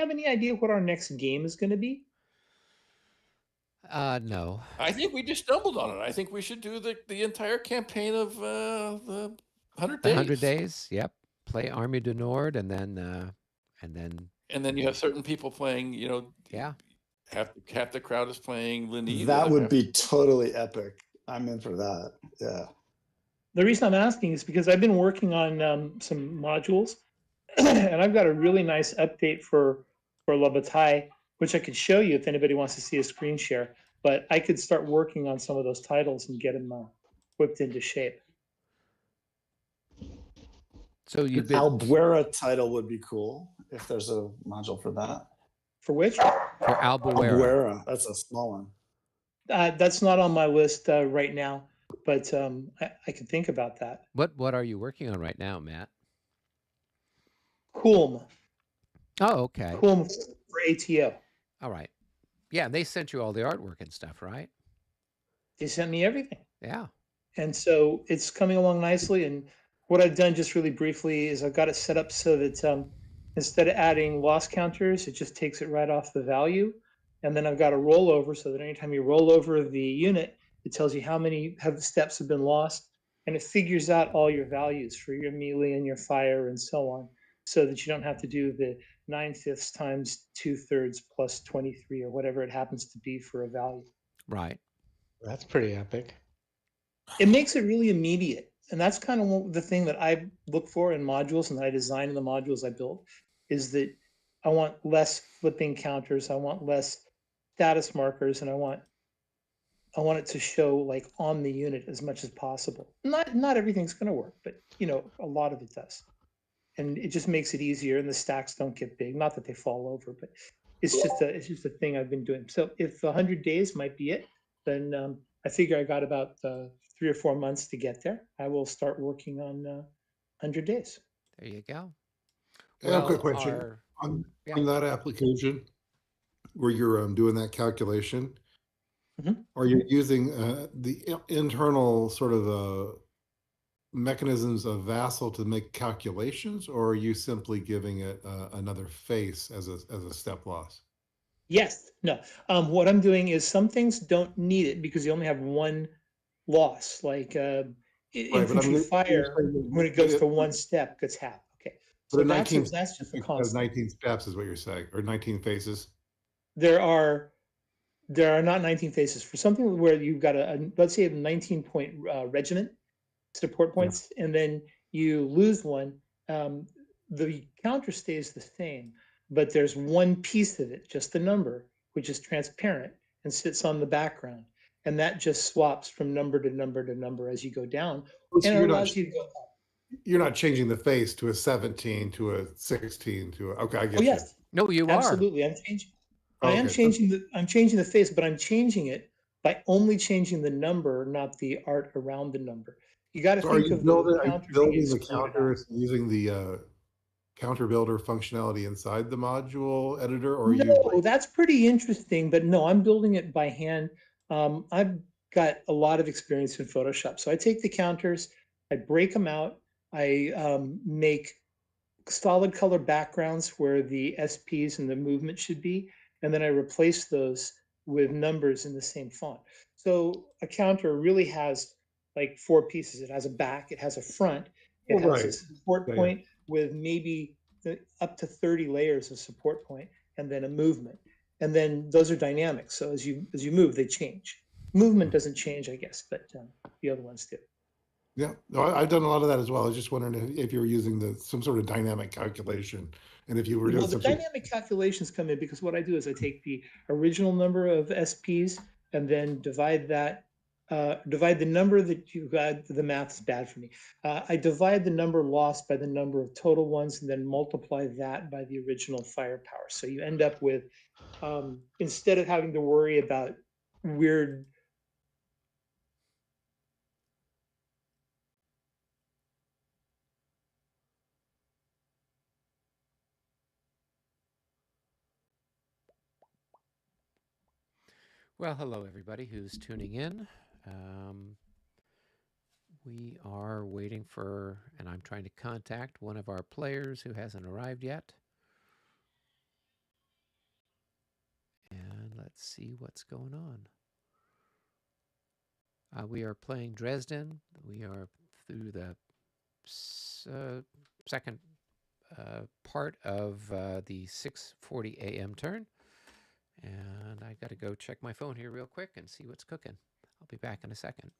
have any idea what our next game is going to be? No. I think we just stumbled on it. I think we should do the entire campaign of the 100 The days. 100 days. Yep. Play Army du Nord, and then And then you have certain people playing. You know, yeah. half the crowd is playing Lindy. That would be totally epic. I'm in for that. Yeah. The reason I'm asking is because I've been working on some modules, and I've got a really nice update for La Bataille, which I could show you if anybody wants to see a screen share. But I could start working on some of those titles and get them whipped into shape. So An Albuera title would be cool if there's a module for that. For which? For Albuera. Albuera. That's a small one. That's not on my list right now, but I could think about that. What are you working on right now, Matt? Kulm. Oh, okay. Kulm for ATO. All right. Yeah, they sent you all the artwork and stuff, right? They sent me everything. Yeah. And so it's coming along nicely. And what I've done just really briefly is I've got it set up so that instead of adding loss counters, it just takes it right off the value. And then I've got a rollover so that anytime you roll over the unit, it tells you how many steps have been lost. And it figures out all your values for your melee and your fire and so on, so that you don't have to do the 9/5 times 2/3 plus 23 or whatever it happens to be for a value. Right. That's pretty epic. It makes it really immediate. And that's kind of the thing that I look for in modules and that I design in the modules I build, is that I want less flipping counters. I want less status markers, and I want it to show like on the unit as much as possible. Not everything's going to work, but a lot of it does. And it just makes it easier, and the stacks don't get big. Not that they fall over, but it's just a thing I've been doing. So if 100 days might be it, then I figure I got about 3 or 4 months to get there. I will start working on 100 days. There you go. Well, quick question. On that application where you're doing that calculation, are you using the internal sort of mechanisms of Vassal to make calculations, or are you simply giving it another face as a step loss? Yes. No. What I'm doing is some things don't need it because you only have one loss. Like infantry fire, when it goes to 1 step, gets half. Okay. So that's just the concept. 19 steps is what you're saying, or 19 faces? There are not 19 faces. For something where you've got let's say a 19-point regiment, support points, and then you lose one, the counter stays the same, but there's one piece of it, just the number, which is transparent and sits on the background, and that just swaps from number to number to number as you go down, and it allows you to go up. You're not changing the face to a 17 to a 16 to a, okay, I guess. Oh yes. No, you absolutely. I'm changing the face, but I'm changing it by only changing the number, not the art around the number. You got to think of building the counters using the counter builder functionality inside the module editor, or that's pretty interesting, but no, I'm building it by hand. I've got a lot of experience in Photoshop, so I take the counters, I break them out, I make solid color backgrounds where the SPs and the movement should be, and then I replace those with numbers in the same font. So a counter really has like 4 pieces. It has a back, it has a front, it has a support point with maybe up to 30 layers of support point, and then a movement. And then those are dynamic. So as you move, they change. Movement doesn't change, I guess, but the other ones do. Yeah, no, I've done a lot of that as well. I was just wondering if you were using some sort of dynamic calculation, and if you were doing the dynamic calculations come in because what I do is I take the original number of SPs and then divide the number that you got. The math is bad for me. I divide the number lost by the number of total ones, and then multiply that by the original firepower. So you end up with, instead of having to worry about weird Well, hello everybody who's tuning in. We are waiting for, and I'm trying to contact one of our players who hasn't arrived yet. let's see what's going on. We are playing Dresden. We are through the second part of the 6:40 a.m. turn. And I got to go check my phone here real quick and see what's cooking. I'll be back in a second.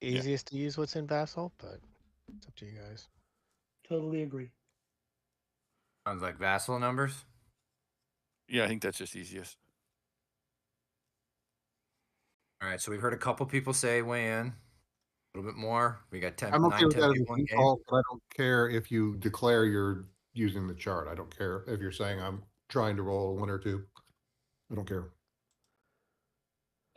Easiest to use what's in Vassal, but it's up to you guys. Totally agree. Sounds like vassal numbers. Yeah, I think that's just easiest. All right, so we've heard a couple people say weigh in. A little bit more. We got 10, I'm okay 9, with 10 that as people a in game. default, but I don't care if you declare you're using the chart. I don't care if you're saying I'm trying to roll 1 or 2. I don't care.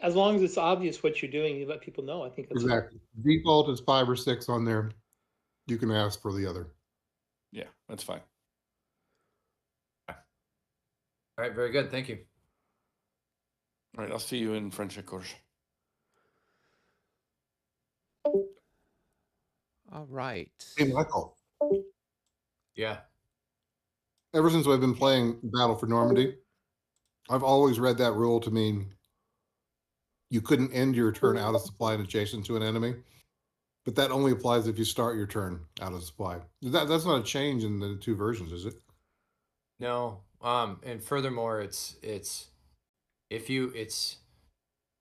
As long as it's obvious what you're doing, you let people know. I think that's Exactly. Default is 5 or 6 on there. You can ask for the other. Yeah, that's fine. All right, very good. Thank you. All right, I'll see you in French course. All right. Hey, Michael. Yeah. Ever since I've been playing Battle for Normandy, I've always read that rule to mean you couldn't end your turn out of supply and adjacent to an enemy, but that only applies if you start your turn out of supply. That's not a change in the 2 versions, is it? No. And furthermore, the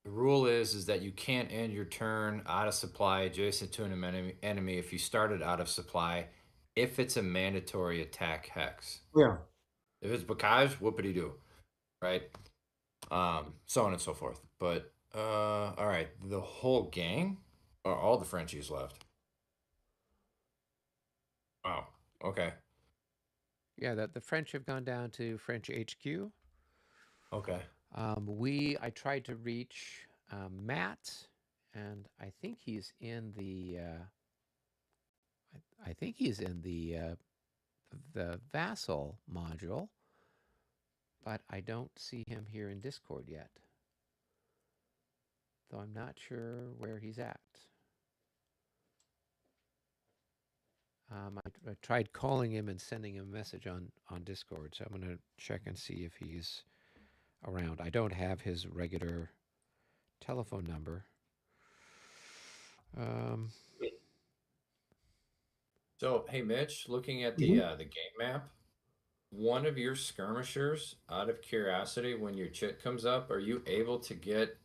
rule is that you can't end your turn out of supply adjacent to an enemy if you started out of supply, if it's a mandatory attack hex. Yeah. If it's Bocage, whoopity doo, right? So on and so forth. But all right, the whole gang or all the Frenchies left. Wow. Okay. Yeah, the French have gone down to French HQ. Okay. I tried to reach Matt, and I think he's in the. I think he's in the Vassal module, but I don't see him here in Discord yet. Though I'm not sure where he's at. I tried calling him and sending him a message on Discord, so I'm going to check and see if he's around. I don't have his regular telephone number. So hey, Mitch, looking at the game map, one of your skirmishers, out of curiosity, when your chit comes up, are you able to get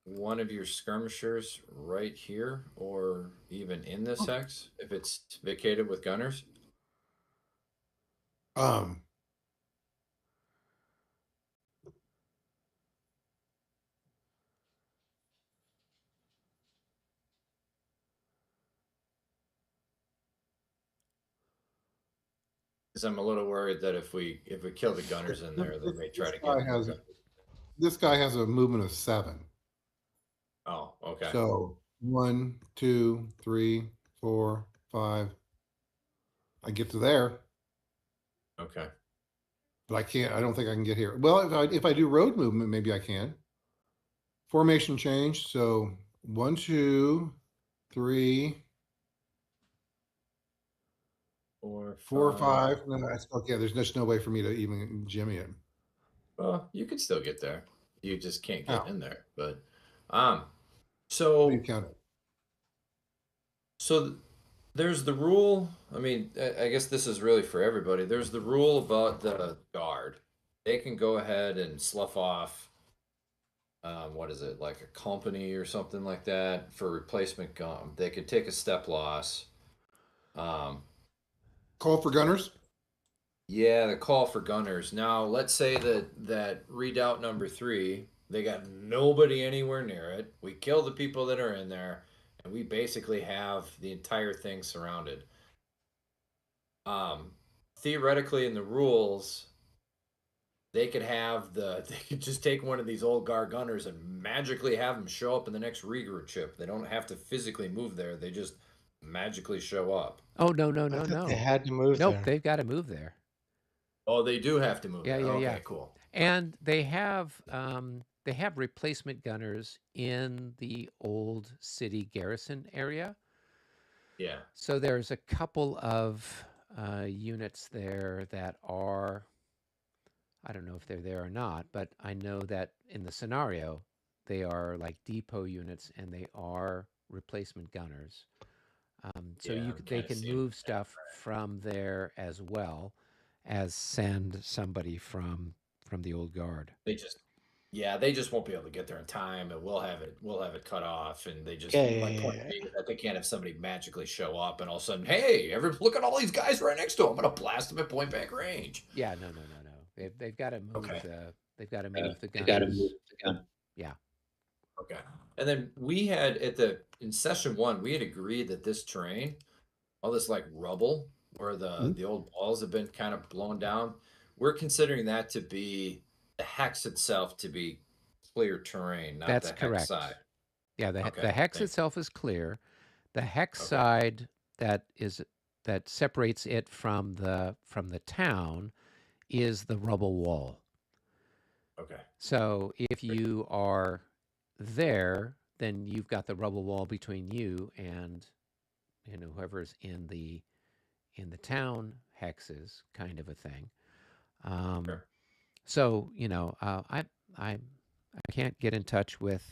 one of your skirmishers right here, or even in this hex if it's vacated with gunners? Because I'm a little worried that if we kill the gunners in there, they may try to get. This guy has a movement of 7. Oh, okay. So 1, 2, 3, 4, 5. I get to there. Okay. But I can't. I don't think I can get here. Well, if I do road movement, maybe I can. Formation change. So 1, 2, 3, 4, 5. No, that's okay. There's just no way for me to even jimmy it. Well, you could still get there. You just can't get in there. But So you count it. So there's the rule. I mean, I guess this is really for everybody. There's the rule about the guard. They can go ahead and slough off, what is it, like a company or something like that for replacement gun. They could take a step loss. Call for gunners? Yeah, the call for gunners. Now, let's say that redoubt number 3, they got nobody anywhere near it. We kill the people that are in there, and we basically have the entire thing surrounded. Theoretically, in the rules, they could just take one of these old Gar gunners and magically have them show up in the next regroup chip. They don't have to physically move there. They just magically show up. Oh, no, I thought they had to move Nope, there. they've got to move there. Oh, they do have to move Yeah, there. yeah, Okay, yeah. cool. And they have replacement gunners in the old city garrison area. Yeah. So there's a couple of units there that are, I don't know if they're there or not, but I know that in the scenario, they are like depot units and they are replacement gunners. So Yeah, they can move stuff from there as well as send somebody from the old guard. They just won't be able to get there in time, and we'll have it cut off, and they just Yeah. being that they can't have somebody magically show up and all of a sudden, hey, look at all these guys right next to them. I'm gonna blast them at point blank range. Yeah, no. They've got to move. Okay. They've got to move the guns. They got to move the gun. Yeah. Okay. And then we had in session 1, we had agreed that this terrain, all this like rubble where the old walls have been kind of blown down, we're considering that to be the hex itself to be clear terrain, not That's the hex correct. side. Yeah, the Okay, hex thank you. itself is clear. The hex Okay. side that separates it from the town is the rubble wall. Okay. So if you are there, then you've got the rubble wall between you and whoever's in the town hexes, kind of a thing. Sure. So I can't get in touch with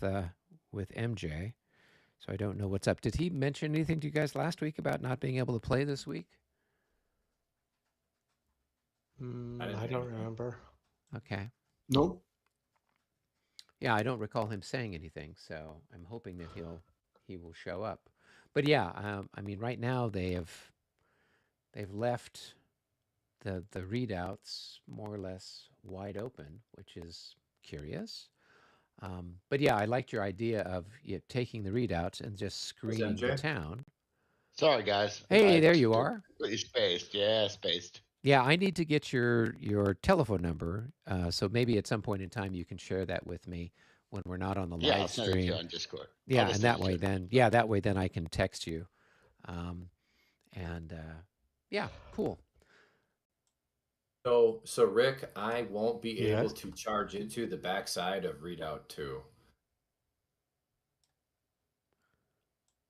MJ, so I don't know what's up. Did he mention anything to you guys last week about not being able to play this week? I don't remember. Okay. Nope. Yeah, I don't recall him saying anything, so I'm hoping that he will show up. But yeah, I mean, right now they've left the readouts more or less wide open, which is curious. But yeah, I liked your idea of taking the readouts and just screening the MJ? town. Sorry, guys. Hey, I there you are. completely spaced. Yeah, spaced. Yeah, I need to get your telephone number, so maybe at some point in time you can share that with me when we're not on the Yeah, I'll live send it to stream. you on Discord. Yeah, I'll and that send it way to you. then I can text you. Yeah, cool. So Rick, I won't be Yes? able to charge into the backside of readout 2.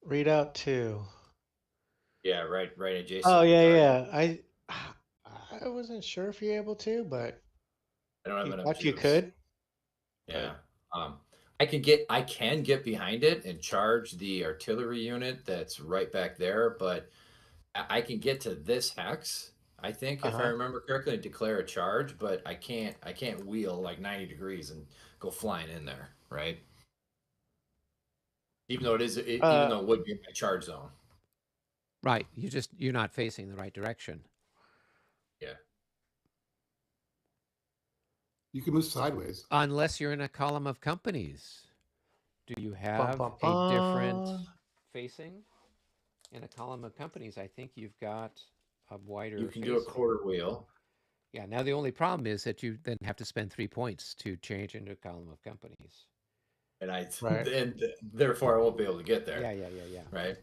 Readout 2. Yeah, right adjacent. Oh, to the yeah. garden. I wasn't sure if you're able to, but I don't have you enough thought you juice. could. Yeah. I can get behind it and charge the artillery unit that's right back there, but I can get to this hex, I think, if I Uh-huh. remember correctly, and declare a charge, but I can't wheel like 90 degrees and go flying in there, right? Even though even though it would be in my charge zone. Right, you're not facing the right direction. Yeah. You can move sideways. Unless you're in a column of companies. Do you have bum, a different bum. facing? In a column of companies, I think you've got a wider You can do a facing. quarter wheel. Yeah, now the only problem is that you then have to spend 3 points to change into a column of companies. And Right. and therefore I won't be able to get there. Yeah. Right.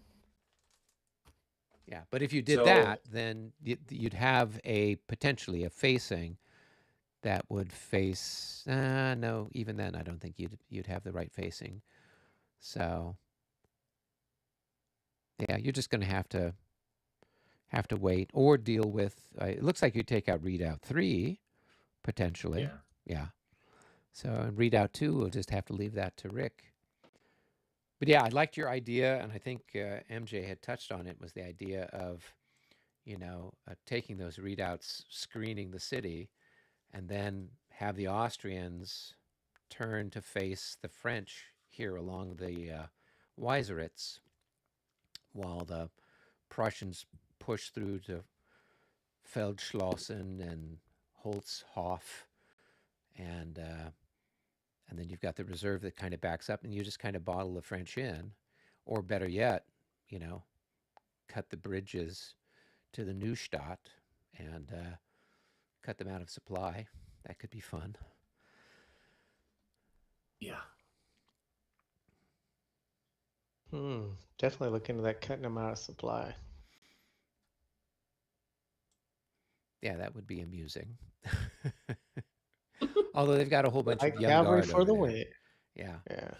Yeah, but if you did So- that, then you'd have potentially a facing that would face. No, even then, I don't think you'd have the right facing. So, yeah, you're just going to have to wait or deal with. It looks like you take out readout 3, potentially. Yeah. Yeah. So in readout 2, we'll just have to leave that to Rick. But yeah, I liked your idea, and I think MJ had touched on it, was the idea of, taking those readouts, screening the city, and then have the Austrians turn to face the French here along the Weiseritz, while the Prussians push through to Feldschlossen and Holzhof, and then you've got the reserve that kind of backs up, and you just kind of bottle the French in, or better yet, you know, cut the bridges to the Neustadt and cut them out of supply. That could be fun. Yeah. Definitely look into that, cutting them out of supply. Yeah, that would be amusing. Although they've got a whole bunch of young cavalry guard for over the there. win. Yeah. Yeah.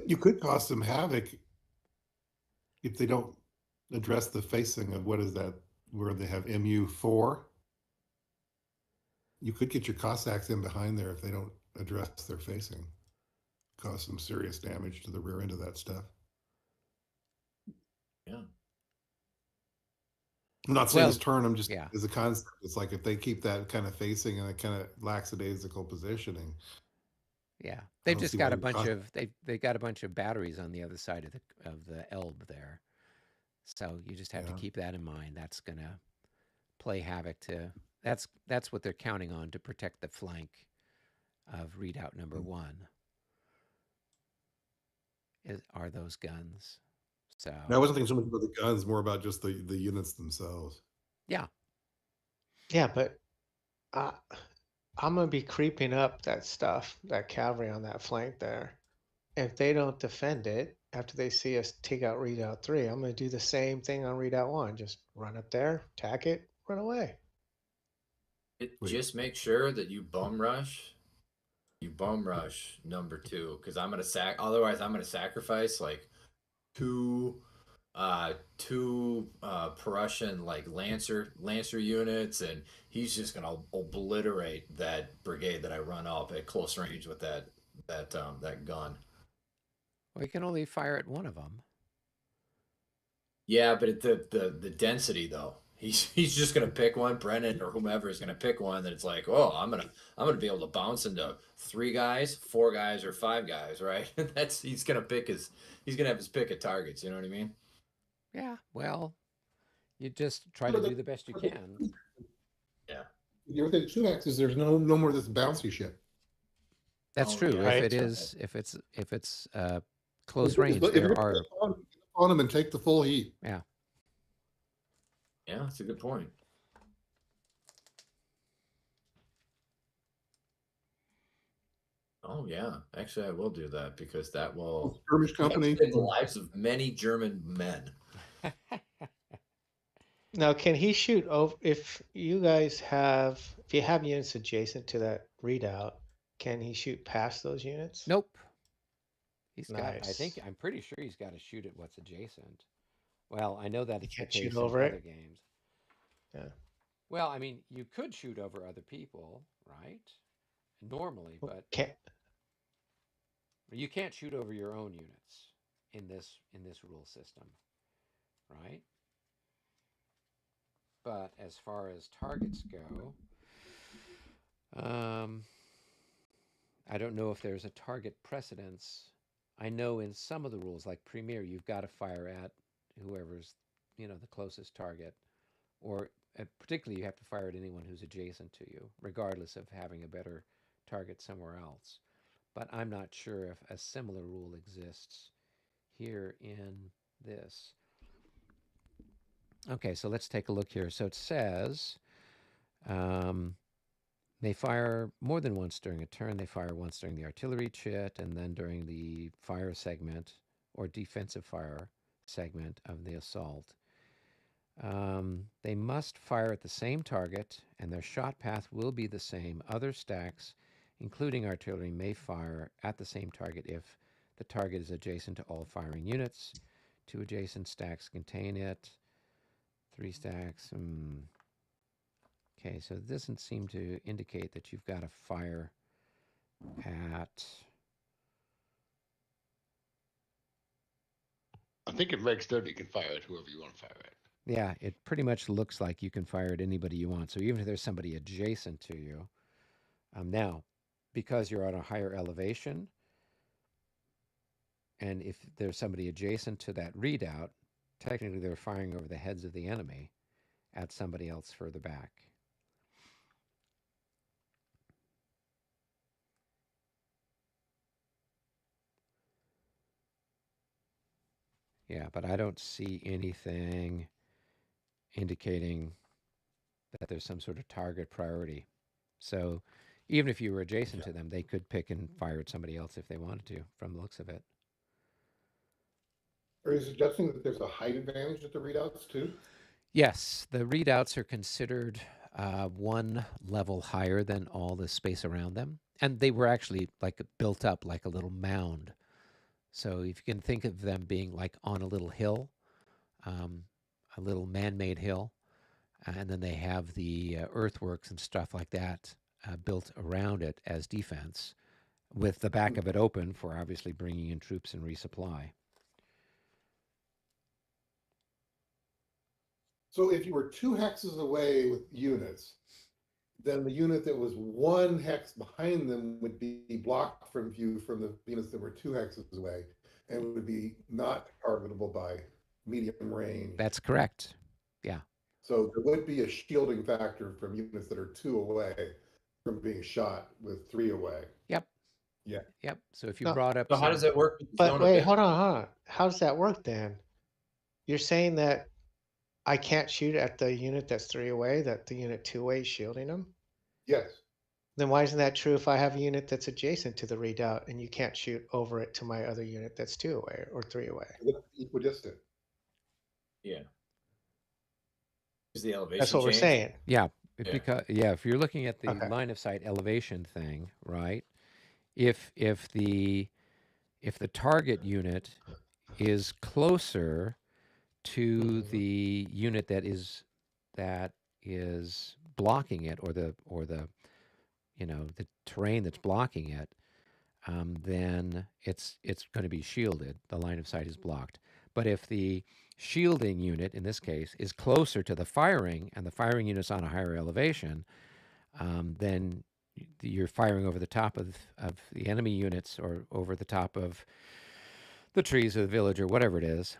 You could cause some havoc if they don't address the facing of what is that, where they have MU4. You could get your Cossacks in behind there if they don't address their facing. Cause some serious damage to the rear end of that stuff. Yeah. I'm not saying Well, this turn, I'm just yeah. as a concept. It's like if they keep that kind of facing and that kind of lackadaisical positioning. Yeah, I they've don't just see got why a your bunch Cos- of they got a bunch of batteries on the other side of the Elbe there, so you just have to Yeah. keep that in mind. That's gonna play havoc to. That's what they're counting on to protect the flank of Redoubt number 1. Are those guns? So I wasn't thinking so much about the guns, more about just the units themselves. yeah, Yeah, but I'm gonna be creeping up that stuff, that cavalry on that flank there. If they don't defend it after they see us take out Redoubt 3, I'm gonna do the same thing on Redoubt 1. Just run up there, attack it, run away. Just make sure that you bum rush. You bum rush number 2, because I'm gonna otherwise I'm gonna sacrifice like two Prussian like lancer units, and he's just gonna obliterate that brigade that I run up at close range with that gun. well, you can only fire at one of them. Yeah, but the density though, he's just gonna pick one. Brennan or whomever is gonna pick one that it's like, oh, I'm gonna be able to bounce into 3 guys, 4 guys, or 5 guys, right? He's gonna have his pick of targets. You know what I mean? Yeah, well, you just try to do the best you can. Yeah. The other thing too, Max, is there's no more of this bouncy shit. That's Oh, true. yeah. If it's close range, If you're there gonna are. get on them and take the full heat. Yeah. Yeah, that's a good point. Oh yeah, actually, I will do that because that will Skirmish company. save the lives of many German men. Now, can he shoot over if you have units adjacent to that Redoubt, can he shoot past those units? Nope. He's got. Nice. I'm pretty sure he's got to shoot at what's adjacent. Well, I know that He it's the can't shoot case in over other it? games. Yeah. Well, I mean, you could shoot over other people, right? Normally, but Can't. you can't shoot over your own units in this rule system, right? But as far as targets go, I don't know if there's a target precedence. I know in some of the rules, like Premier, you've got to fire at whoever's, the closest target, or particularly you have to fire at anyone who's adjacent to you, regardless of having a better target somewhere else. But I'm not sure if a similar rule exists here in this. Okay, so let's take a look here. So it says they fire more than once during a turn. They fire once during the artillery chit, and then during the fire segment or defensive fire segment of the assault. They must fire at the same target, and their shot path will be the same. Other stacks, including artillery, may fire at the same target if the target is adjacent to all firing units. 2 adjacent stacks contain it. 3 stacks. Okay, so it doesn't seem to indicate that you've got to fire at. I think in Regs 30 you can fire at whoever you want to fire at. Yeah, it pretty much looks like you can fire at anybody you want. So even if there's somebody adjacent to you. Now, because you're on a higher elevation, and if there's somebody adjacent to that redoubt, technically they're firing over the heads of the enemy at somebody else further back. Yeah, but I don't see anything indicating that there's some sort of target priority. So even if you were adjacent to them, they could pick and fire at somebody else if they wanted to, from the looks of it. Are you suggesting that there's a height advantage at the readouts too? Yes, the readouts are considered one level higher than all the space around them. And they were actually like built up like a little mound. So if you can think of them being like on a little hill, a little man-made hill, and then they have the earthworks and stuff like that built around it as defense, with the back of it open for obviously bringing in troops and resupply. So if you were 2 hexes away with units, then the unit that was 1 hex behind them would be blocked from view from the units that were 2 hexes away, and would be not targetable by medium range. That's correct. Yeah. So there would be a shielding factor from units that are 2 away from being shot with 3 away. Yep. Yeah. Yep. So if you brought up, So how does it work? with But zone wait, event? hold on. How does that work then? You're saying that I can't shoot at the unit that's 3 away, that the unit 2 away is shielding them? Yes. Then why isn't that true if I have a unit that's adjacent to the redoubt and you can't shoot over it to my other unit that's 2 away or 3 away? Equidistant. Yeah. Is the elevation That's what we're changed? saying. yeah, Yeah. because if you're looking at the Okay. line of sight elevation thing, right? If the target unit is closer to the unit that is blocking it, or the the terrain that's blocking it, then it's going to be shielded. The line of sight is blocked. But if the shielding unit, in this case, is closer to the firing, and the firing unit's on a higher elevation, then you're firing over the top of the enemy units, or over the top of the trees or the village or whatever it is,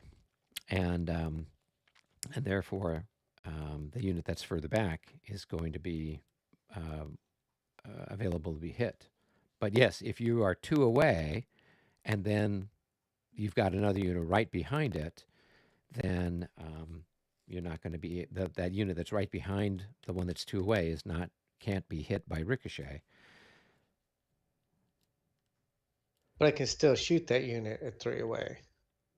and therefore the unit that's further back is going to be available to be hit. But yes, if you are 2 away, and then you've got another unit right behind it, then you're not going to be that unit that's right behind the one that's 2 away can't be hit by ricochet. But I can still shoot that unit at 3 away.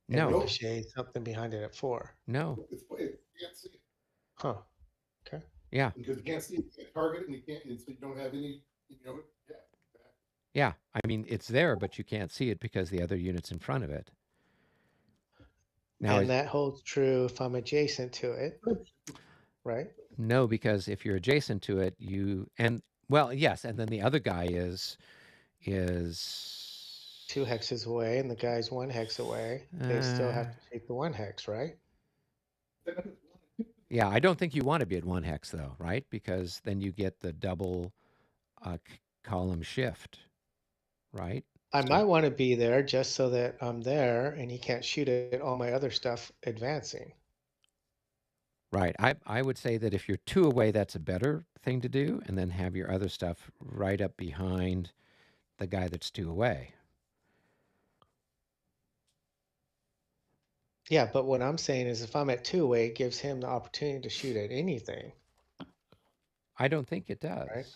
And No, ricochet something behind it at 4. no, You can't see it. Huh. Okay. yeah, Because you can't see it, you can't target it, and so you don't have any, yeah. yeah. I mean, it's there, but you can't see it because the other unit's in front of it. Now, And that holds true if I'm adjacent to it, right? no, because if you're adjacent to it, yes, and then the other guy is 2 hexes away, and the guy's 1 hex away. They still have to take the 1 hex, right? Yeah, I don't think you want to be at 1 hex though, right? Because then you get the double column shift, right? I might want to be there just so that I'm there and he can't shoot at all my other stuff advancing. Right. I would say that if you're 2 away, that's a better thing to do, and then have your other stuff right up behind the guy that's 2 away. Yeah, but what I'm saying is if I'm at 2 away, it gives him the opportunity to shoot at anything. I don't think it does. Right.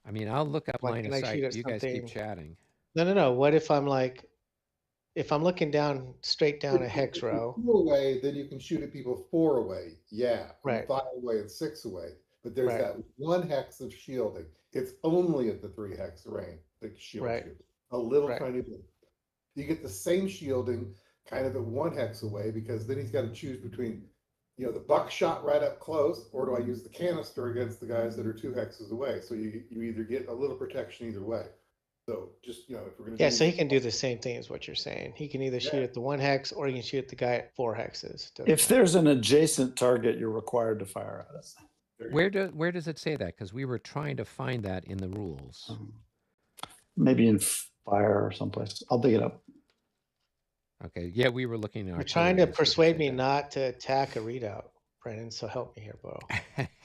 I mean, I'll look up Like, line can of I sight. shoot at You guys keep something- chatting. No. What if I'm like, if I'm looking down, straight down a hex If you're row? 2 away, then you can shoot at people 4 away. Yeah. Right. 5 away and 6 away. But there's Right. that 1 hex of shielding. It's only at the 3 hex range that shield Right. you. A little Right. tiny bit. You get the same shielding kind of at 1 hex away, because then he's got to choose between, the buckshot right up close, or do I use the canister against the guys that are 2 hexes away? So you either get a little protection either way. So just, if we're going to Yeah, so he can do the same thing as what you're saying. He can either shoot Yeah. at the 1 hex or he can shoot at the guy at 4 hexes. Doesn't If matter. there's an adjacent target, you're required to fire at it. Where does it say that? Because we were trying to find that in the rules. Maybe in fire or someplace. I'll dig it up. Okay. Yeah, we were looking at. You're trying to persuade me not to attack a readout, Brennan, so help me here, bro.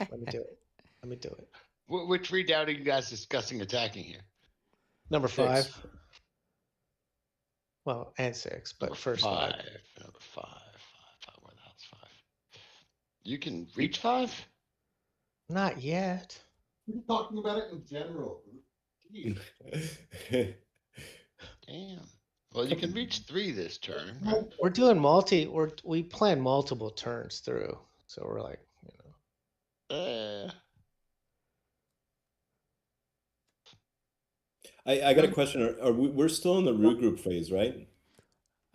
Let me do it. Which redoubt are you guys discussing attacking here? Number 5. Well, and 6, but Number first 5. Number 5. Where the hell's 5? You can reach 5? Not yet. We're talking about it in general. Jeez. Damn. Well, you can reach 3 this turn, right? We're doing we plan multiple turns through. So we're like, I got a question. We're still in the regroup phase, right?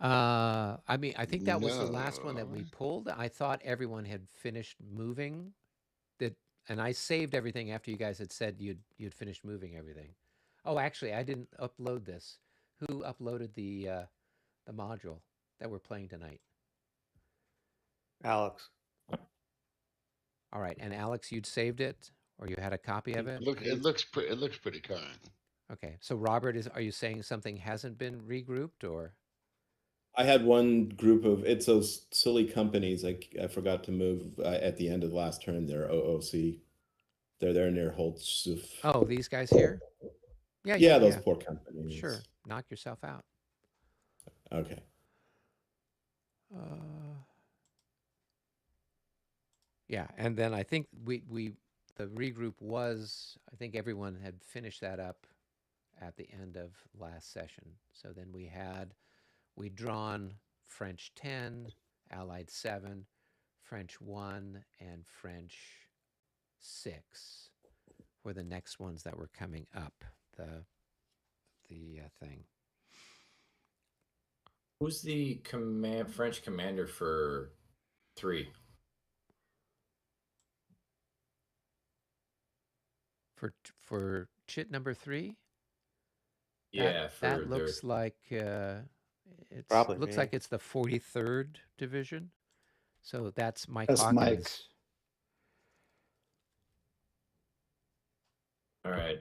I mean, I think that was the last one that we No. pulled. I thought everyone had finished moving. And I saved everything after you guys had said you'd finished moving everything. Oh, actually, I didn't upload this. Who uploaded the module that we're playing tonight? Alex. All right, and Alex, you'd saved it, or you had a copy of it? It looks pretty current. Okay, so Robert, are you saying something hasn't been regrouped, or? I had one group of, it's those silly companies. I forgot to move at the end of the last turn. They're OOC. They're there near Holtzsuf. Oh, these guys here? Yeah, those poor companies. Sure, knock yourself out. Okay. Yeah, and then I think the regroup was, I think everyone had finished that up at the end of last session. So then we'd drawn French 10, Allied 7, French 1, and French 6 were the next ones that were coming up the thing. Who's the French commander for 3? For chit number 3? Yeah, that looks like looks like it's the 43rd Division. So that's Mike Hawkins. Mike. All right.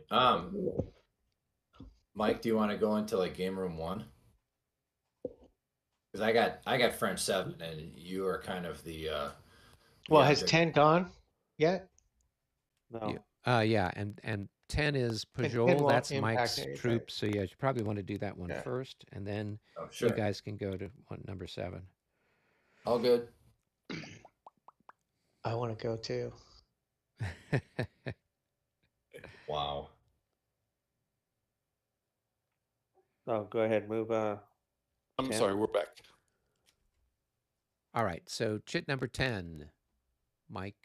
Mike, do you want to go into like game room 1? Because I got French 7, and you are kind of the. Well, has 10 gone yet? No. Yeah, and 10 is Pajol. That's Mike's troop. So yeah, you probably want to do that one first, and then you guys can go to number 7. All good. I want to go too. Wow. Oh, go ahead. Move. I'm sorry, we're back. All right, so chit number 10, Mike.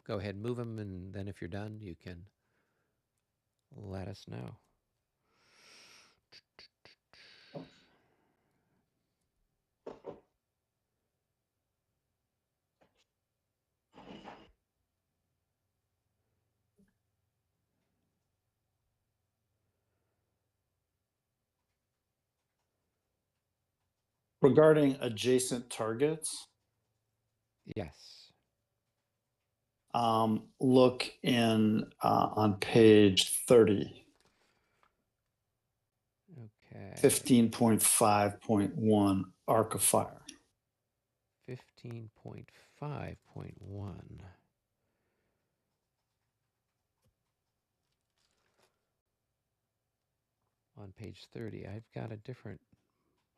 Go ahead, move them, and then if you're done, you can let us know. Regarding adjacent targets, yes. Look in on page 30. Okay. 15.5.1 arc of fire. 15.5.1. On page 30, I've got a different.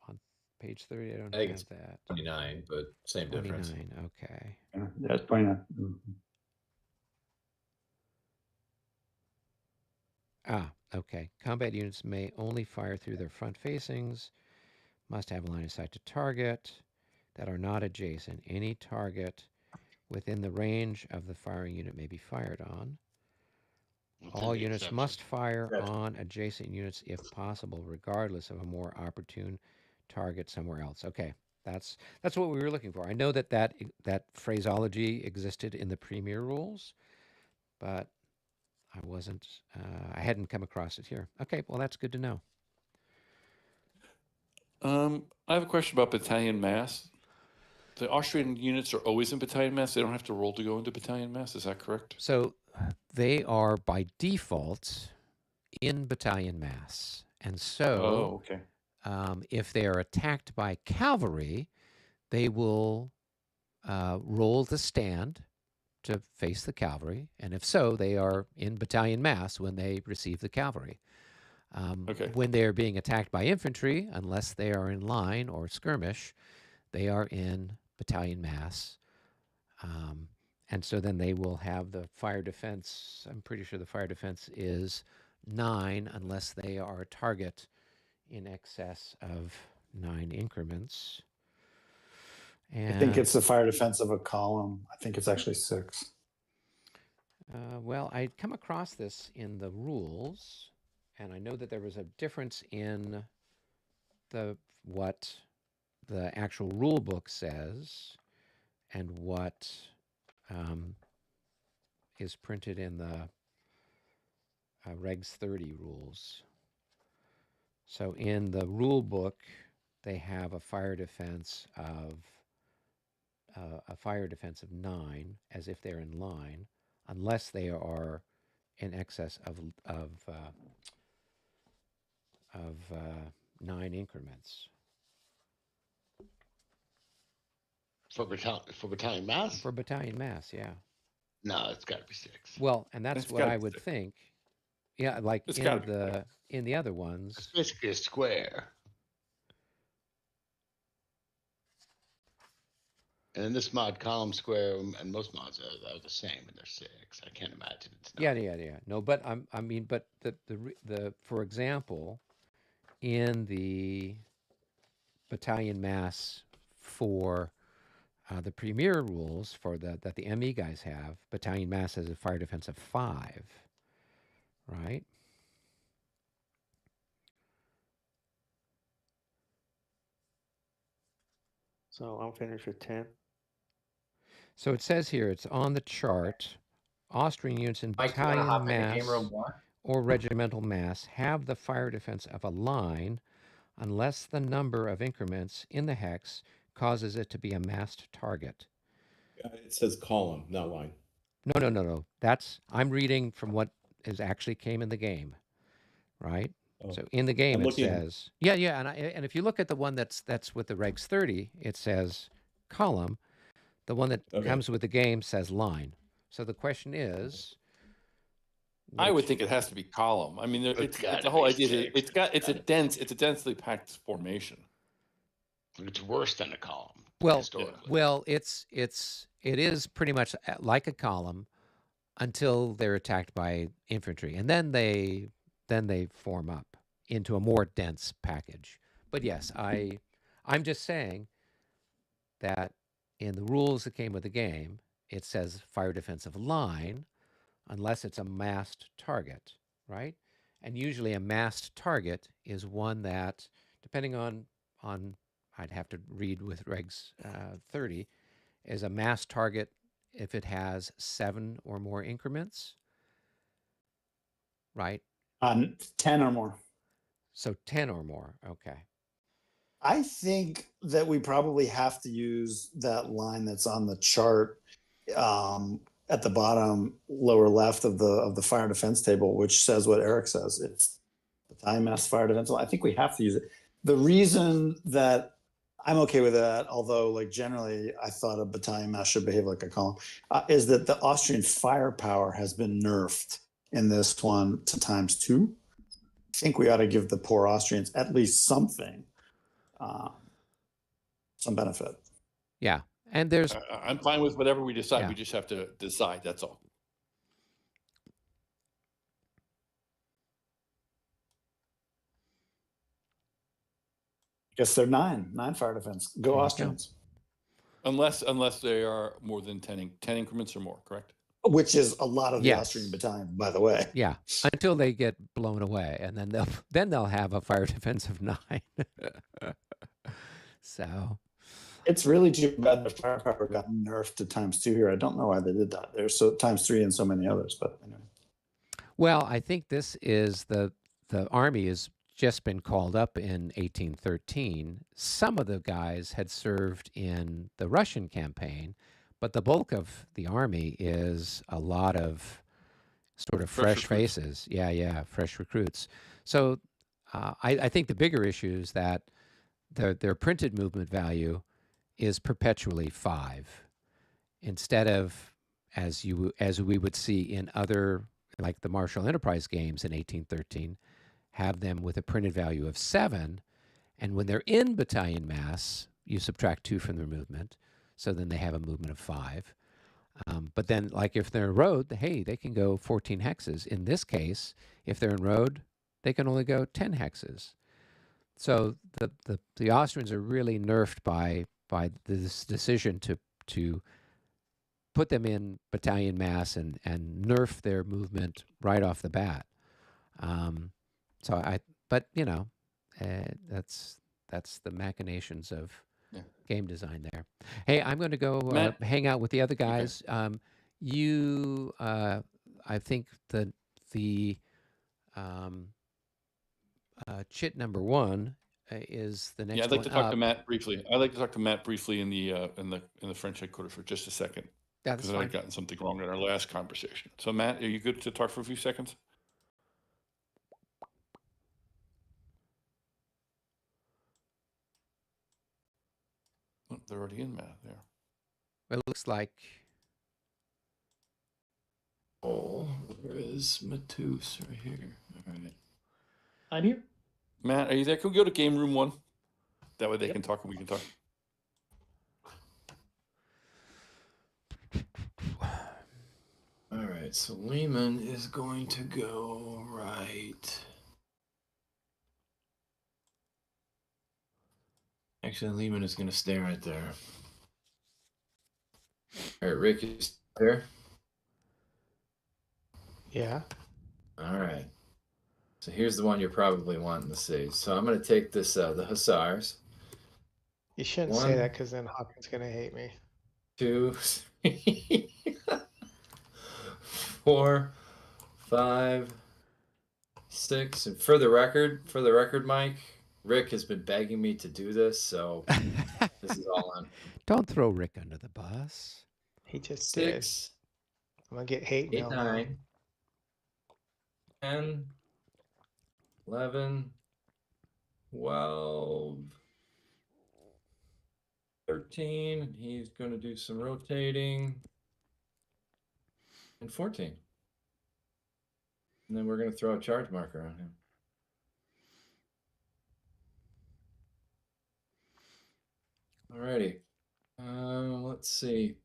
On page 30, I don't have that. 29, but same 29, difference. Okay. Yeah, it's 29. Okay. Combat units may only fire through their front facings, must have line of sight to target that are not adjacent. Any target within the range of the firing unit may be fired on. All units must fire on adjacent units if possible, regardless of a more opportune target somewhere else. Okay, that's what we were looking for. I know that phraseology existed in the Premier rules, but I hadn't come across it here. Okay, well, that's good to know. I have a question about battalion mass. The Austrian units are always in battalion mass. They don't have to roll to go into battalion mass. Is that correct? So they are by default in battalion mass. And so if they are attacked by cavalry, they will roll to stand to face the cavalry. And if so, they are in battalion mass when they receive the cavalry. Okay. When they are being attacked by infantry, unless they are in line or skirmish, they are in battalion mass. And so then they will have the fire defense. I'm pretty sure the fire defense is 9 unless they are a target in excess of 9 increments. And I think it's the fire defense of a column. I think it's actually 6. Well, I'd come across this in the rules, and I know that there was a difference in what the actual rule book says and what is printed in the Regs 30 rules. So in the rule book, they have a fire defense of 9, as if they're in line, unless they are in excess of 9 increments. For battalion mass? For battalion mass, yeah. No, it's got to be 6. Well, and that's It's what gotta I be would 6. think. Yeah, like It's gotta be in the other It's ones. basically a square. And in this mod, column, square, and most mods are the same, and they're 6. I can't imagine it's not. Yeah. No, but I mean, but the for example, in the battalion mass for the premier rules for that the ME guys have, battalion mass has a fire defense of 5, right? So I'm finished with 10. So it says here, it's on the chart, Austrian units in Mike, you want to battalion hop into mass game room 1? or regimental mass have the fire defense of a line unless the number of increments in the hex causes it to be a massed target. It says column, not line. No. I'm reading from what is actually came in the game, right? Oh. So in the game I'm it looking- says, and if you look at the one that's with the Regs 30, it says column. The one that comes with the game says line. So the question is, I would think it has to be column. I mean, it's the whole idea. It's a densely packed formation. It's worse than a column. Well, it is pretty much like a column until they're attacked by infantry, and then they form up into a more dense package. But yes, I'm just saying that in the rules that came with the game, it says fire defensive line unless it's a massed target, right? And usually a massed target is one that, depending on I'd have to read with Regs 30, is a massed target if it has 7 or more increments, right? 10 or more. So 10 or more, okay. I think that we probably have to use that line that's on the chart at the bottom lower left of the fire defense table, which says what Eric says. It's battalion mass fire defense. I think we have to use it. The reason that I'm okay with that, although like generally I thought a battalion mass should behave like a column, is that the Austrian firepower has been nerfed in this one to ×2. I think we ought to give the poor Austrians at least something. Some benefit. Yeah, and there's. I'm fine with whatever we decide. Yeah. We just have to decide. That's all. I guess they're 9 fire defense. Go Austrians. Unless they are more than 10 increments or more, correct? Which is a lot of the Austrian battalion, by the way. Yeah, until they get blown away, and then they'll have a fire defense of 9. So it's really too bad the firepower got nerfed to ×2 here. I don't know why they did that. There's so ×3 and so many others, but anyway. Well, I think this is the army has just been called up in 1813. Some of the guys had served in the Russian campaign, but the bulk of the army is a lot of sort of fresh faces. Yeah, fresh recruits. So I think the bigger issue is that their printed movement value is perpetually 5, instead of as we would see in other, like the Marshall Enterprise games in 1813, have them with a printed value of 7. And when they're in battalion mass, you subtract 2 from their movement. So then they have a movement of 5. But then, like if they're in road, hey, they can go 14 hexes. In this case, if they're in road, they can only go 10 hexes. So the Austrians are really nerfed by this decision to put them in battalion mass and nerf their movement right off the bat. But you know, that's the machinations of game design there. Hey, I'm going to go hang out with the other guys. Okay. I think the chit number 1 is the next. Yeah, I'd like to talk to Matt briefly. I'd like to talk to Matt briefly in the French headquarters for just a second. Yeah, that's fine. Because I'd gotten something wrong in our last conversation. So Matt, are you good to talk for a few seconds? Oh, they're already in Matt there. It looks like. Oh, where is Matus right here? All right. I'm here. Matt, are you there? Can we go to game room 1? That way they can talk and we can talk. All right, so Lehman is going to go right. Actually, Lehman is going to stay right there. All right, Rick, is there? Yeah. All right. So here's the one you're probably wanting to see. So I'm going to take this, the Hussars. You shouldn't say that because then Hawkins going to hate me. 2, 3, 4, 5, 6. And for the record, Mike, Rick has been begging me to do this, so this is all on. Don't throw Rick under the bus. He just 6. Did. I'm going to get hate 8, 9, 10, 11, 12, 13. He's going to do some rotating. And 14. And then we're going to throw a charge marker on him. Alrighty. Let's see.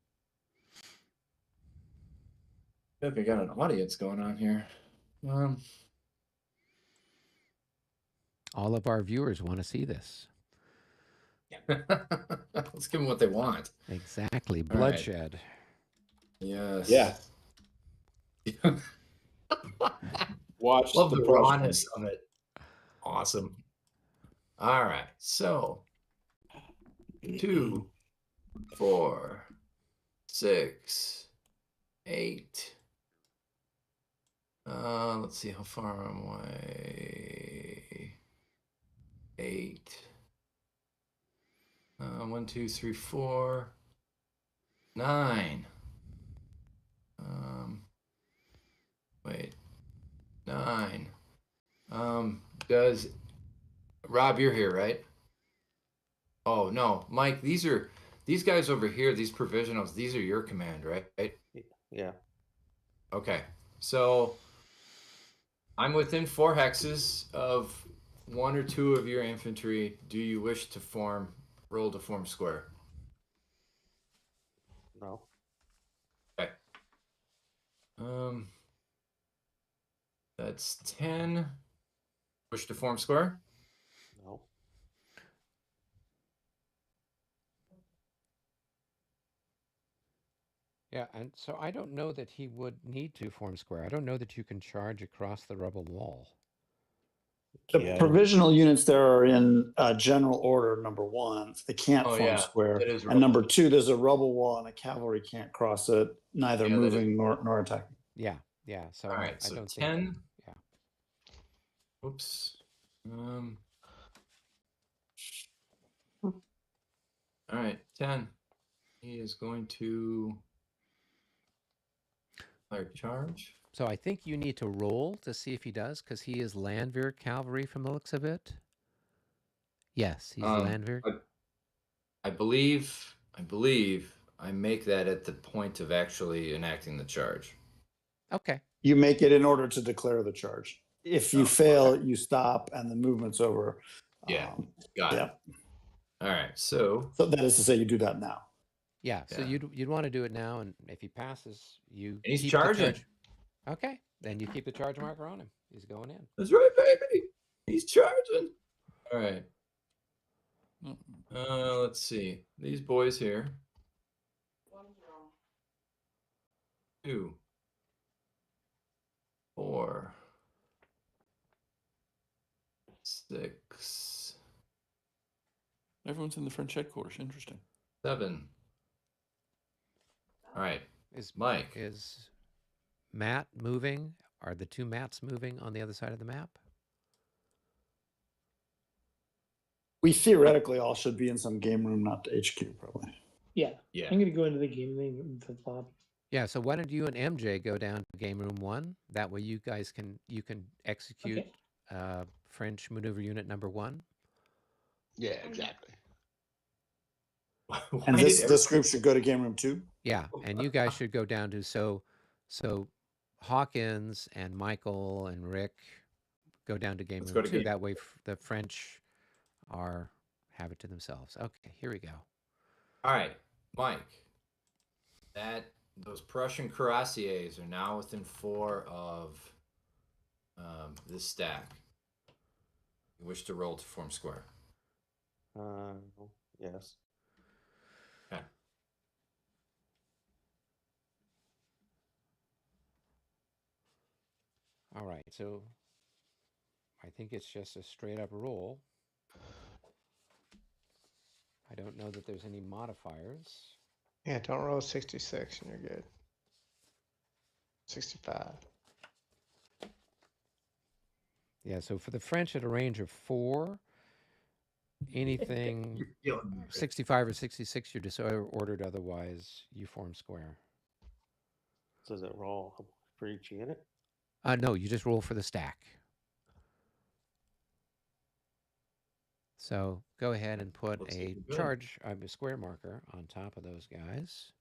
I think I got an audience going on here. All of our viewers want to see this. Let's give them what they want. Exactly. Bloodshed. Yes. Yeah. Watch Love the rawness of it. Awesome. All right. So 2, 4, 6, 8. Let's see how far I'm away. 8. 1, 2, 3, 4, 9. Wait. 9. Does Rob, you're here, right? Oh no, Mike, these guys over here, these provisionals, these are your command, right? Yeah. Okay. So I'm within 4 hexes of 1 or 2 of your infantry. Do you wish to roll to form square? No. Okay. That's 10. Wish to form square? No. Yeah, and so I don't know that he would need to form square. I don't know that you can charge across the rebel wall. The provisional units there are in general order, number 1. They can't form square. And number 2, there's a rubble wall and a cavalry can't cross it, neither moving nor attacking. Yeah, yeah. So all right, I don't 10. think. Yeah. Oops. All right, 10. He is going to charge. So I think you need to roll to see if he does, because he is Landwehr cavalry from the looks of it. Yes, he's Landwehr. I believe I make that at the point of actually enacting the charge. Okay. You make it in order to declare the charge. If you fail, you stop, and the movement's over. Yeah, got it. All right, so that is to say, you do that now. Yeah, so you'd want to do it now, and if he passes, you he's keep charging. The charge. Okay, then you keep the charge marker on him. He's going in. That's right, baby. He's charging. All right. Let's see. These boys here. 2, 4, 6. Everyone's in the French headquarters. Interesting. 7. All right. Is Mike. Is Matt moving? Are the 2 Matts moving on the other side of the map? We theoretically all should be in some game room, not the HQ, probably. Yeah. Yeah. I'm going to go into the game room for the lobby. Yeah, so why don't you and MJ go down to game room 1? That way you guys can execute French maneuver unit number 1. Yeah, exactly. And this group should go to game room 2? Yeah, and you guys should go down to so Hawkins and Michael and Rick go down to game room 2. That way the French have it to themselves. Okay, here we go. All right, Mike. Those Prussian cuirassiers are now within 4 of this stack. You wish to roll to form square. Yes. Okay. All right, so I think it's just a straight up roll. I don't know that there's any modifiers. Yeah, don't roll 66 and you're good. 65. Yeah, so for the French at a range of 4, anything 65 or 66, you're disordered. Otherwise, you form square. Does it roll for each unit? No, you just roll for the stack. So go ahead and put a square marker on top of those guys.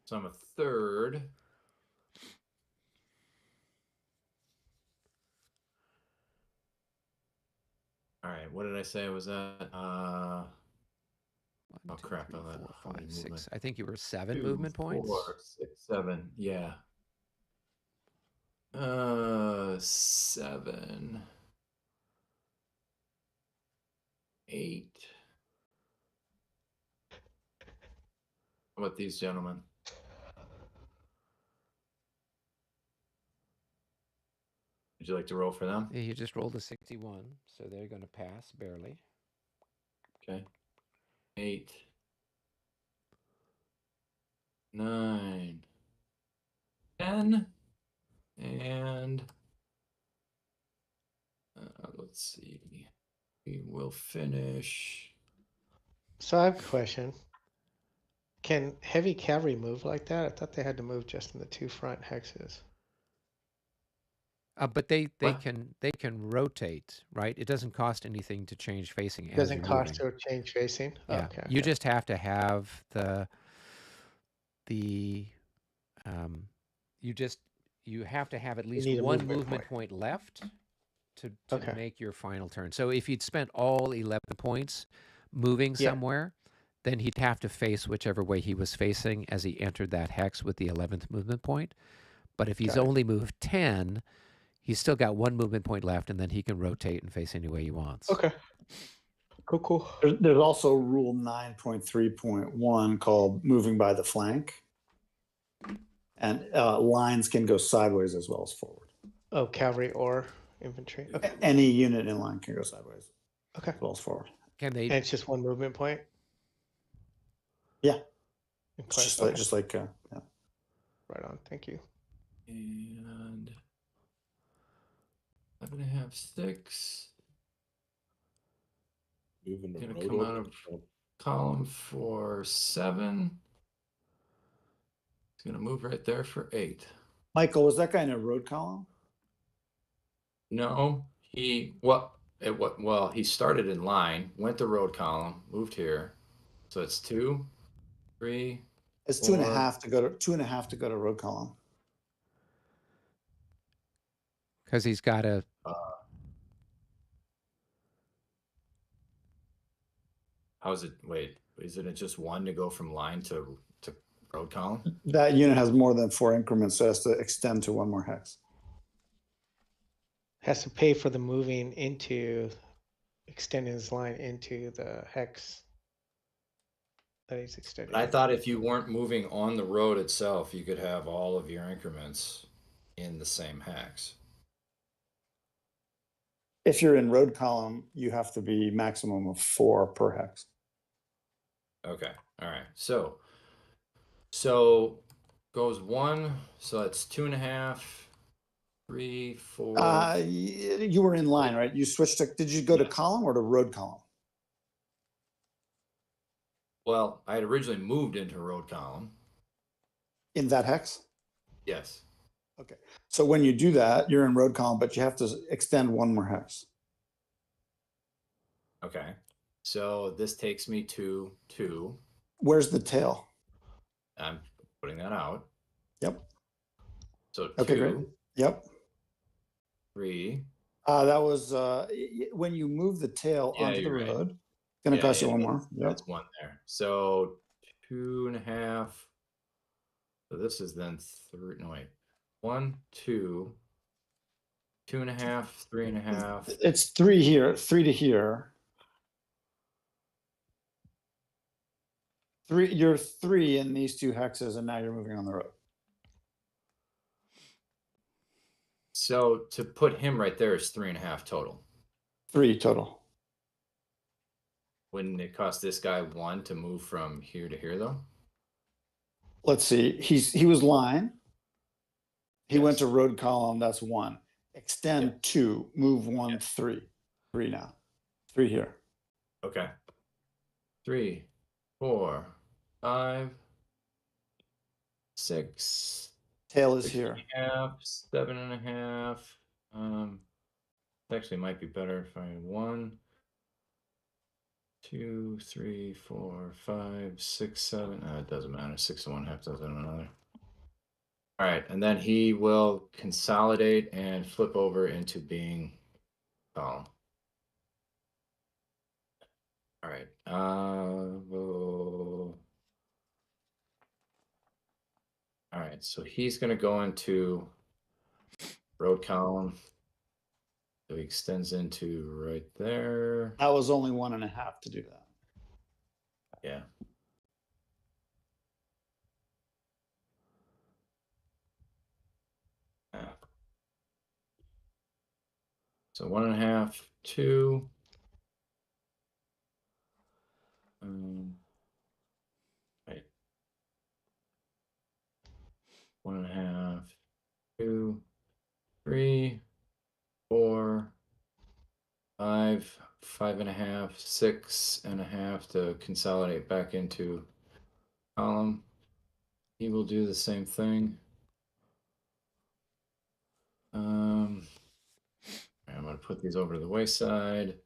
So I'm a 3rd. All right, what did I say? Was that? 1, 2, crap! 3, 4, 5, 6. I think you were 7 movement points. 4, 6, 7. Yeah. 7, 8. How about these gentlemen? Would you like to roll for them? Yeah, you just rolled a 61, so they're going to pass barely. Okay. 8, 9, 10, and let's see. We will finish. So I have a question. Can heavy cavalry move like that? I thought they had to move just in the 2 front hexes. But they can rotate, right? It doesn't cost anything to change facing. It doesn't cost to change facing. Yeah. Okay. You just have to have you have to have at least one movement point left to make your final turn. So if you'd spent all 11 points moving somewhere, then he'd have to face whichever way he was facing as he entered that hex with the 11th movement point. But if he's only moved 10, he's still got 1 movement point left, and then he can rotate and face any way he wants. Okay. Cool. There's also rule 9.3.1 called moving by the flank. And lines can go sideways as well as forward. Oh, cavalry or infantry. Okay. Any unit in line can go sideways. Okay. As well as forward. Can they? And it's just 1 movement point? Yeah. It's just like yeah. Right on. Thank you. And 11.5, 6. Moving the Gonna road come over. out of column for 7. He's gonna move right there for 8. Michael, was that guy in a road column? No, he started in line, went to road column, moved here. So it's 2, 3, It's 2.5 to go to 2.5 to go to road column. Because he's got a. How's it? Wait, isn't it just 1 to go from line to road column? That unit has more than 4 increments, so it has to extend to 1 more hex. Has to pay for the moving into, extending his line into the hex that he's extending. But I thought if you weren't moving on the road itself, you could have all of your increments in the same hex. If you're in road column, you have to be maximum of 4 per hex. Okay. All right. So goes 1. So that's 2.5, 3, 4. You were in line, right? You switched to, did you go to column or to road column? Well, I had originally moved into road column. In that hex? Yes. Okay. So when you do that, you're in road column, but you have to extend 1 more hex. Okay. So this takes me to 2. Where's the tail? I'm putting that out. Yep. So 2. Okay, great. Yep. 3. That was when you move the tail onto the road. Right. Gonna cost you 1 more. Yep. That's 1 there. So 2.5. So this is then 3. No, wait. 1, 2, 2.5, 3.5. It's 3 here, 3 to here. 3. You're 3 in these 2 hexes, and now you're moving on the road. So to put him right there is 3.5 total. 3 total. Wouldn't it cost this guy 1 to move from here to here though? Let's see. He was line. He went to road column. That's 1. Extend 2. Move 1. 3. 3 now. 3 here. Okay. 3, 4, 5, 6. Tail is here. 7.5. Actually might be better if I had 1, 2, 3, 4, 5, 6, 7. It doesn't matter. 6 and 1/2 doesn't another. All right, and then he will consolidate and flip over into being column. All right. All right, so he's going to go into road column. So he extends into right there. That was only 1.5 to do that. Yeah. So 1.5, 2. Right. 1.5, 2, 3, 4, 5, 5.5, 6.5 to consolidate back into column. He will do the same thing. I'm going to put these over to the wayside.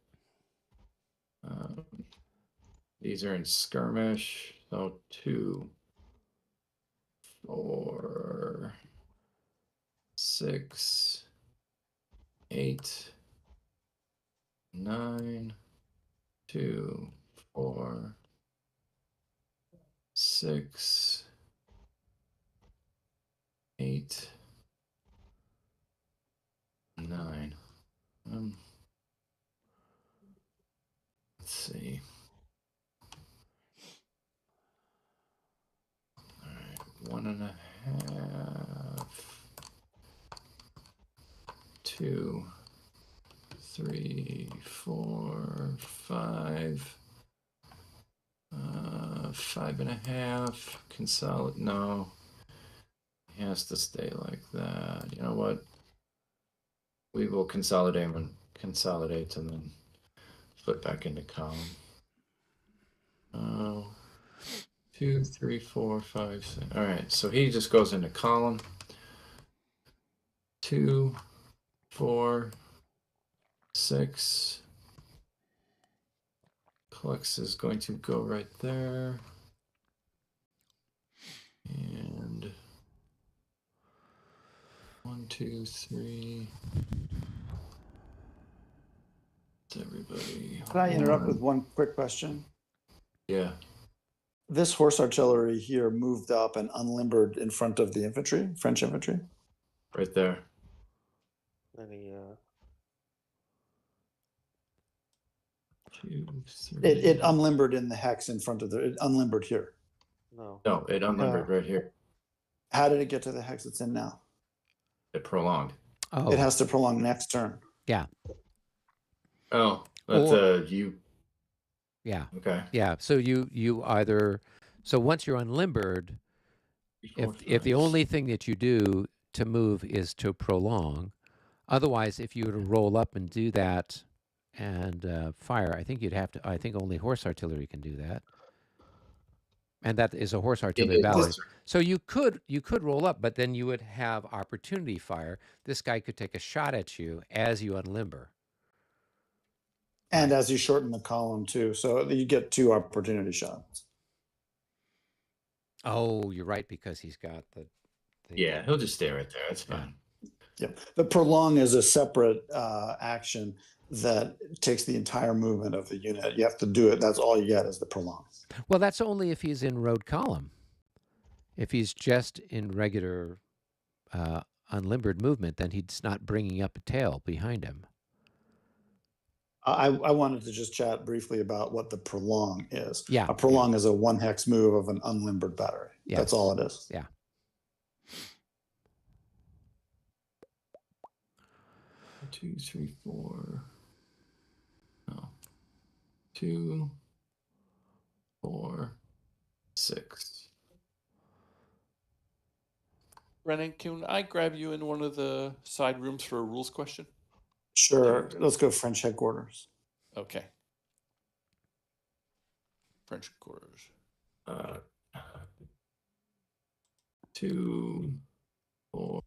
These are in skirmish. So 2, 4, 6, 8, 9, 2, 4, 6, 8, 9. Let's see. All right, 1.5, 2, 3, 4, 5, 5.5. Consolidate. No, he has to stay like that. You know what? We will consolidate and then flip back into column. 2, 3, 4, 5, 6. All right, so he just goes into column. 2, 4, 6. Plex is going to go right there. 1, 2, 3. It's everybody. Can I interrupt with one quick question? Yeah. This horse artillery here moved up and unlimbered in front of the infantry, French infantry. Right there. Any, 2, 3. It unlimbered in the hex in front of it unlimbered here. no. No, it unlimbered right here. How did it get to the hex it's in now? It prolonged. Oh, It has to prolong next turn. yeah. Oh, that's you. Yeah. Okay. Yeah. So you either, so once you're unlimbered, if the only thing that you do to move is to prolong, otherwise, if you were to roll up and do that and fire, I think you'd have to, I think only horse artillery can do that. And that is a horse artillery battery. So you could roll up, but then you would have opportunity fire. This guy could take a shot at you as you unlimber. And as you shorten the column too. So you get 2 opportunity shots. Oh, you're right, because he's got the Yeah, he'll just stay right there. That's fine. Yeah. The prolong is a separate action that takes the entire movement of the unit. You have to do it. That's all you get is the prolong. Well, that's only if he's in road column. If he's just in regular unlimbered movement, then he's not bringing up a tail behind him. I wanted to just chat briefly about what the prolong is. Yeah. A prolong is a 1 hex move of an unlimbered battery. Yeah. That's all it is. Yeah. Two, 3, 4. No. 2, 4, 6. Brennan, can I grab you in one of the side rooms for a rules question? Sure. Let's go French headquarters. Okay. French quarters. 2, 4.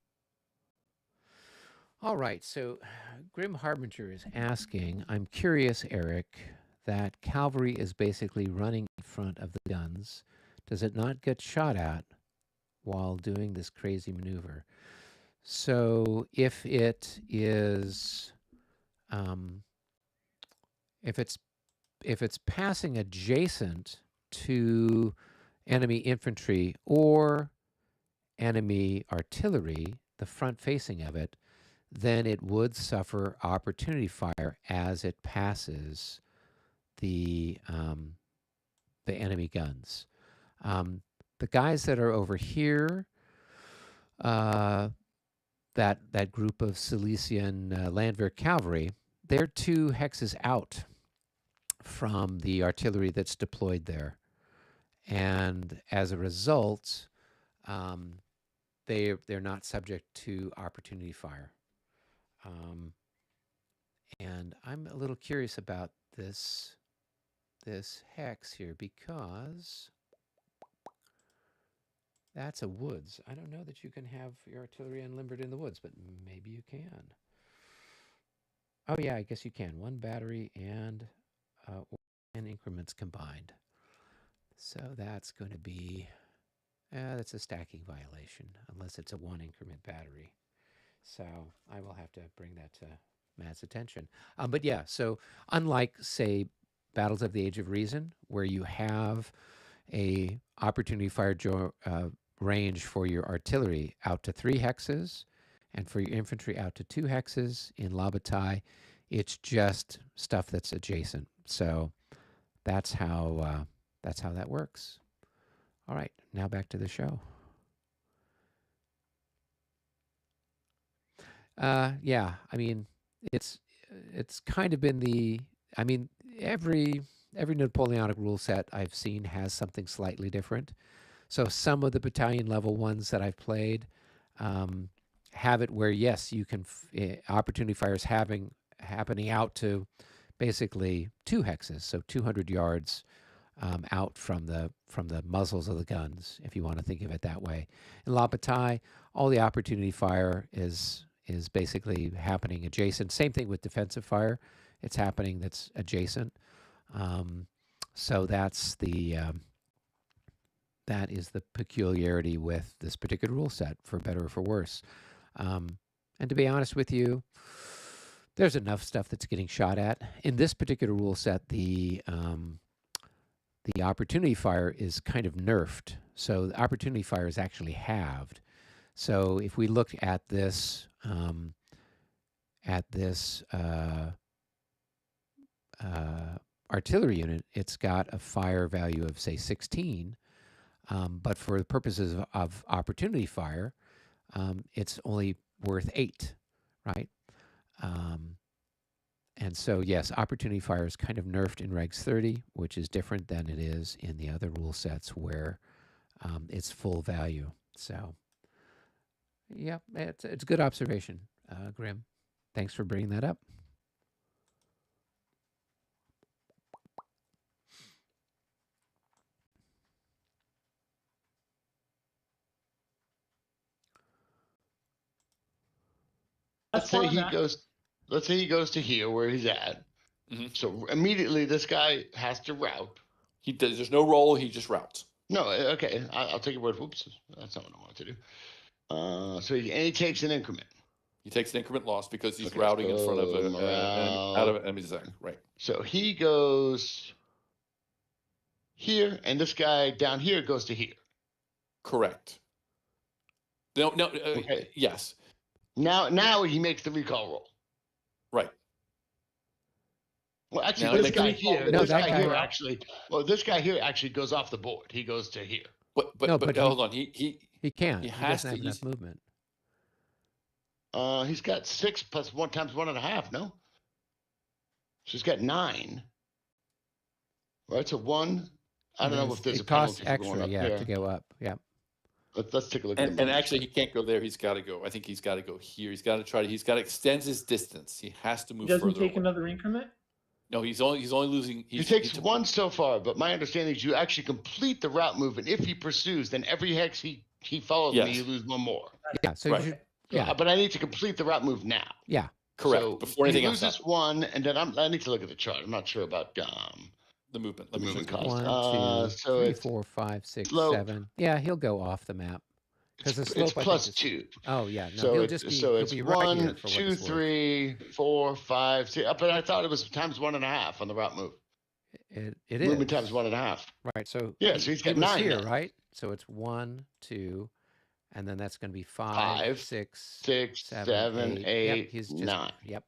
All right. So Grim Harbinger is asking, I'm curious, Eric, that cavalry is basically running in front of the guns. Does it not get shot at while doing this crazy maneuver? So if it is, if it's passing adjacent to enemy infantry or enemy artillery, the front facing of it, then it would suffer opportunity fire as it passes the enemy guns. The guys that are over here, that group of Silesian Landwehr cavalry, they're 2 hexes out from the artillery that's deployed there. And as a result, they're not subject to opportunity fire. And I'm a little curious about this hex here, because that's a woods. I don't know that you can have your artillery unlimbered in the woods, but maybe you can. Oh yeah, I guess you can. 1 battery and 10 increments combined. So that's going to be, that's a stacking violation, unless it's a 1 increment battery. So I will have to bring that to Matt's attention. But yeah, so unlike, say, Battles of the Age of Reason, where you have a opportunity fire range for your artillery out to 3 hexes, and for your infantry out to 2 hexes, in La Bataille, it's just stuff that's adjacent. So that's how that works. All right, now back to the show. Yeah, I mean, it's kind of been the, I mean, every Napoleonic rule set I've seen has something slightly different. So some of the battalion level ones that I've played have it where, yes, you can opportunity fires happening out to basically 2 hexes, so 200 yards out from the muzzles of the guns, if you want to think of it that way. In La Bataille, all the opportunity fire is basically happening adjacent. Same thing with defensive fire; it's happening that's adjacent. So that's that is the peculiarity with this particular rule set, for better or for worse. And to be honest with you, there's enough stuff that's getting shot at. In this particular rule set, the opportunity fire is kind of nerfed. So the opportunity fire is actually halved. So if we look at this artillery unit, it's got a fire value of say 16, but for the purposes of opportunity fire, it's only worth 8, right? And so yes, opportunity fire is kind of nerfed in Regs 30, which is different than it is in the other rule sets where it's full value. So yeah, it's a good observation, Grim. Thanks for bringing that up. Let's say he goes to here where he's at. Mm-hmm. So immediately this guy has to route. He does. There's no roll. He just routes. No, okay. I'll take your word. Oops, that's not what I wanted to do. So he takes an increment. He takes an increment loss because he's routing in front of out of an enemy zone. Right. So he goes here, and this guy down here goes to here. Correct. No. Okay. Yes. Now he makes the recall roll. Right. Well, actually, Now this guy here, No, this that guy guy- here actually. Well, this guy here actually goes off the board. He goes to here. But No, but hold on. He can't. He He has doesn't have to enough use- movement. He's got 6 plus 1 times 1.5. No. So he's got 9. Right. So 1. I don't know if there's it a costs penalty for going extra, up yeah, there. to go up. Yeah. Let's take a look at and the actually he can't go there. He's got to go. I think he's got to go here. He's got to extend his distance. He has to move He doesn't further take away. another increment? No, he's only losing. He takes 1 so far, but my understanding is you actually complete the route move, and if he pursues, then every hex he follows me, Yes. you lose 1 more. Yeah. So Right. you should, yeah. But I need to complete the route move now. Yeah. Correct. So Before anything he else loses happens. 1, and then I need to look at the chart. I'm not sure about The movement. the Let me movement check. cost. 1, 2, So 3, it's 4, 5, 6, slope. 7. Yeah, he'll go off the map. Because the it's slope, I think, plus is- 2. Oh yeah, no, So he'll it's just be so he'll it's be right here 1, for what 2, it's worth. 3, 4, 5, 6. But I thought it was times 1.5 on the route move. It is Movement times 1.5. right. So Yeah, so he's got he was 9 here, now. right? So it's 1, 2, and then that's going to be 5, 5, 6, 6, 7, 8, Yep, he's just 9. Yep.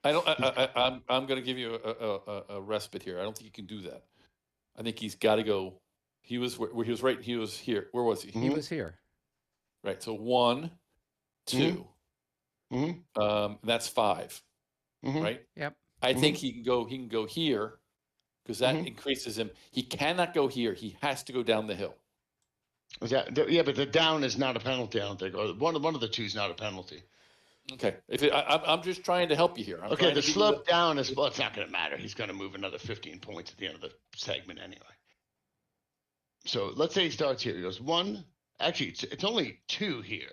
I'm going to give you a respite here. I don't think you can do that. I think he's got to go. He was where he was right. He was here. Where was he? He was here. Right. So 1, 2. That's 5. Right. Yep. I think he can go here because that increases him. He cannot go here. He has to go down the hill. Yeah, but the down is not a penalty, I don't think. Or one of the two is not a penalty. Okay. I'm just trying to help you here. Okay, the slope down is, well, it's not going to matter. He's going to move another 15 points at the end of the segment anyway. So let's say he starts here. He goes 1. Actually, it's only 2 here.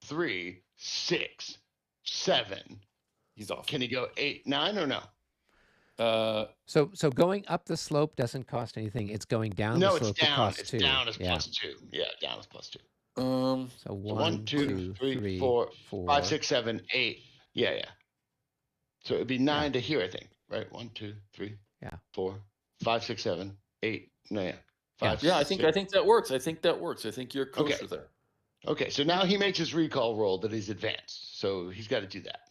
3, 6, 7. He's off. Can he go 8, 9 or no? So going up the slope doesn't cost anything. It's going down the No, slope it's that down. costs It's 2. down is Yeah. plus 2. Yeah, down is plus 2. So So 1, 2, 3, 4, 4, 5, 6, 7, 8. Yeah. So it'd be 9 to here, I think. Right? 1, 2, 3, Yeah. 4, 5, 6, 7, 8. No, yeah. 5, Yeah, I 6, think that works. I think you're kosher Okay. there. Okay, so now he makes his recall roll that he's advanced. So he's got to do that.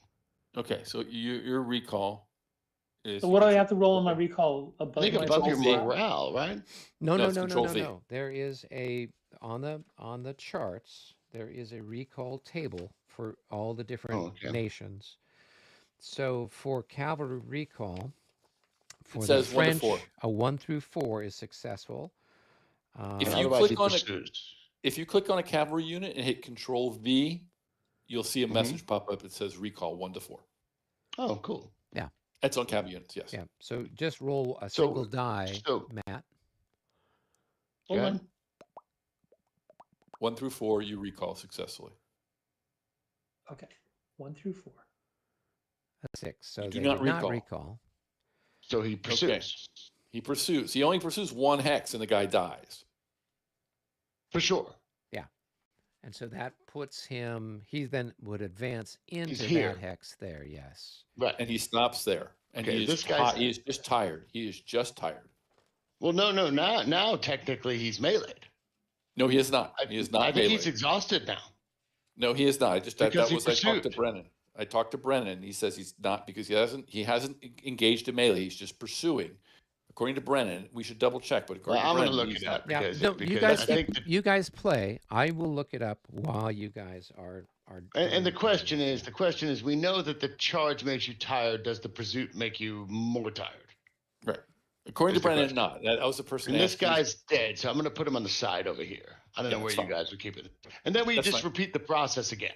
Okay, so your recall is. So what do I have to roll on my recall I above think my above your control V? morale, right? No, No, no, it's no, no, Control no, V. no. There is on the charts. There is a recall table for all the different okay. nations. So for cavalry recall, for the says 1 to French, 4. a 1 through 4 is successful. If And you otherwise he click on it- pursues. If you click on a cavalry unit and hit Control V, you'll see a Mm-hmm. message pop up that says recall 1 to 4. Oh, cool. That's on cavalry units, yes. Yeah. So just roll a So- single die, so- Matt. Go ahead. 1 through 4, you recall successfully. Okay, 1 through 4. A 6. So You do they not did not recall. recall. So he pursues. He pursues. He only pursues 1 hex and the guy dies. For sure. And so that puts him, he then would advance into here. that hex there, yes. Right. And he stops there. And Okay, he this is guy's- he is just tired. He is just tired. Well, no. Now technically he's meleeed. No, he is not. He is not I think melee. he's exhausted now. No, he is not. I just that Because he was I talked to pursued. Brennan. I talked to Brennan, and he says he's not because he hasn't engaged in melee. He's just pursuing. According to Brennan, we should double check, but according Well, I'm to going Brennan, to look he's it up not. Yeah, because, no, because you guys I think that, you guys play. I will look it up while you guys are and the doing question this. is, we know that the charge makes you tired. Does the pursuit make you more tired? Right. According to Is the Brennan, question. not. That was the person. And this asking- guy's dead, so I'm going to put him on the side over here. I don't Yeah, know where that's you fine. guys would keep it. And then we That's just fine. repeat the process again.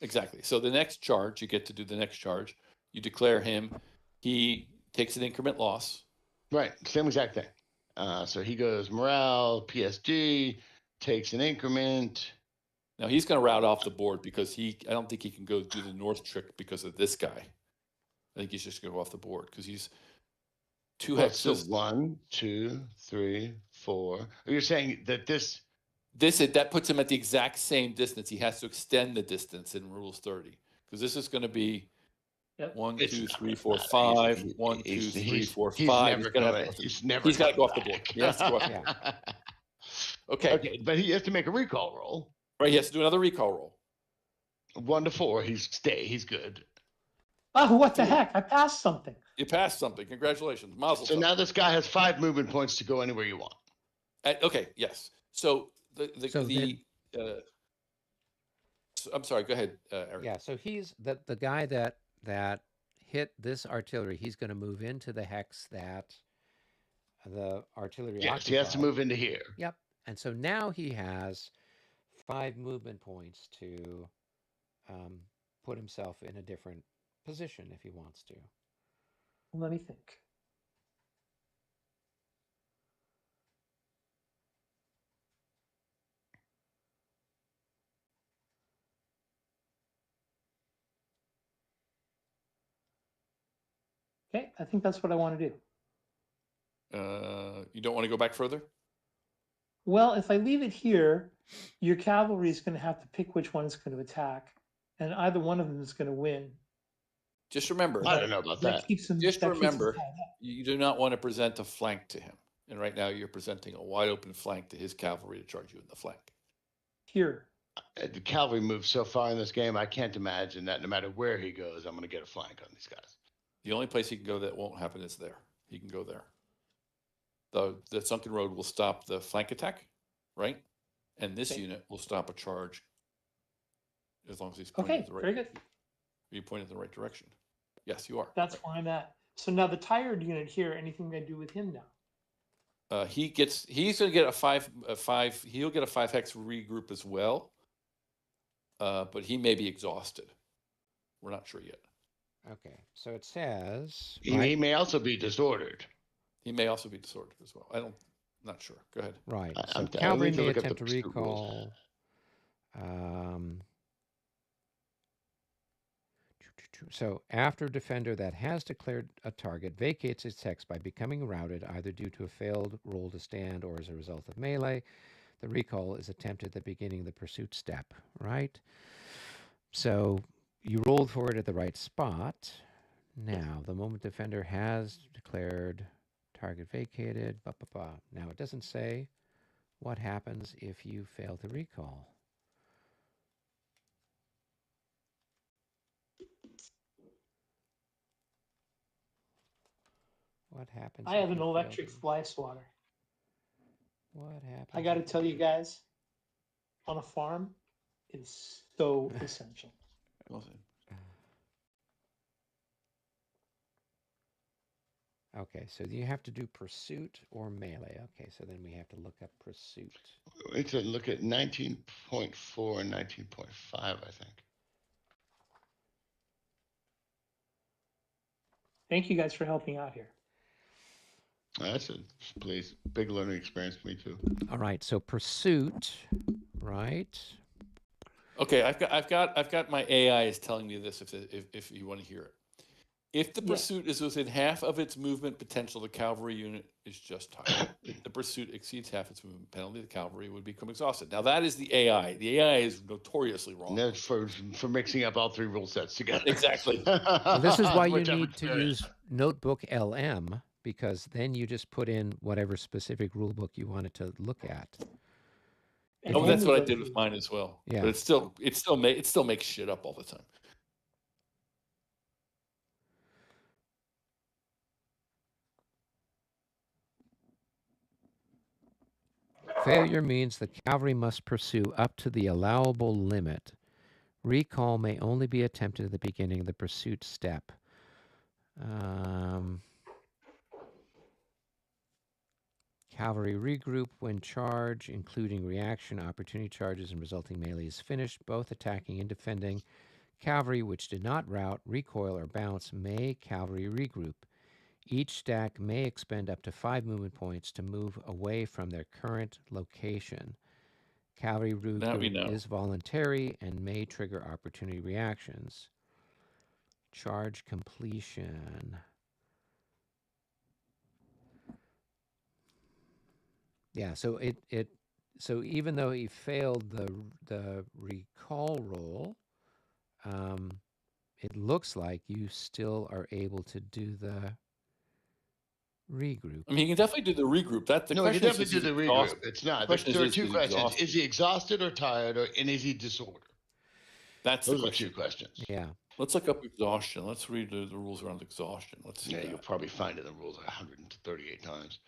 Exactly. So the next charge, you get to do the next charge. You declare him. He takes an increment loss. Right, same exact thing. So he goes morale, PSG, takes an increment. Now he's going to route off the board because I don't think he can go do the north trick because of this guy. I think he's just going to go off the board because he's two Well, so hexes. 1, 2, 3, 4. You're saying that That puts him at the exact same distance. He has to extend the distance in rules 30 because this is going to be Yep. 1, It's 2, not 3, gonna 4, matter. 5. He's- 1, 2, he's- 3, he's- 4, he's 5. never gonna gonna- have to- he's never he's got to go coming off the board. back. He has to go off the board. Okay. Okay, but he has to make a recall roll. Right. He has to do another recall roll. 1 to 4, he's good. Oh, what the heck? I passed something. You passed something. Congratulations. Mazel So tov. now this guy has 5 movement points to go anywhere you want. Okay. Yes. So So I'm sorry. Go ahead, Eric. Yeah, so he's the guy that hit this artillery. He's going to move into the hex that the artillery. Yes, he has to occupied. move into here. Yep, and so now he has 5 movement points to put himself in a different position if he wants to. Let me think. Okay, I think that's what I want to do. You don't want to go back further? Well, if I leave it here, your cavalry is going to have to pick which one is going to attack, and either one of them is going to win. Just remember. I don't know about that. Keeps them, Just that keeps them remember, tied up. you do not want to present a flank to him. And right now you're presenting a wide open flank to his cavalry to charge you in the flank. Here. The cavalry moves so far in this game, I can't imagine that no matter where he goes, I'm going to get a flank on these guys. The only place he can go that won't happen is there. He can go there. The sunken road will stop the flank attack, right? And this Okay. unit will stop a charge as long as he's pointing Okay, at the right. very good. You point in the right direction. Yes, you are. That's where I'm at. So now the tired unit here, anything I do with him now? He's going to get a five. He'll get a 5 hex regroup as well. But he may be exhausted. We're not sure yet. Okay, so it says He may also be disordered. He may also be disordered as well. Not sure. Go ahead. right. I- So I'm- I cavalry need to may look up attempt to the pursuit rules. recall. So after a defender that has declared a target vacates its hex by becoming routed either due to a failed roll to stand or as a result of melee, the recall is attempted at the beginning of the pursuit step, right? So you rolled for it at the right spot. Now, the moment defender has declared target vacated, Now, it doesn't say what happens if you fail to recall. What happens? I if have an you fail electric to- fly swatter. What happens? I got to if tell you guys, on a farm, it's so essential. Okay, so you have to do pursuit or melee. Okay, so then we have to look up pursuit. We need to look at 19.4 and 19.5, I think. Thank you guys for helping out here. That's a big learning experience for me too. All right, so pursuit, right? Okay, I've got my AI is telling me this if you want to hear it. If the pursuit is within half of its movement potential, the cavalry unit is just tired. If the pursuit exceeds half its movement penalty, the cavalry would become exhausted. Now, that is the AI. The AI is notoriously wrong. That's for mixing up all three rule sets together. Exactly. Well, this is why you Which I've need to experienced. use Notebook LM, because then you just put in whatever specific rule book you wanted to look at. And Oh, that's only what I go did with through- mine as well. Yeah. But it still makes shit up all the time. Failure means the cavalry must pursue up to the allowable limit. Recall may only be attempted at the beginning of the pursuit step. Cavalry regroup when charge, including reaction, opportunity charges, and resulting melee is finished, both attacking and defending. Cavalry which did not rout, recoil, or bounce may cavalry regroup. Each stack may expend up to 5 movement points to move away from their current location. Cavalry regroup is voluntary and may trigger opportunity reactions. Charge completion. Yeah, so so even though he failed the recall roll, it looks like you still are able to do the regroup. I mean, you can definitely do the regroup. No, you definitely do the regroup. It's not. There are two questions: is he exhausted or tired, and is he disordered? Those are two questions. Yeah. Let's look up exhaustion. Let's read the rules around exhaustion. Let's see. Yeah, you'll probably find it in the rules 138 times.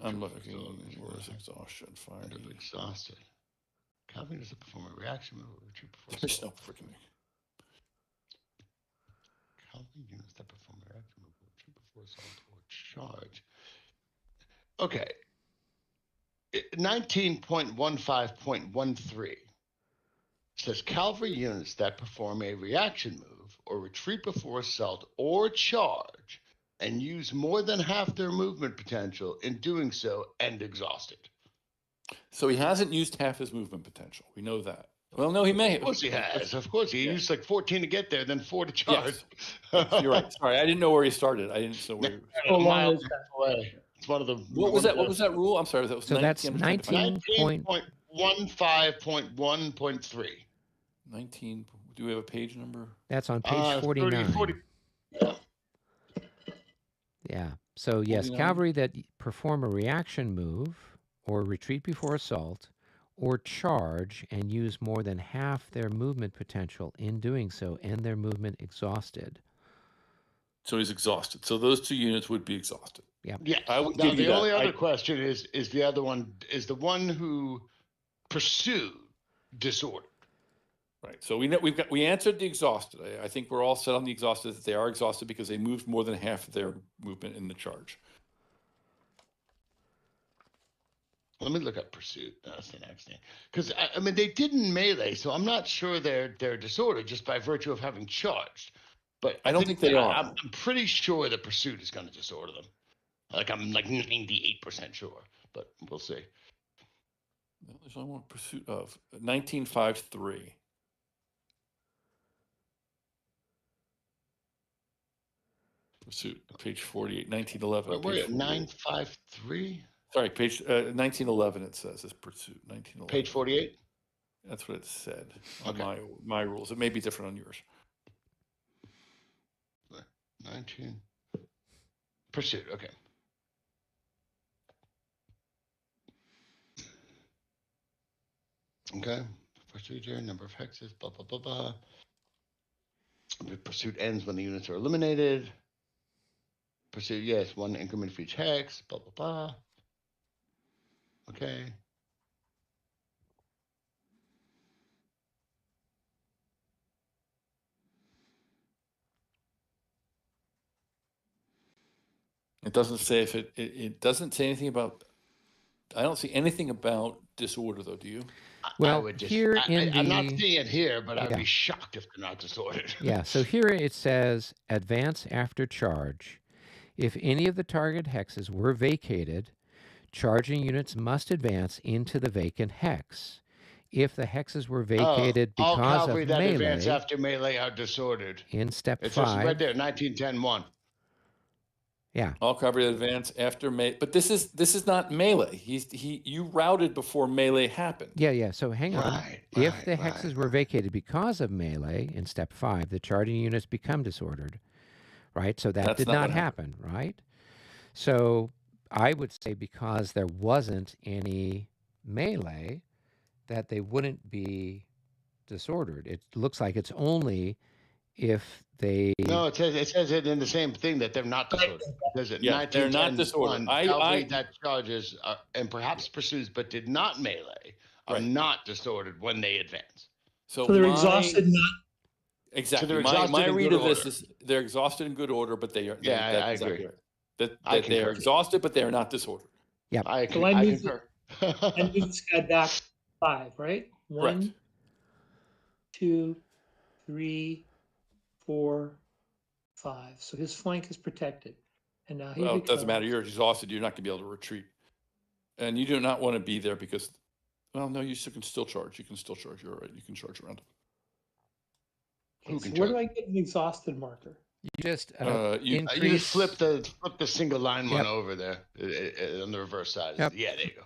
I'm looking. Where's exhaustion? Find it. Exhausted. Cavalry doesn't perform a reaction move. There's no freaking. Cavalry units that perform a reaction move before assault or charge. Okay. 19.15.13 says cavalry units that perform a reaction move or retreat before assault or charge and use more than half their movement potential in doing so end exhausted. So he hasn't used half his movement potential. We know that. Well, no, he may. Of course he has. Of course he used like 14 to get there, then 4 to charge. Yes. You're right. Sorry, I didn't know where he started. I didn't know where. A mile away. It's one of the. What was that? What was that rule? I'm sorry. That was so that's 19.15.1.3. 19. Do we have a page number? That's on page 49. 40. Yeah. So yes, 49. cavalry that perform a reaction move or retreat before assault or charge and use more than half their movement potential in doing so end their movement exhausted. So he's exhausted. So those two units would be exhausted. Yeah. Yeah. I would Now, give you the only that. other question is the other one is the one who pursued disorder. Right. So we answered the exhausted. I think we're all set on the exhausted that they are exhausted because they moved more than half of their movement in the charge. Let me look up pursuit. That's the next thing. Because I mean they didn't melee, so I'm not sure they're disordered just by virtue of having charged. But I don't think they are. I'm pretty sure the pursuit is going to disorder them. Like I'm like 98% sure, but we'll see. There's only one pursuit of 1953. Pursuit, page 48, 1911. Wait, 953? Sorry, page 1911 it says, it's pursuit, 1911. Page 48? That's what it said on my rules. It may be different on yours. 19. Pursuit, okay. Okay, procedure, number of hexes, blah, blah, blah, blah. The pursuit ends when the units are eliminated. Pursuit, yes, one increment for each hex, blah, blah, blah. Okay. It doesn't say if it doesn't say anything about, I don't see anything about disorder though, do you? Well, here I'm not seeing it here, but I'd be shocked if they're not disordered. Yeah, so here it says advance after charge. If any of the target hexes were vacated, charging units must advance into the vacant hex. if the hexes were vacated all because cavalry of that advance melee after melee are disordered. in step It says 5. right there, 1910-1. Yeah. All cavalry advance after melee, but this is not melee. You routed before melee happened. Yeah. So hang on. Right, If the right, hexes were vacated because of melee in step 5, the charging units become disordered, right? So that That's did not not what happened. happen, right? So I would say because there wasn't any melee, that they wouldn't be disordered. It looks like it's only if they. No, it says it in the same thing that they're not disordered. It says it Yeah, they're not 1910-1, disordered. cavalry that charges and perhaps pursues but did not melee are Right. not disordered when they advance. So they're exhausted, not. Exactly. So they're my exhausted in read good of this order. is they're exhausted in good order, but they are. Yeah, that's I exactly agree. right. That I they are concur. exhausted, but they are not disordered. Yeah. I So I moved concur. I moved this guy back 5, right? Correct. 1, 2, 3, 4, 5. So his flank is protected. And now here Well, he it doesn't comes. matter. You're exhausted. You're not going to be able to retreat, and you do not want to be there because, well, no, you can still charge. You can still charge. You're right. You can charge around. Okay, Who so can where charge? do I get an exhausted marker? You just You You just increase. flip the single line one Yep. over there on the reverse side. Yep. Yeah, there you go.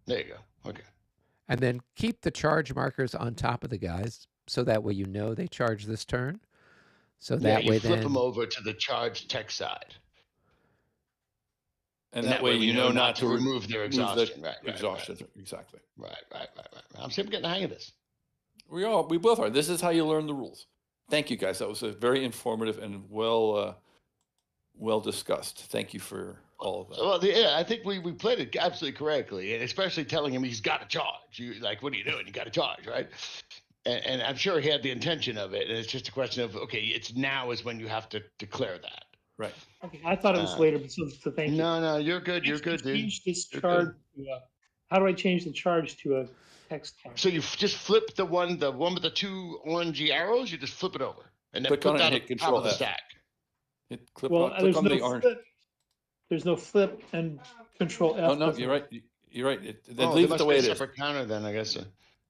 There you go. Okay. And then keep the charge markers on top of the guys, so that way you know they charge this turn. So Yeah, that you way flip then. them over to the charge tech side. and that way we you know not to remove their exhaustion. Right. exhaustion. Exactly. Right. I'm getting the hang of this. We both are. This is how you learn the rules. Thank you, guys. That was a very informative and well discussed. Thank you for all of that. Well, yeah, I think we played it absolutely correctly, and especially telling him he's got to charge. You like, what are you doing? You got to charge, right? And I'm sure he had the intention of it, and it's just a question of okay, it's now is when you have to declare that. Right. Okay, I thought it was later, but so thank you. No, you're good. You're good, dude. Change this You're charge good. to how do I change the charge to a text charge? So you just flip the one with the 2 orangey arrows. You just flip it over, and then Click put on it that and on hit top Control of the F. stack. Click there's on no the orange. flip. There's no flip and Control F. Oh no, doesn't you're right. You're right. Then Oh, leave there it the must way be a it is. separate counter then, I guess.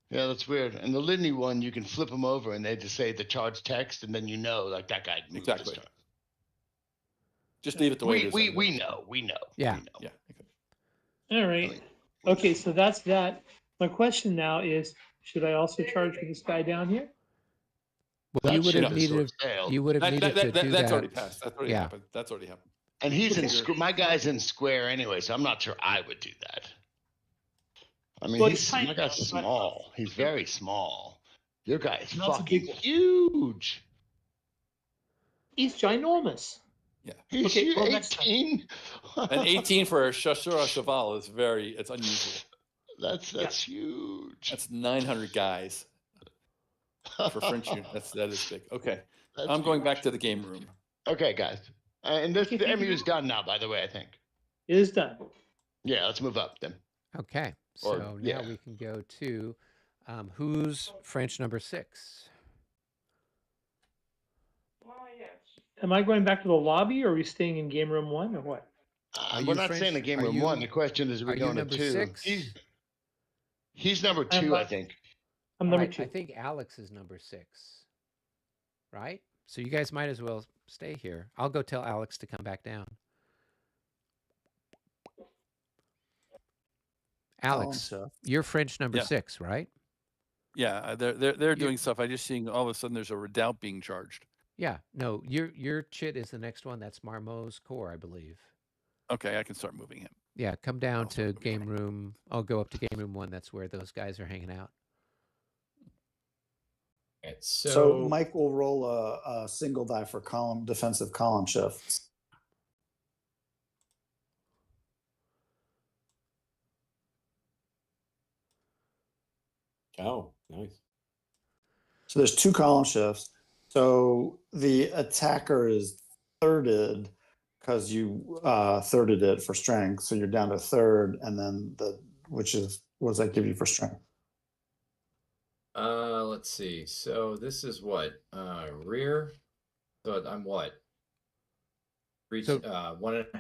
Yeah, that's weird. And the Lidney one, you can flip them over, and they just say the charge text, and then you know, like that guy moved Exactly. this turn. Just leave it the way it is. We know. Yeah. We know. Yeah. All right. Okay, so that's that. My question now is, should I also charge for this guy down here? Well, you That would ship have is needed. sailed. You would have needed to do That's that. already passed. That's already Yeah. happened. That's already happened. And he's in my guy's in square anyway, so I'm not sure I would do that. I mean, Well, my tiny, guy's but- small. He's very small. Your guy is Not a fucking big one. huge. He's ginormous. Yeah. He's Okay, huge, well, next time. 18. An 18 for a Shashura Cheval is it's unusual. That's huge. That's 900 guys for French unit. That is big. Okay. That's I'm going huge. back to the game room. Okay, guys. And the MU is done now, by the way, I think. It is done. Yeah, let's move up then. Okay. Or- So now yeah. we can go to who's French number 6? Am I going back to the lobby, or are we staying in game room 1, or what? Are We're you not French? saying the game Are room you- 1. The question is, are we are you going to number 2? 6? He's number I'm 2, not- I think. I'm All number right, 2. I think Alex is number 6. Right? So you guys might as well stay here. I'll go tell Alex to come back down. Alex, you're French number Yeah. 6, right? Yeah, they're doing stuff. I just seeing all of a sudden there's a redoubt being charged. Yeah. No, your chit is the next one. That's Marmot's core, I believe. Okay, I can start moving him. Yeah, come down I'll to start moving game him. room. I'll go up to game room 1. That's where those guys are hanging out. Okay, So Mike will roll a single die for defensive column shifts. Oh, nice. So there's 2 column shifts. So the attacker is thirded because you thirded it for strength. So you're down to third, and then what does that give you for strength? let's see. So this is what? Rear. So I'm what? Reach So- 1.5.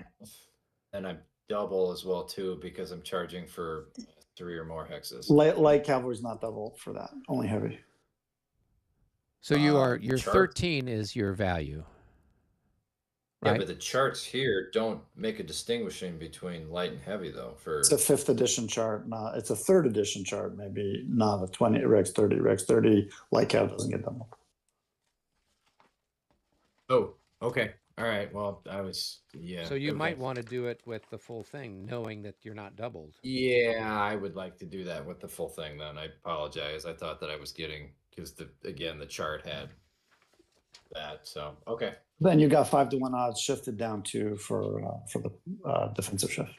And I'm double as well too because I'm charging for 3 or more hexes. Light cavalry's not doubled for that, only heavy. So your chart- 13 is your value. Yeah, Right? but the charts here don't make a distinguishing between light and heavy, though. For It's a 5th edition chart, not it's a 3rd edition chart, maybe not a 20 Regs 30. Regs 30 light cav doesn't get doubled. oh, okay, all right. Well, So you okay. might want to do it with the full thing, knowing that you're not doubled. Yeah, I would like to do that with the full thing. Then I apologize. I thought that I was getting because the chart had that. So okay. Then you got 5-to-1 odds shifted down to for the defensive shift.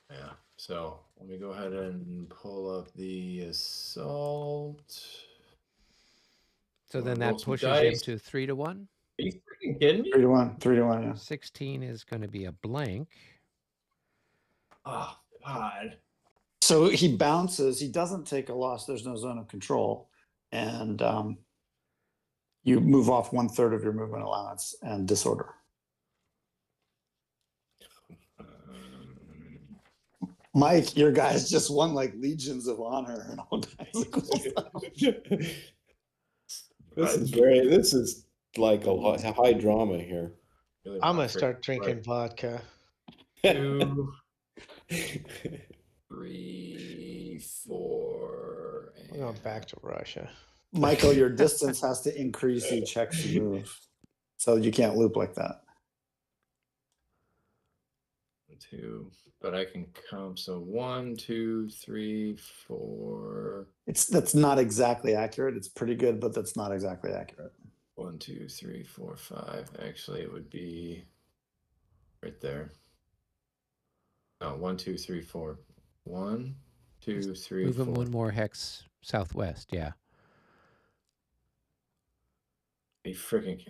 Yeah. So let me go ahead and pull up the assault. So then that roll some pushes him dice. to 3-1. Are you freaking kidding me? 3-to-1, yeah. 16 is going to be a blank. Oh God. So he bounces. He doesn't take a loss. There's no zone of control, and you move off 1/3 of your movement allowance and disorder. Mike, your guys just won like legions of honor and all kinds of cool stuff. This is like a high drama here. Really I'm want gonna start drinking vodka. 2, 3, 4. We're going back to Russia. Michael, your distance has to increase each hex you move, so you can't loop like that. 2, but I can come. So 1, 2, 3, 4. That's not exactly accurate. It's pretty good, but that's not exactly accurate. 1, 2, 3, 4, 5. Actually, it would be right there. No, 1, 2, 3, 4. 1, 2, 3, Move 4. him one more hex southwest. Yeah. A freaking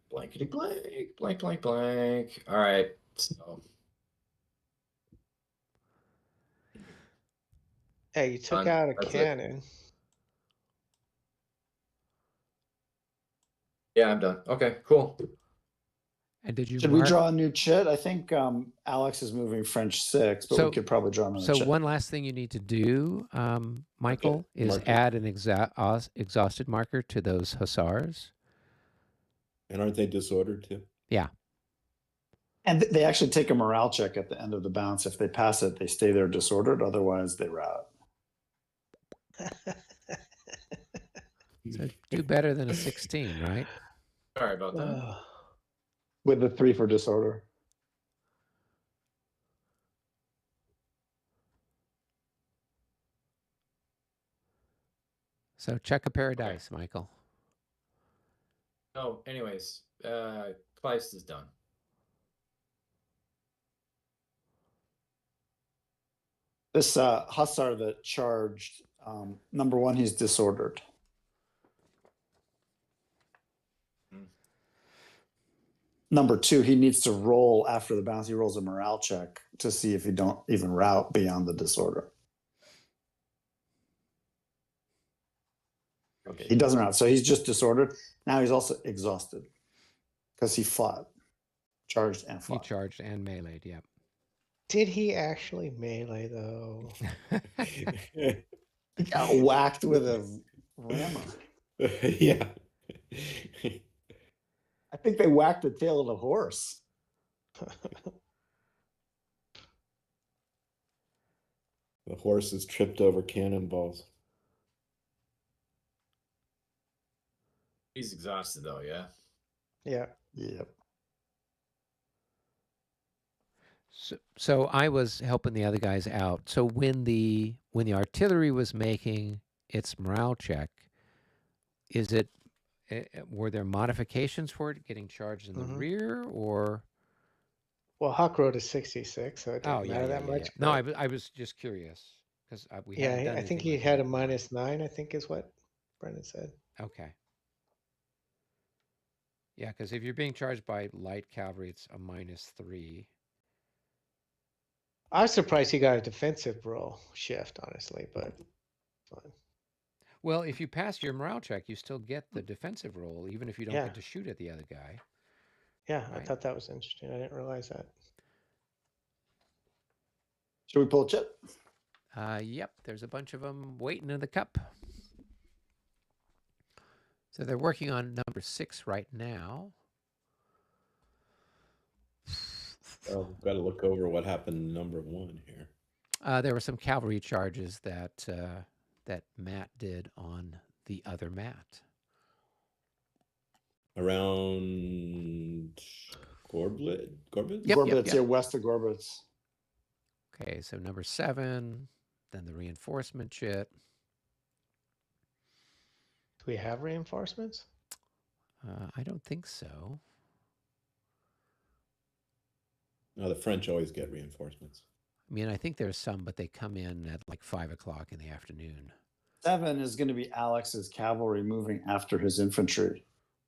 blankety blank. All right. So Hey, you took Done. out a That's it. cannon. yeah, I'm done. Okay, cool. And did you Should we draw a new chit? I think Alex is moving French 6, but we could probably draw another So chit. one last thing you need to do, Michael, is mark it. add an exhausted marker to those hussars. And aren't they disordered too? Yeah. And they actually take a morale check at the end of the bounce. If they pass it, they stay there disordered. Otherwise, they rout. So do better than a 16, right? Sorry about that. With the 3 for disorder. So check a pair of dice, Michael. Oh, anyways, Kleist is done. This hussar that charged, number 1, he's disordered. Number 2, he needs to roll after the bounce. He rolls a morale check to see if he don't even rout beyond the disorder. Okay. He doesn't rout, so he's just disordered. Now he's also exhausted because he fought, charged and He fought. charged and meleeed, yeah. Did he actually melee though? He got whacked with a rammer. Yeah. I think they whacked the tail of the horse. The horse is tripped over cannonballs. He's exhausted though, yeah. Yeah. Yep. So I was helping the other guys out. So when the artillery was making its morale check, were there modifications for it getting charged in the rear, or? Well, Huck wrote a 66, so it didn't matter that much. No, I was just curious because we hadn't done I think anything he with had that. a -9. I think is what Brendan said. Okay. Yeah, because if you're being charged by light cavalry, it's a -3. I was surprised he got a defensive roll shift, honestly, but fine. Well, if you pass your morale check, you still get the defensive roll, even if you don't get to shoot at the other guy. Yeah, I Right. thought that was interesting. I didn't realize that. Should we pull a chip? Yep, there's a bunch of them waiting in the cup. So they're working on number 6 right now. Oh, got to look over what happened to number 1 here. There were some cavalry charges that that Matt did on the other Matt. Around Gorblet? Yep, Gorbitz, yep. yeah, west of Gorbitz. Okay, so number 7, then the reinforcement chit. Do we have reinforcements? I don't think so. No, the French always get reinforcements. I mean, I think there's some, but they come in at like 5 o'clock in the afternoon. 7 is going to be Alex's cavalry moving after his infantry.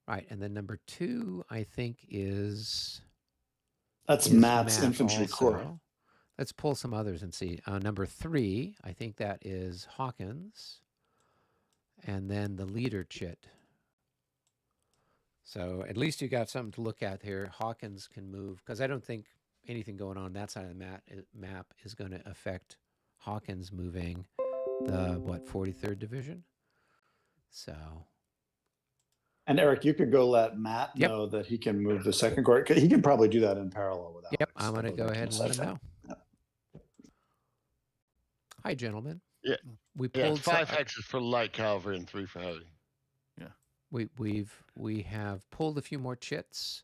Right, and then number 2, I think That's is Matt's Matt infantry also. corps. Let's pull some others and see. Number 3, I think that is Hawkins, and then the leader chit. So at least you got something to look at here. Hawkins can move, because I don't think anything going on that side of the map is going to affect Hawkins moving the, 43rd Division? So... And Eric, you could go let Matt Yep. know that he can move the second corps. He can probably do that in parallel with Alex. Yep, I'm going to go ahead and let him know. Yep. Hi, gentlemen. Yeah. We Yeah, pulled 5 hexes for light cavalry and 3 for heavy. we have pulled a few more chits.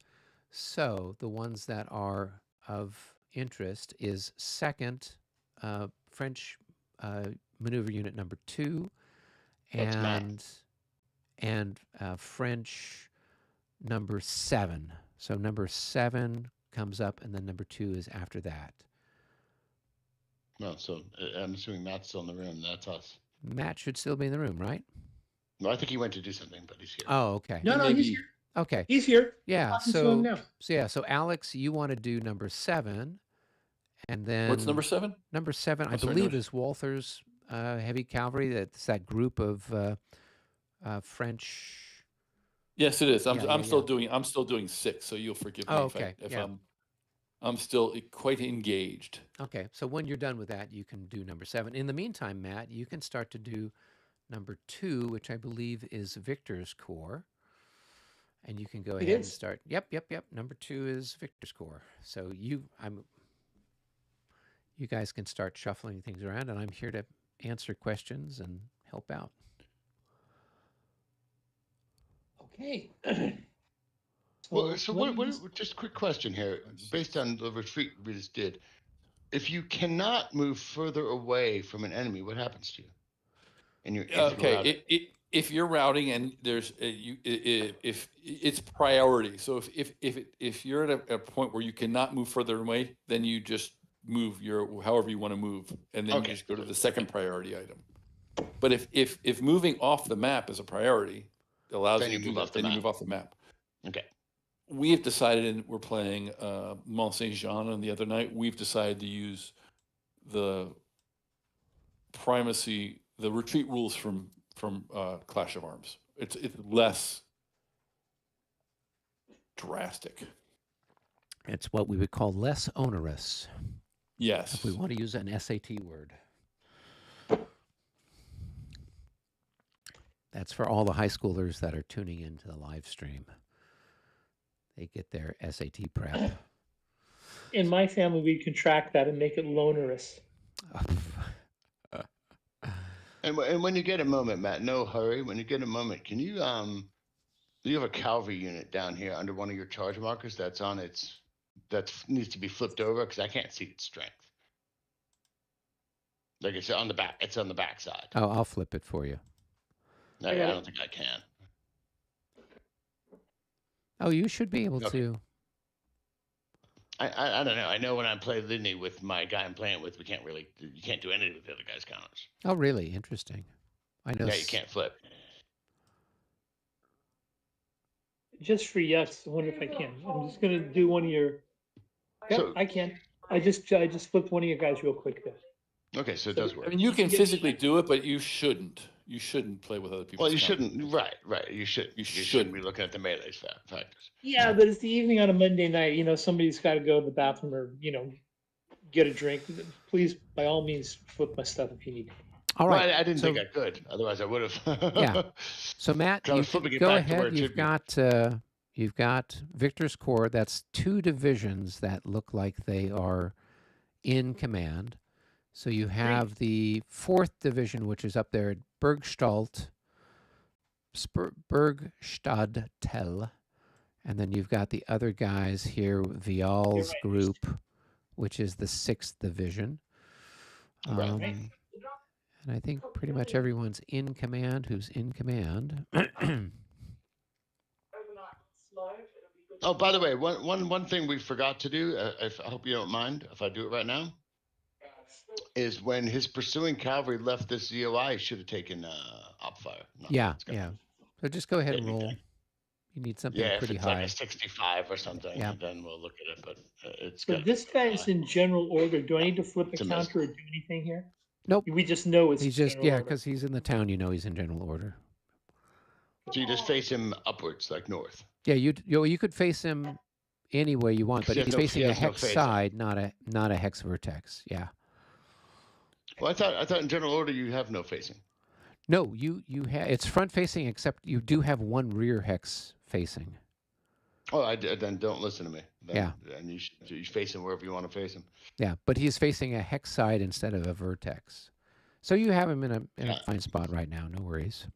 So the ones that are of interest is 2nd French maneuver unit number 2, That's and French number 7. So number 7 comes up, and then number 2 is after that. No, so I'm assuming Matt's still in the room. That's us. Matt should still be in the room, right? No, I think he went to do something, but he's here. Oh, okay. No, he's here. Okay. He's here. Yeah. Talking to him now. So Alex, you want to do number 7, and then What's number 7? Number 7, I sorry, believe, number- is Walther's heavy cavalry. That's that group of French. Yes, it is. I'm Yeah, still doing 6, so you'll forgive me Oh, if, okay, yeah. I'm still quite engaged. Okay, so when you're done with that, you can do number 7. In the meantime, Matt, you can start to do number 2, which I believe is Victor's Corps. And you can go ahead and start. Yep. Number 2 is Victor's Corps. So you guys can start shuffling things around, and I'm here to answer questions and help out. Okay. Well, so what, just a quick question here. Based on the retreat we just did, if you cannot move further away from an enemy, what happens to you? And if you're routing and there's if it's priority, so if you're at a point where you cannot move further away, then you just move your however you want to move, and then you just go to the second priority item. But if moving off the map is a priority, it allows you to move off the map. You move off the map. Okay. We have decided, and we're playing Mont Saint Jean on the other night. We've decided to use the primacy, the retreat rules from Clash of Arms. It's less drastic. It's what we would call less onerous. Yes. If we want to use an SAT word. That's for all the high schoolers that are tuning into the live stream. They get their SAT prep. In my family, we contract that and make it lonerous. And when you get a moment, Matt, no hurry. When you get a moment, can you you have a cavalry unit down here under one of your charge markers that's on its that needs to be flipped over because I can't see its strength. Like it's on the back. It's on the back side. Oh, I'll flip it for you. I don't think I can. Oh, you should be able to. I don't know. I know when I play Lidney with my guy I'm playing with, you can't do anything with the other guy's counters. Oh, really? Interesting. I know. Yeah, you can't flip. Just for yes, I wonder if I can. I'm just gonna do one of your. Yep, So- I can. I just flipped one of your guys real quick there. Okay, so it does work. I mean, you can physically do it, but you shouldn't. You shouldn't play with other people. Well, you shouldn't. Right. You shouldn't. You shouldn't be looking at the melee factors. Yeah, but it's the evening on a Monday night. Somebody's got to go to the bathroom or get a drink, please, by all means, flip my stuff if you need. All right. Well, I didn't think I could. Otherwise, I would have. Yeah. So Matt, you can go ahead. You've got Victor's Corps. That's 2 divisions that look like they are in command. So you have the 4th Division, which is up there at Bergstadtel, and then you've got the other guys here, Vial's group, which is the 6th Division. And I think pretty much everyone's in command who's in command. Oh, by the way, one thing we forgot to do, I hope you don't mind if I do it right now, is when his pursuing cavalry left this ZOI, he should have taken op fire. Yeah. So just go ahead and roll. You need something pretty high. Like a 65 or something, then we'll look at it. But it's But this guy is in general order. Do I need to flip a counter or do anything here? Nope. We just know it's he's just because he's in the town. You know he's in general order. So you just face him upwards, like north. Yeah, you could face him any way you want, but he's facing a hex side, not a hex vertex. Yeah. Well, I thought in general order you have no facing. No, you have it's front facing, except you do have 1 rear hex facing. Oh, then don't listen to me. Then you face him wherever you want to face him. Yeah, but he's facing a hex side instead of a vertex, so you have him in a fine spot right now. No worries.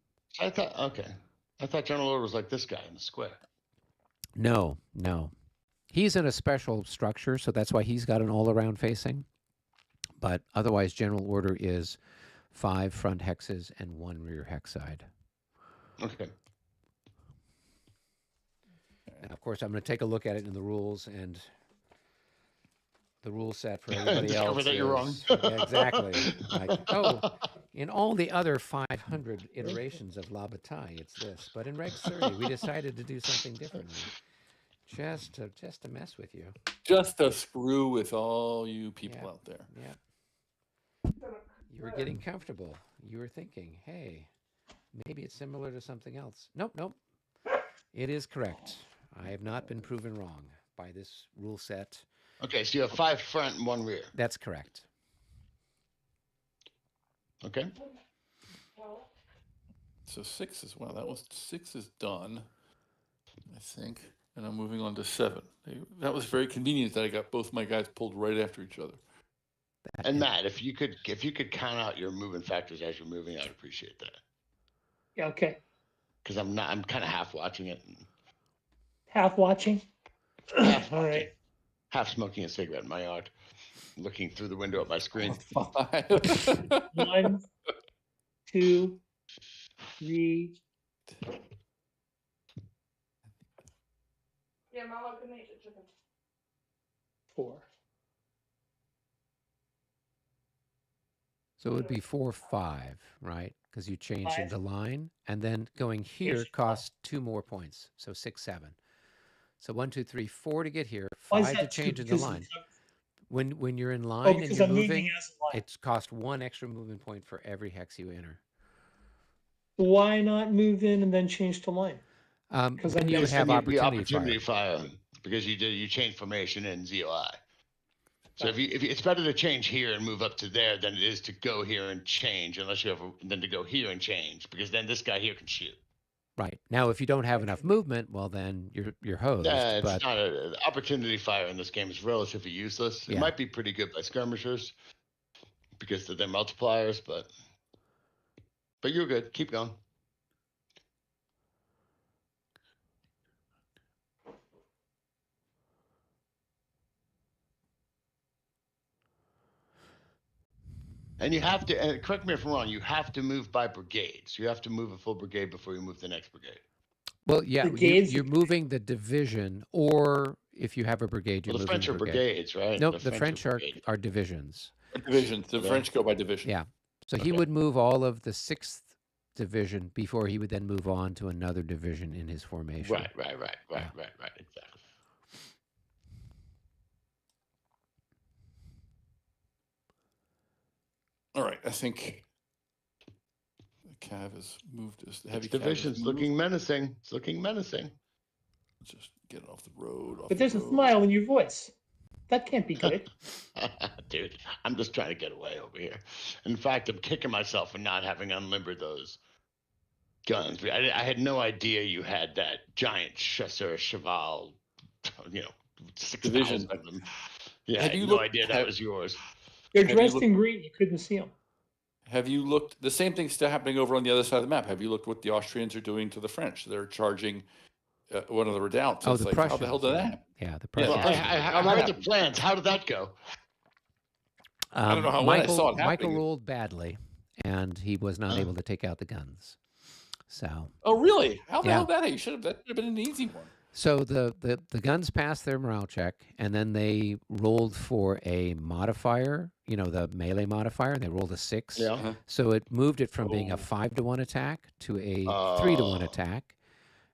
I thought general order was like this guy in the square. No. He's in a special structure, so that's why he's got an all-around facing. But otherwise, general order is 5 front hexes and 1 rear hex side. Okay. And of course, I'm going to take a look at it in the rules, and the rule set for everybody else. That you're wrong. Yeah, exactly. In all the other 500 iterations of La Bataille, it's this. But in Regs 30, we decided to do something differently, just to mess with you. Just to screw with all you people out there. Yeah. You were getting comfortable. You were thinking, hey, maybe it's similar to something else. Nope. It is correct. I have not been proven wrong by this rule set. Okay, so you have 5 front and 1 rear. That's correct. Okay. So 6 is that was 6 is done, I think, and I'm moving on to 7. That was very convenient that I got both my guys pulled right after each other. And Matt, if you could count out your moving factors as you're moving, I'd appreciate that. Yeah. Okay. Because I'm kind of half watching it. Half watching. Half All right. Half smoking a cigarette in my yard, looking through the window at my screen. 1, 2, 3. Yeah, Mama can make the chicken. 4. So it would be 4, 5, right? Because you changed into line, and then going here costs 2 more points, so 6, 7. So 1, 2, 3, 4 to get here, 5 to change into line. When you're in line and you're moving, it's cost 1 extra movement point for every hex you enter. Why not move in and then change to line? Because then you would have opportunity fire. Because you change formation in ZOI. So if it's better to change here and move up to there than it is to go here and change, unless you have than to go here and change, because then this guy here can shoot. Right. Now, if you don't have enough movement, well, then you're hosed. Yeah, it's not opportunity fire in this game is relatively useless. It might be pretty good by skirmishers because of their multipliers, but you're good. Keep going. And you have to, and correct me if I'm wrong, you have to move by brigades. You have to move a full brigade before you move the next brigade. Well, yeah, you're moving the division, or if you have a brigade, you're moving the French are brigades, right? Nope, the French are divisions. Divisions. The French go by division. Yeah. So he would move all of the 6th division before he would then move on to another division in his formation. Right. Exactly. All right, I think the cav has moved. The heavy division's looking menacing. It's looking menacing. Let's just get it off the road. But there's a smile in your voice. That can't be good. Dude, I'm just trying to get away over here. In fact, I'm kicking myself for not having unlimbered those guns. I had no idea you had that giant Chasseur Cheval, 6,000 of them. Yeah, Have I had you no looked- idea that have- was yours. They're Have you dressed looked- in green. You couldn't see them. Have you looked? The same thing's still happening over on the other side of the map. Have you looked what the Austrians are doing to the French? They're charging one of the redoubts. Oh, It's the like, Prussians. how the hell did that happen? Yeah, the Yeah, Prussians. Well, the I How that heard the happened? plans. How did that go? I don't know how when I saw it Michael happening. rolled badly, and he was not able to take out the guns. So, Oh, really? How the Yeah. hell did that? That should have been an easy one. so the guns passed their morale check, and then they rolled for a modifier. The melee modifier, and they rolled a 6. Yeah. Uh-huh. So it moved it from being a Oh. 5-to-1 attack to a 3-to-1 Oh. attack.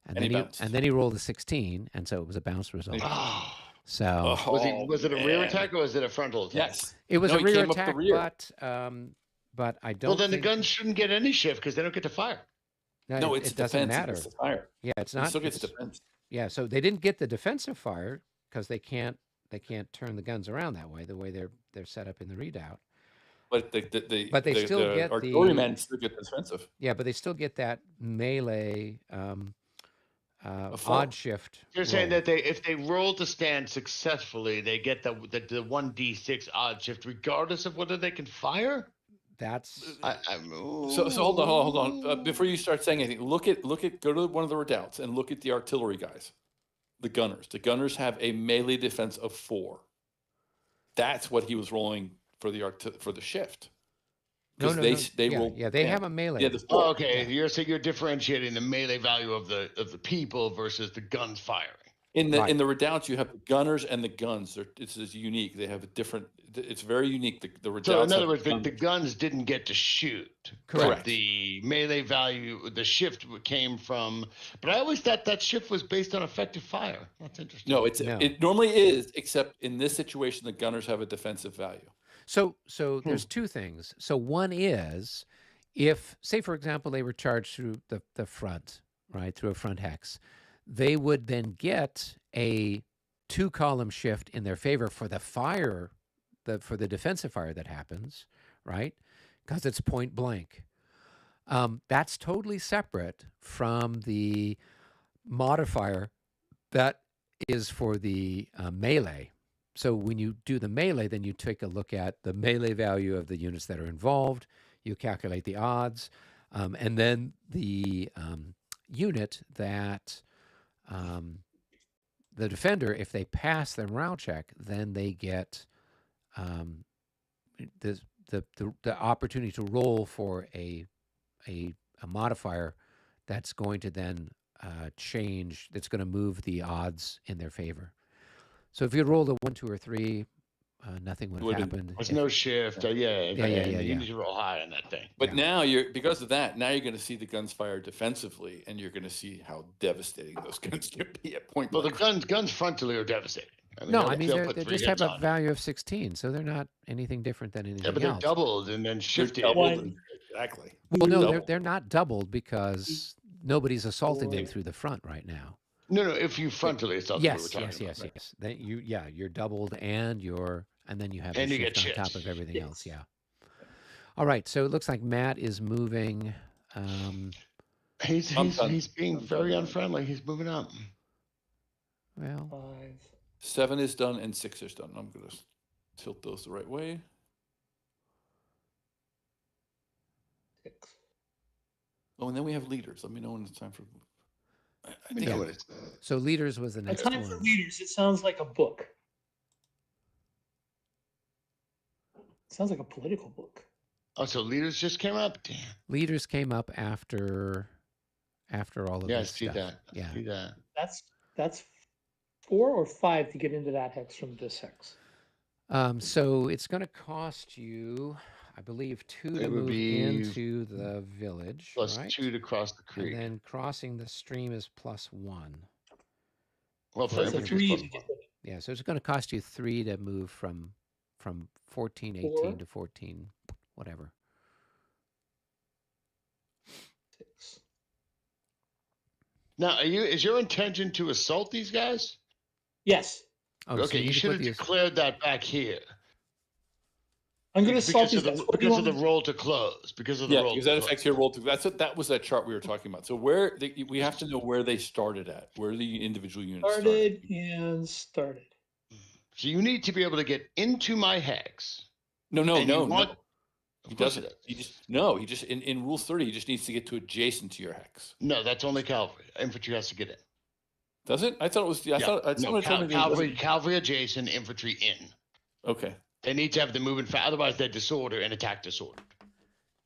And And then he he bounced. and then he rolled a 16, and so it was a bounce result. Oh. So Was it a rear man. attack or was it a frontal attack? Yes. it was No, a he rear came up the attack, rear. but I don't. Well, then think, the guns shouldn't get any shift because they don't get to fire. No, it, it's it doesn't defense. matter. It's the fire. Yeah, it's It not. still gets it's- defense. Yeah, so they didn't get the defensive fire because they can't turn the guns around that way. The way they're set up in the redoubt. But But they still get the- artillerymen still get defensive. Yeah, but they still get that melee A 4. odd shift. You're saying roll. that if they roll to stand successfully, they get the 1d6 odd shift regardless of whether they can fire? That's So hold on. Before you start saying anything, go to one of the redoubts and look at the artillery guys, the gunners. The gunners have a melee defense of 4. That's what he was rolling for the shift. no. They yeah, roll. yeah, they have a melee. Yeah, the 4. Oh, okay. You're differentiating the melee value of the people versus the guns firing. In the Right. redoubts, you have the gunners and the guns. It's unique. They have a different. It's very unique. The redoubts. So in have other words, the gunners. guns didn't get to shoot. Correct. The melee value, the shift came from. But I always thought that shift was based on effective fire. That's interesting. No, No. it normally is, except in this situation, the gunners have a defensive value. So there's two things. So one is if, say, for example, they were charged through the front, right, through a front hex, they would then get a 2-column shift in their favor for the fire, for the defensive fire that happens, right? Because it's point blank. That's totally separate from the modifier that is for the melee. So when you do the melee, then you take a look at the melee value of the units that are involved. You calculate the odds, and then the unit that the defender, if they pass their morale check, then they get the opportunity to roll for a modifier that's going to then change. That's going to move the odds in their favor. So if you rolled a 1, 2, or 3, nothing would have happened. There's If- no shift. Yeah. You need to roll high on that thing. But now because of that, now you're going to see the guns fire defensively, and you're going to see how devastating those guns can be at point Well, the blank. guns frontally are devastating. No, they'll- I mean they'll they put 3 just have hits a on. value of 16, so they're not anything different than anything Yeah, but they're else. doubled and then shifted. Doubled. Exactly. Well, no, doubled. they're not doubled because nobody's assaulting them through the front right now. No, if you frontally, it's also Yes, what we're talking yes. about. Then you're doubled and then you have And the you get shift on top shifts. of everything Yes. else. Yeah. All right, so it looks like Matt is moving. He's done. he's being I'm very done. unfriendly. He's moving up. Well, 5, 7 is done and 6 is done. I'm going to tilt those the right way. 6. Oh, and then we have leaders. Let me know when it's time for. I Let me think know I- what it's. so leaders was the A next time for one. leaders. It sounds like a book. Sounds like a political book. Oh, so leaders just came up. Damn. Leaders came up after all of Yeah, I this see stuff. that. I Yeah. see that. That's 4 or 5 to get into that hex from this hex. So it's going to cost you, I believe, 2 to It would move be into the village, Plus right? 2 to cross the creek. And then crossing the stream is +1. Well, So for it's a infantry, 3 it's to plus get the Yeah, so it's going to cost you 3 to move from 14, 18 4. to 14, whatever. 6. Now, is your intention to assault these guys? Yes. Oh, so Okay, you need to should put have the declared that back here. I'm going to solve Because these of guys. the, What do you because of want the me roll to close. Because of the Yeah, roll because to that close. affects your roll. That was that chart we were talking about. So we have to know where they started at, where the individual units started and started? So you need to be able to get into my hex. No. And you want- He Of course doesn't. it is. He just in rule 30, he just needs to get to adjacent to your hex. No, that's only cavalry. Infantry has to get in. Does it? I thought it was. I thought No, someone told me that it wasn't. cavalry adjacent, infantry in. Okay. They need to have the movement fast, otherwise they're disorder and attack disordered.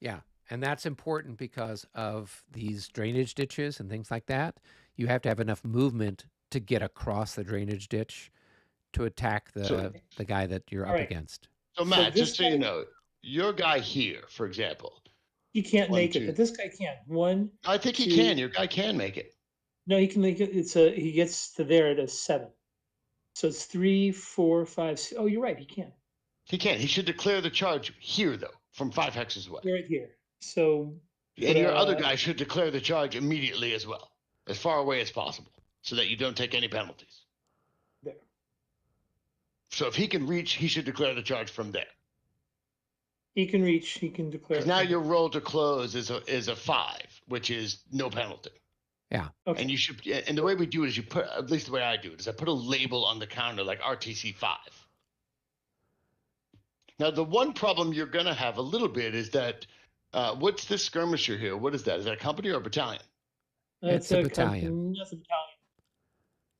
Yeah, and that's important because of these drainage ditches and things like that. You have to have enough movement to get across the drainage ditch to attack the guy that you're up right. against. So Matt, this just so you know, your guy here, for example. He can't One, make it, two. but this guy can. One. I think he two- can. Your guy can make it. No, he can make it. He gets to there at a 7. So it's 3, 4, 5. Oh, you're right. He can. He can. He should declare the charge here, though, from 5 hexes away. Right here. So. And your other guy should declare the charge immediately as well, as far away as possible, so that you don't take any penalties. There. So if he can reach, he should declare the charge from there. He can reach. He can declare. Now your roll to close is a 5, which is no penalty. Yeah. Okay. And you should, and the way we do it is you put, at least the way I do it, is I put a label on the counter like RTC 5. Now the one problem you're gonna have a little bit is that, what's this skirmisher here? What is that? Is that a company or a battalion? It's a battalion. That's a battalion.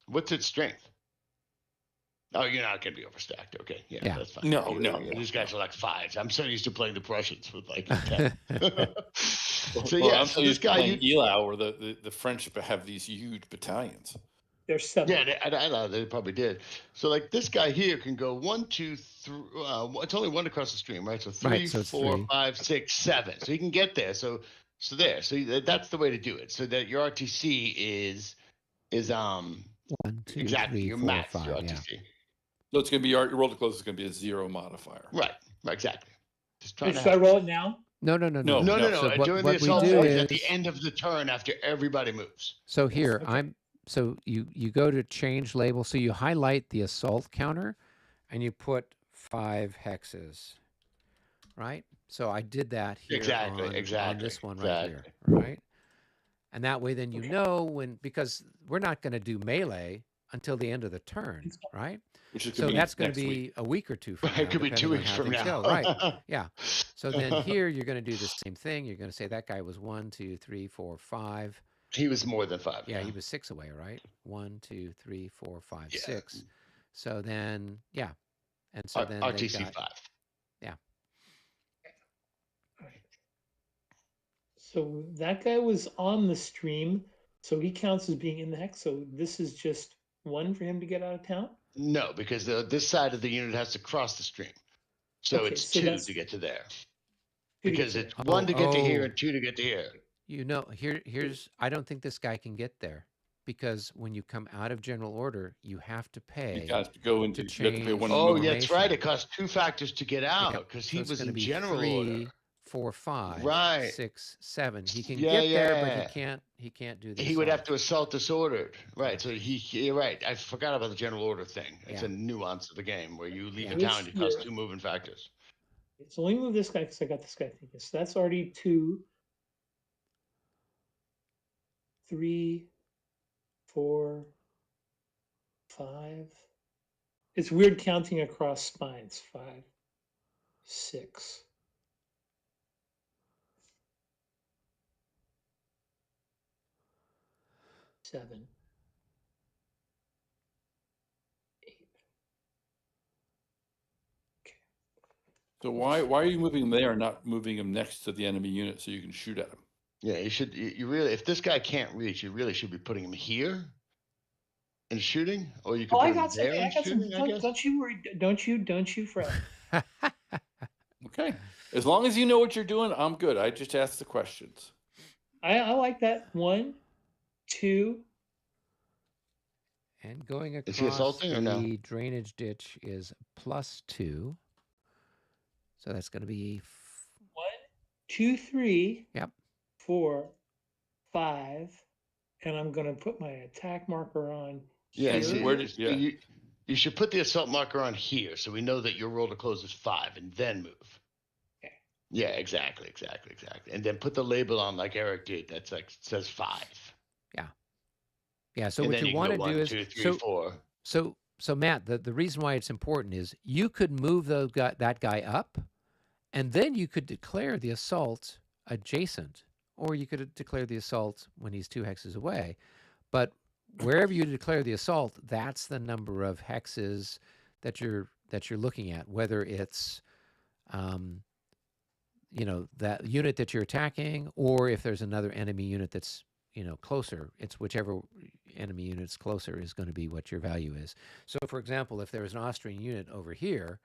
What's its strength? Oh, you're not going to be overstacked. Okay. Yeah, that's fine. No. These guys are like 5s. I'm so used to playing the Prussians with like 10. So, Well, yeah, I'm so so this used to guy, playing Elau, where the French have these huge battalions. There's 7. yeah, I know they probably did. So, like this guy here can go 1, 2, 3. It's only 1 across the stream, right? So 3, Right, so it's 4, 3. 5, 6, 7. So he can get there. So there. So that's the way to do it. So that your RTC is 1, 2, exactly 3, your 4, max. 5. Your Yeah. RTC. So it's going to be your roll to close is going to be a 0 modifier. Right. Exactly. Just trying to Should I roll it now? No. No. No. So During the what we assault do phase is at the end of the turn after everybody moves. so here so you go to change label. So you highlight the assault counter, and you put 5 hexes, right? So I did that here on this one right here, right? And that way, then you know because we're not going to do melee until the end of the turn, right? Which is So that's going to be a week or 2 from now. It could be 2 depending on weeks how from things now. go, right? Yeah. So then here you're going to do the same thing. You're going to say that guy was 1, 2, 3, 4, 5. He was more than 5. Yeah, he was 6 away, right? 1, 2, 3, 4, 5, Yeah. 6. So then, yeah, and so then they RTC got, 5. So that guy was on the stream, so he counts as being in the hex. So this is just 1 for him to get out of town. No, because this side of the unit has to cross the stream. So Okay, it's so 2 that's- to get to there. 2 to Because get it's there. 1 to get to here Oh. and 2 to get to here. here's I don't think this guy can get there because when you come out of general order, you have to pay. You guys go into to you have to pay change- one. Oh, Information. yeah, that's right. It costs 2 factors to get out because So he it's was gonna in be general 3, order. 4, 5, Right. 6, 7. He can Yeah, get there, yeah. but he can't do this. He would have to assault disordered. Right. So you're right. I forgot about the general order thing. It's Yeah. a nuance of the game where you leave Yeah. a town, it costs Yeah. 2 moving factors. So let me move this guy because I got this guy thinking. So that's already 2, 3, 4, 5. It's weird counting across spines. 5, 6. 7, 8. So why are you moving him there and not moving him next to the enemy unit so you can shoot at him? Yeah, you should. You really, if this guy can't reach, you really should be putting him here and shooting, or you could Oh, put I him got some. there I and got some. shooting. I guess. Don't you worry. Don't you fret. Okay. As long as you know what you're doing, I'm good. I just asked the questions. I like that. 1, 2. And going Is he across assaulting or no? the drainage ditch is +2. So that's going to be 1, 2, 3. Yep. 4, 5, and I'm going to put my attack marker on. Yeah. here. See, Where did- you, You should put the assault marker on here so we know that your roll to close is 5 and then move. Okay. Yeah, exactly. And then put the label on like Eric did. That's like says 5. Yeah. So And what then you can want go to 1, do is 2, 3, 4. So Matt, the reason why it's important is you could move that guy up, and then you could declare the assault adjacent, or you could declare the assault when he's 2 hexes away. But wherever you declare the assault, that's the number of hexes that you're looking at. Whether it's that unit that you're attacking, or if there's another enemy unit that's closer, it's whichever enemy unit's closer is going to be what your value is. So for example, if there was an Austrian unit over here,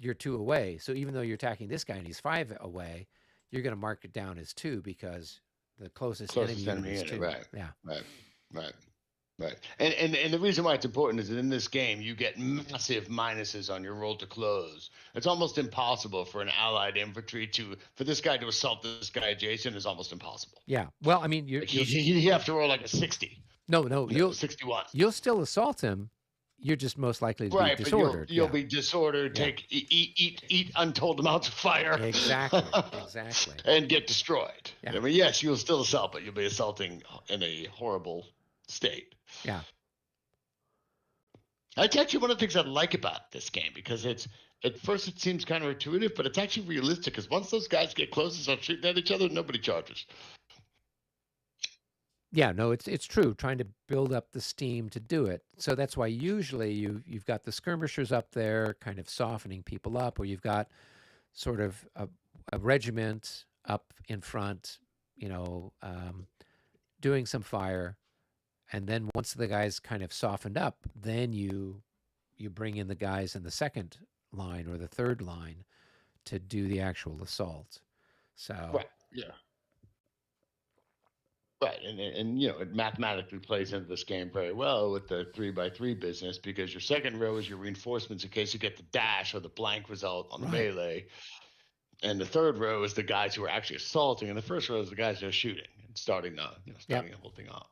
you're 2 away. So even though you're attacking this guy and he's 5 away, you're going to mark it down as 2 because the closest enemy unit is 2. Right. Yeah. Right. And the reason why it's important is that in this game, you get massive minuses on your roll to close. It's almost impossible for an allied infantry for this guy to assault this guy adjacent is almost impossible. Yeah. Well, I mean, you have to roll like a 60. No, you'll 61. You'll still assault him. You're just most likely to be disordered. You'll be disordered, eat untold amounts of fire. Exactly. And get destroyed. Yeah. I mean, yes, you'll still assault, but you'll be assaulting in a horrible state. Yeah. That's actually one of the things I like about this game, because at first it seems counterintuitive, but it's actually realistic, because once those guys get close and start shooting at each other, nobody charges. Yeah, no, it's true. Trying to build up the steam to do it. So that's why usually you've got the skirmishers up there kind of softening people up, or you've got sort of a regiment up in front, doing some fire. And then once the guys kind of softened up, then you bring in the guys in the second line or the third line to do the actual assault. So right, yeah, right, and it mathematically plays into this game very well with the 3x3 business, because your second row is your reinforcements in case you get the dash or the blank result on the melee, and the third row is the guys who are actually assaulting, and the first row is the guys who are shooting and starting the whole thing off.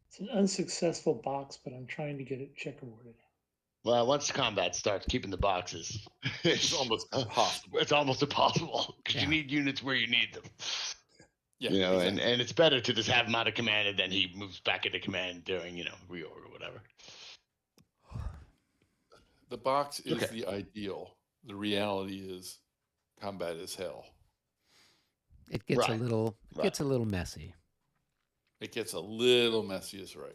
It's an unsuccessful box, but I'm trying to get it checkerboarded. Well, once combat starts, keeping the boxes, it's almost impossible. It's almost impossible because you need units where you need them. Yeah, exactly. and it's better to just have him out of command, and then he moves back into command during reorg or whatever. The box is the ideal. The reality is combat is hell. It gets a little messy. It gets a little messy, is right.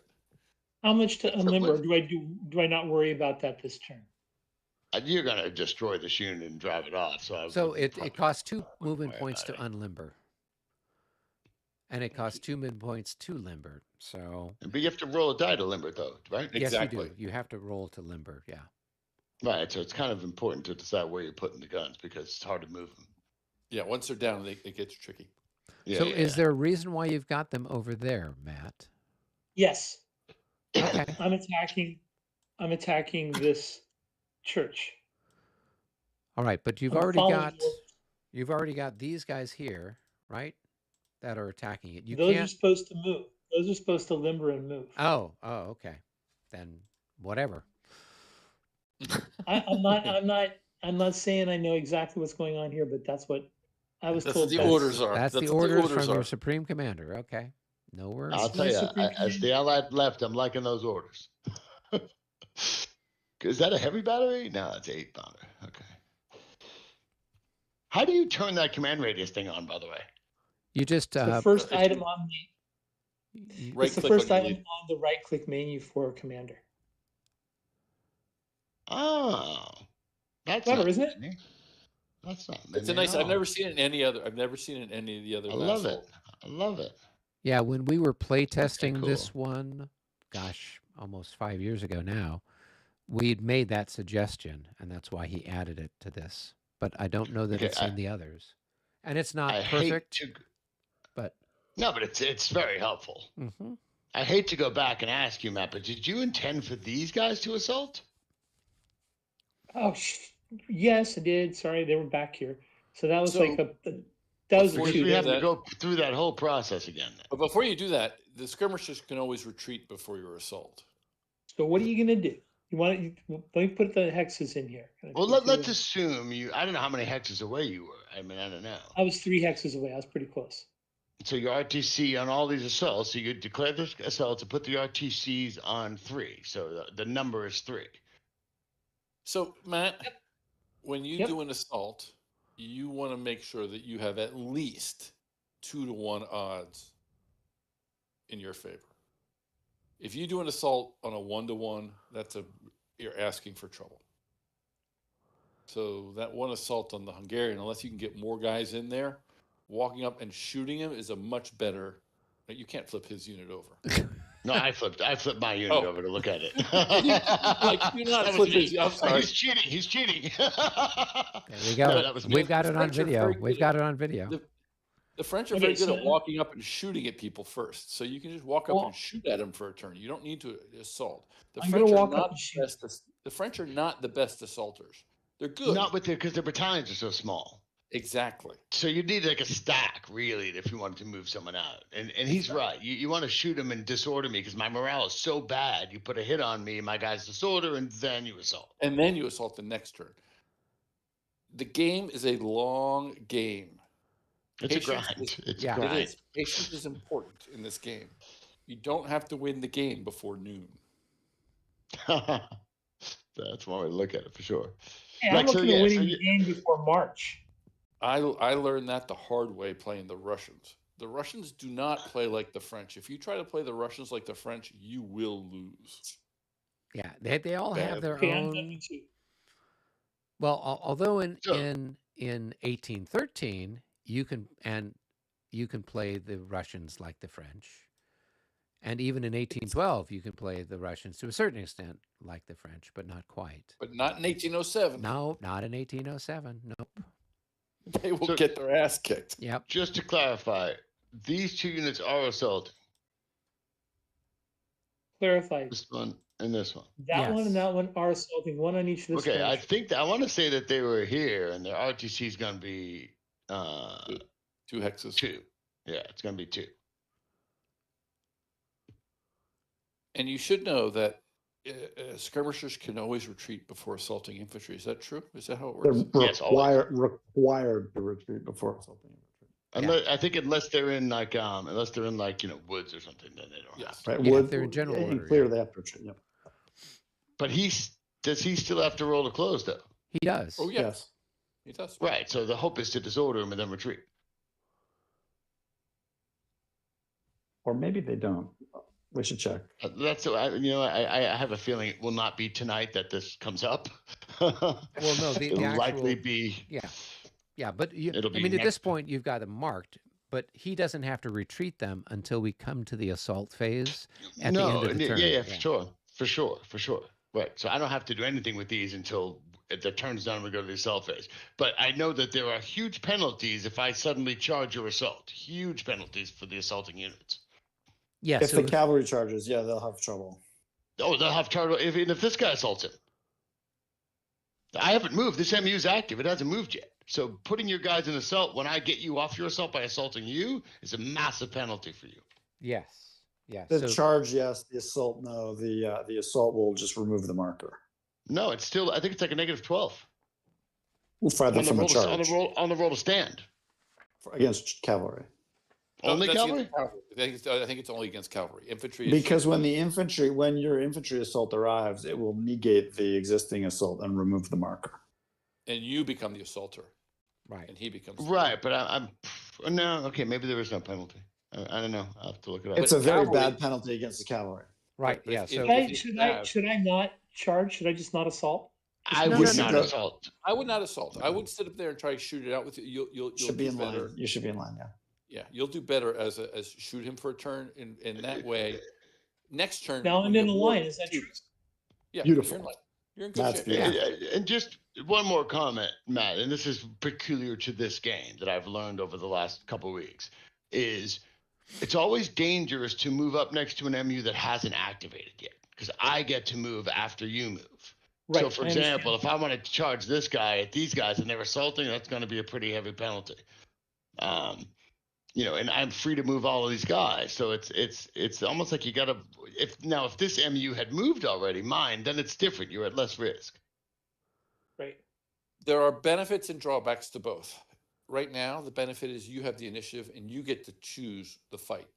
How much to unlimber do I not worry about that this turn? You're gonna destroy this unit and drive it off. So it costs 2 movement points to unlimber, and it costs 2 movement points to limber. So, but you have to roll a die to limber, though, right? Yes, you do. You have to roll to limber. Yeah. Right. So it's kind of important to decide where you're putting the guns, because it's hard to move them. Yeah. Once they're down, it gets tricky. So is there a reason why you've got them over there, Matt? Yes. Okay. I'm attacking this church. All right, but you've already got these guys here, right? That are attacking it. Those are supposed to move. Those are supposed to limber and move. Oh, okay. Then whatever. I'm not saying I know exactly what's going on here, but that's what I was told. The orders are. That's the orders from your supreme commander. Okay. No worries. I'll tell you, as the allied left, I'm liking those orders. Is that a heavy battery? No, it's 8 pounder. Okay. How do you turn that command radius thing on, by the way? You just the first item on it's the first item on the right-click menu for commander. Oh, that's clever, isn't it? That's not. It's a nice. I've never seen it in any other. I've never seen it in any of the other. I love it. I love it. Yeah, when we were play testing this one, gosh, almost 5 years ago now, we'd made that suggestion, and that's why he added it to this. But I don't know that it's in the others, and it's not perfect. But it's very helpful. Mm-hmm. I hate to go back and ask you, Matt, but did you intend for these guys to assault? Oh, yes, I did. Sorry, they were back here. So that was So, like that was a before Because you two. we do have to that- go through that whole process again. But before you do that, the skirmishers can always retreat before your assault. So what are you gonna do? You want to let me put the hexes in here. Can I Well, put let's you- assume you. I don't know how many hexes away you were. I mean, I don't know. I was 3 hexes away. I was pretty close. So your RTC on all these assaults. So you declare the assaults and put the RTCs on 3. So the number is 3. So, Matt, when you Yep. do an assault, you want to make sure that you have at least 2-to-1 odds in your favor. If you do an assault on a 1-to-1, you're asking for trouble. So that one assault on the Hungarian, unless you can get more guys in there, walking up and shooting him is a much better. You can't flip his unit over. No, I flipped my unit over to look at it. do not That was flip me. his. I'm sorry. He's cheating. He's cheating. There we go. No, that was me. We've got it on French are video. very We've good got it on video. The French are Okay, very good so- at walking up and shooting at people first. So you can just walk up Well- and shoot at them for a turn. You don't need to assault. The I'm French gonna are walk up not and the shoot. best. The French are not the best assaulters. They're good. Not with because their battalions are so small. Exactly. So you need like a stack, really, if you wanted to move someone out. And he's right. You want to shoot him and disorder me because my morale is so bad. You put a hit on me, my guy's disorder, and then you assault. And then you assault the next turn. The game is a long game. It's Patience a grind. is- It's Yeah. a It grind. is. Patience is important in this game. You don't have to win the game before noon. That's one way to look at it for sure. Hey, I'm Like, so, looking at yeah, winning so the you- game before March. I learned that the hard way playing the Russians. The Russians do not play like the French. If you try to play the Russians like the French, you will lose. Yeah, they all have their Okay, I'm own. done with you. Well, although in So- in 1813 you can play the Russians like the French, and even in 1812 you can play the Russians to a certain extent like the French, but not quite. But not in 1807. No, not in 1807. Nope. They will So- get their ass kicked. Yep. Just to clarify, these 2 units are assaulting. Clarify. This one and this one. That one Yes. and that one are assaulting, one on each of the Okay, I skirmishers. think I want to say that they were here, and their RTC is going to be 2 hexes. 2. Yeah, it's going to be 2. And you should know that skirmishers can always retreat before assaulting infantry. Is that true? Is that how it They're works? Yes, always. required to retreat before assaulting. Unless, I think unless they're in like woods or something, then they don't have Yes. to. Right? Yeah, if Wood, they're in general in order, clear, yeah. they have to retreat. Yep. But does he still have to roll to close though? He does. Oh, yeah. Yes. He does. Right. So the hope is to disorder him and then retreat. Or maybe they don't. We should check. That's I have a feeling it will not be tonight that this comes up. Well, no, the It'll likely actual- be. Yeah, but It'll I be mean, at this next- point, you've got them marked, but he doesn't have to retreat them until we come to the assault phase at the end of the turn. Yeah, for sure. Right. So I don't have to do anything with these until the turn's done and we go to the assault phase. But I know that there are huge penalties if I suddenly charge your assault. Huge penalties for the assaulting units. Yeah, If so the cavalry charges, yeah, they'll have trouble. Oh, they'll have charge if this guy assaults him. I haven't moved. This MU is active. It hasn't moved yet. So putting your guys in assault when I get you off your assault by assaulting you is a massive penalty for you. yes, yeah. The So charge, yes. The assault, no. The assault will just remove the marker. No, it's still. I think it's like a -12 We'll fire them on the from a roll. charge On the roll to stand. against cavalry. Only That's cavalry. against cavalry. I think it's only against cavalry. Infantry. Because when your infantry assault arrives, it will negate the existing assault and remove the marker. and you become the assaulter, right. and he becomes Right, but I'm no. Okay, maybe there is no penalty. I don't know. I'll have to look it up. It's a very cavalry- bad penalty against the cavalry. Right. But Yeah. if- So if- Should I not charge? Should I just not assault? I No, would no, no, not no. assault. I would not assault. I would sit up there and try to shoot it out with you. You'll Should be do in better. line. You should be in line. Yeah. Yeah, you'll do better as shoot him for a turn, in that way. Next turn. Now when I'm you in have the more line. Is that true? troops- Yeah, Beautiful. You're in good That's shape. beautiful. And just one more comment, Matt, and this is peculiar to this game that I've learned over the last couple of weeks, is it's always dangerous to move up next to an MU that hasn't activated yet, because I get to move after you move. Right. So, for I example, understand. if I want to charge this guy at these guys and they're assaulting, that's going to be a pretty heavy penalty. You know, and I'm free to move all of these guys. So it's almost like you got to. If this MU had moved already, mine, then it's different. You're at less risk. Right. There are benefits and drawbacks to both. Right now, the benefit is you have the initiative and you get to choose the fight.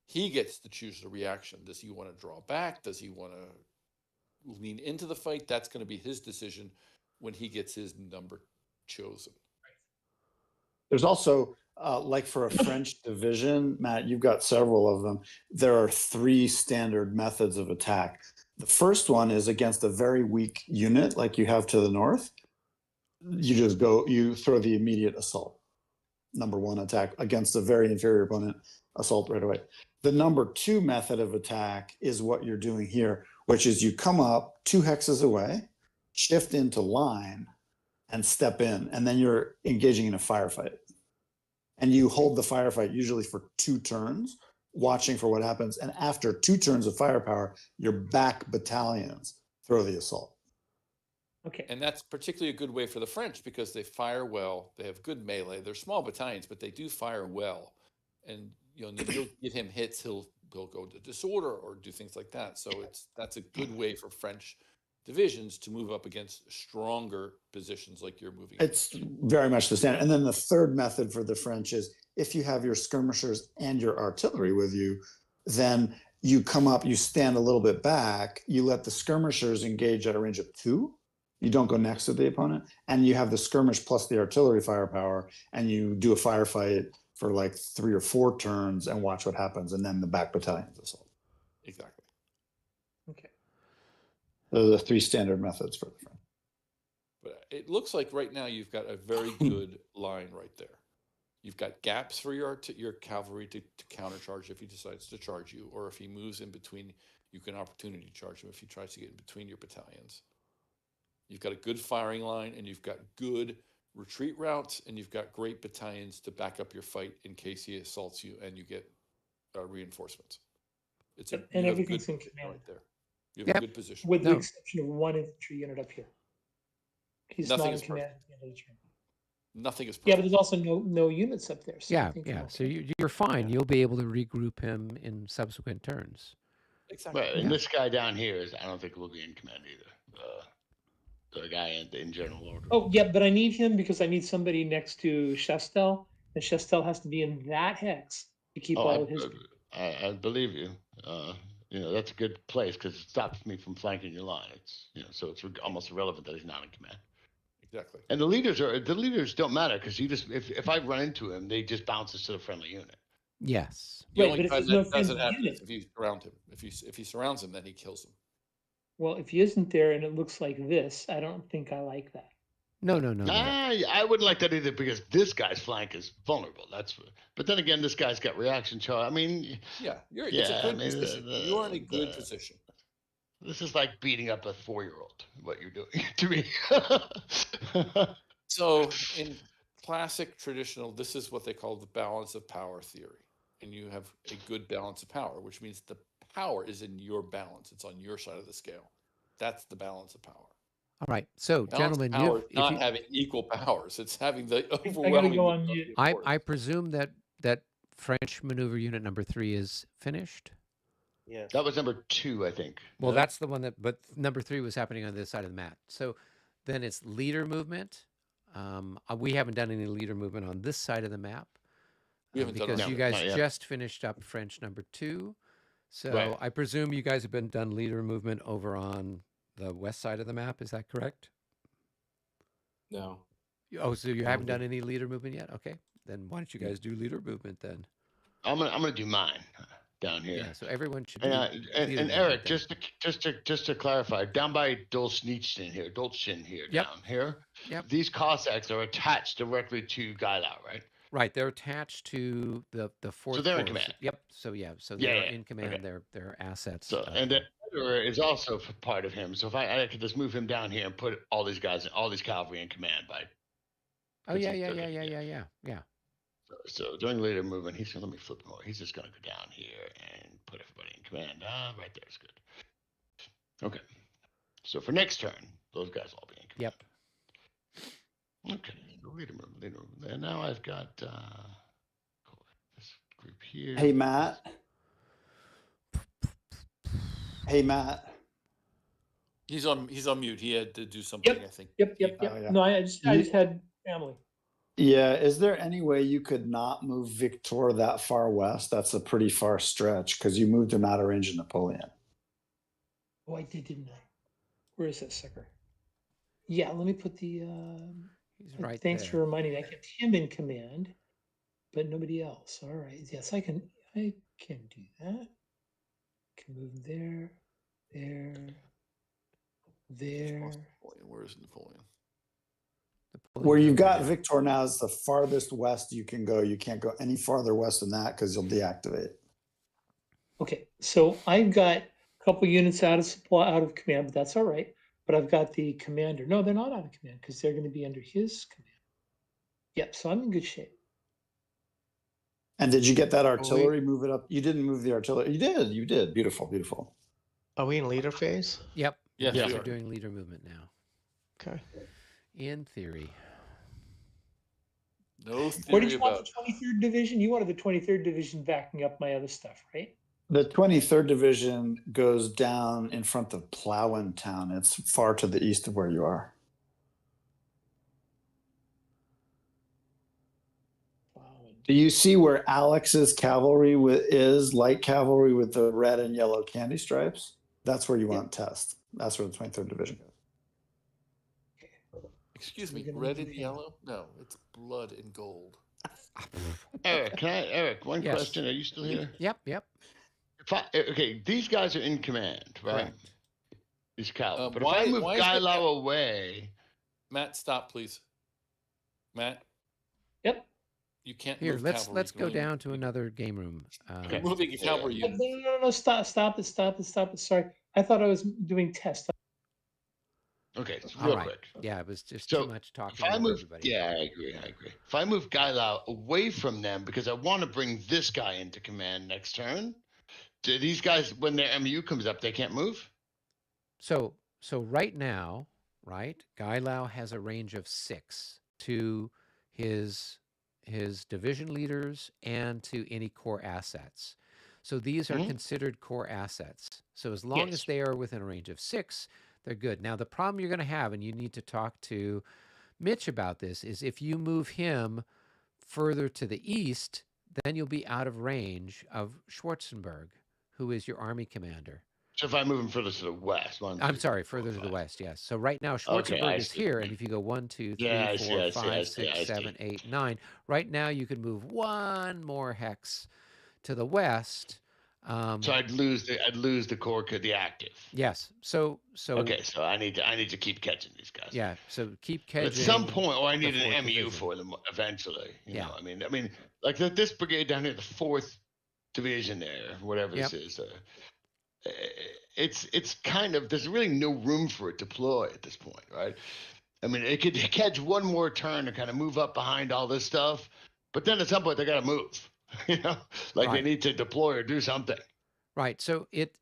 He gets to choose the reaction. Does he want to draw back? Does he want to lean into the fight? That's going to be his decision when he gets his number chosen. There's also, like for a French division, Matt, you've got several of them. There are 3 standard methods of attack. The first one is against a very weak unit, like you have to the north. You throw the immediate assault. Number 1 attack against a very inferior opponent, assault right away. The number 2 method of attack is what you're doing here, which is you come up 2 hexes away, shift into line, and step in, and then you're engaging in a firefight. And you hold the firefight usually for 2 turns, watching for what happens. And after 2 turns of firepower, your back battalions throw the assault. Okay. And that's particularly a good way for the French because they fire well. They have good melee. They're small battalions, but they do fire well. And you'll give him hits. He'll go to disorder or do things like that. So that's a good way for French divisions to move up against stronger positions like you're moving. It's very much the standard. And then the third method for the French is if you have your skirmishers and your artillery with you, then you come up, you stand a little bit back, you let the skirmishers engage at a range of 2. You don't go next to the opponent, and you have the skirmish plus the artillery firepower, and you do a firefight for like 3 or 4 turns and watch what happens, and then the back battalions assault. Exactly. Okay. Those are the 3 standard methods for the French. But it looks like right now you've got a very good line right there. You've got gaps for your cavalry to countercharge if he decides to charge you, or if he moves in between, you can opportunity charge him if he tries to get in between your battalions. You've got a good firing line, and you've got good retreat routes, and you've got great battalions to back up your fight in case he assaults you and you get reinforcements. And everything's in command right there. You have a good position. With the exception of 1 infantry unit up here. He's Nothing not in is command perfect. at the end of the turn. Nothing is perfect. Yeah, but there's also no units up there. So Yeah. So you're fine. You'll be able to regroup him in subsequent turns. Exactly. But and this guy down here I don't think will be in command either. The guy in general order. Oh, yeah, but I need him because I need somebody next to Chastel, and Chastel has to be in that hex to keep all of his. I believe you. You know, that's a good place because it stops me from flanking your line. It's so it's almost irrelevant that he's not in command. Exactly. And the leaders don't matter because you just if I run into him, they just bounces to the friendly unit. Yes. The Right, only but if time there's no that doesn't friendly happen unit. is if he's around him. If he surrounds him, then he kills him. Well, if he isn't there and it looks like this, I don't think I like that. No. I wouldn't like that either because this guy's flank is vulnerable. But then again, this guy's got reaction charge. I mean, It's a good position. You are in a good position. This is like beating up a 4-year-old. What you're doing to me. So in classic traditional, this is what they call the balance of power theory, and you have a good balance of power, which means the power is in your balance. It's on your side of the scale. That's the balance of power. All right. So, Balance gentlemen, of power is not having equal powers. It's having the overwhelming. go on mute. I presume that French maneuver unit number 3 is finished. Yes. That was number 2, I think. Well, that's the one but number 3 was happening on this side of the map. So then it's leader movement. We haven't done any leader movement on this side of the map. We haven't done because it. you No, guys not yet. just finished up French number 2. So Right. I presume you guys have been done leader movement over on the west side of the map. Is that correct? No. Oh, so you haven't done any leader movement yet? Okay. Then why don't you guys do leader movement then? I'm gonna do mine down here. Yeah, so everyone should do And, leader and movement Eric, then. just to clarify, down by Dolchin here, Yep. down here. Yep. These Cossacks are attached directly to Gailau, right? Right, they're attached to the fourth. So they're in corps. command. Yep. So so Yeah, they're yeah, in command. okay. They're assets. So and the Federer is also part of him. So if I could just move him down here and put all these guys, all these cavalry in command by. Oh yeah. So during later movement, he's gonna let me flip more. He's just gonna go down here and put everybody in command. Right there is good. Okay. So for next turn, those guys will all be in command. Yep. Okay. So leader move. And now I've got this group here. Hey, Matt. Hey, Matt. He's on mute. He had to do something, I think. Yep. Oh, yeah. No, I just had family. Yeah, is there any way you could not move Victor that far west? That's a pretty far stretch because you moved him out of range of Napoleon. Oh, I did, didn't I? Where is that sucker? Yeah, let me put the. He's right Thanks there. for reminding me. I kept him in command, but nobody else. All right. Yes, I can do that. Can move there. Where's Napoleon? Where you've got Victor now is the farthest west you can go. You can't go any farther west than that because you'll deactivate. Okay, so I've got a couple units out of command, but that's all right. But I've got the commander. No, they're not out of command because they're going to be under his command. Yep, so I'm in good shape. And did you get that artillery? Move it up. You didn't move the artillery. You did. Beautiful. Are we in leader phase? Yep. Yes, We're we are. doing leader movement now. Okay. In theory. No What did theory you want about. the 23rd Division? You wanted the 23rd Division backing up my other stuff, right? The 23rd Division goes down in front of Plowen Town. It's far to the east of where you are. Do you see where Alex's cavalry is, light cavalry with the red and yellow candy stripes? That's where you want to test. That's where the 23rd Division goes. Excuse me, red and yellow? No, it's blood and gold. Eric, one Yes. question. Are you still here? Yep. Okay, these guys are in command, right? Correct. These cows. But why- if I move why is the Gailau away, Matt, stop, please. Matt, Yep. you can't Here, move let's cavalry. go down to another game room. You're moving a cavalry unit. No, stop it. Sorry. I thought I was doing tests. okay, so All real right. quick. Yeah, it was just So, too much talking If I about move, everybody. yeah, I agree. If I move Gailau away from them because I want to bring this guy into command next turn, do these guys, when their MU comes up, they can't move? So right now, right, Gailau has a range of 6 to his division leaders and to any core assets. So these are considered core assets. So as long as they are within a range of 6, they're good. Now the problem you're going to have, and you need to talk to Mitch about this, is if you move him further to the east, then you'll be out of range of Schwarzenberg, who is your army commander. So if I move him further to the west, further to the west, yes. So right now Schwarzenberg is here, and if you go 1, 2, 3, 4, 5, 6, 7, 8, 9, right now you could move one more hex to the west. So I'd lose the core, the active. Yes. So okay, so I need to keep catching these guys. Yeah. So keep But catching. at some point, or I need the an 4th MU division. for them eventually. You Yeah. know, I mean, like this brigade down here, the 4th Division there, whatever this is. It's kind of, there's really no room for it to deploy at this point, right? I mean, it could catch one more turn to kind of move up behind all this stuff, but then at some point they got to move. You know, like they need to deploy or do something. Right. So it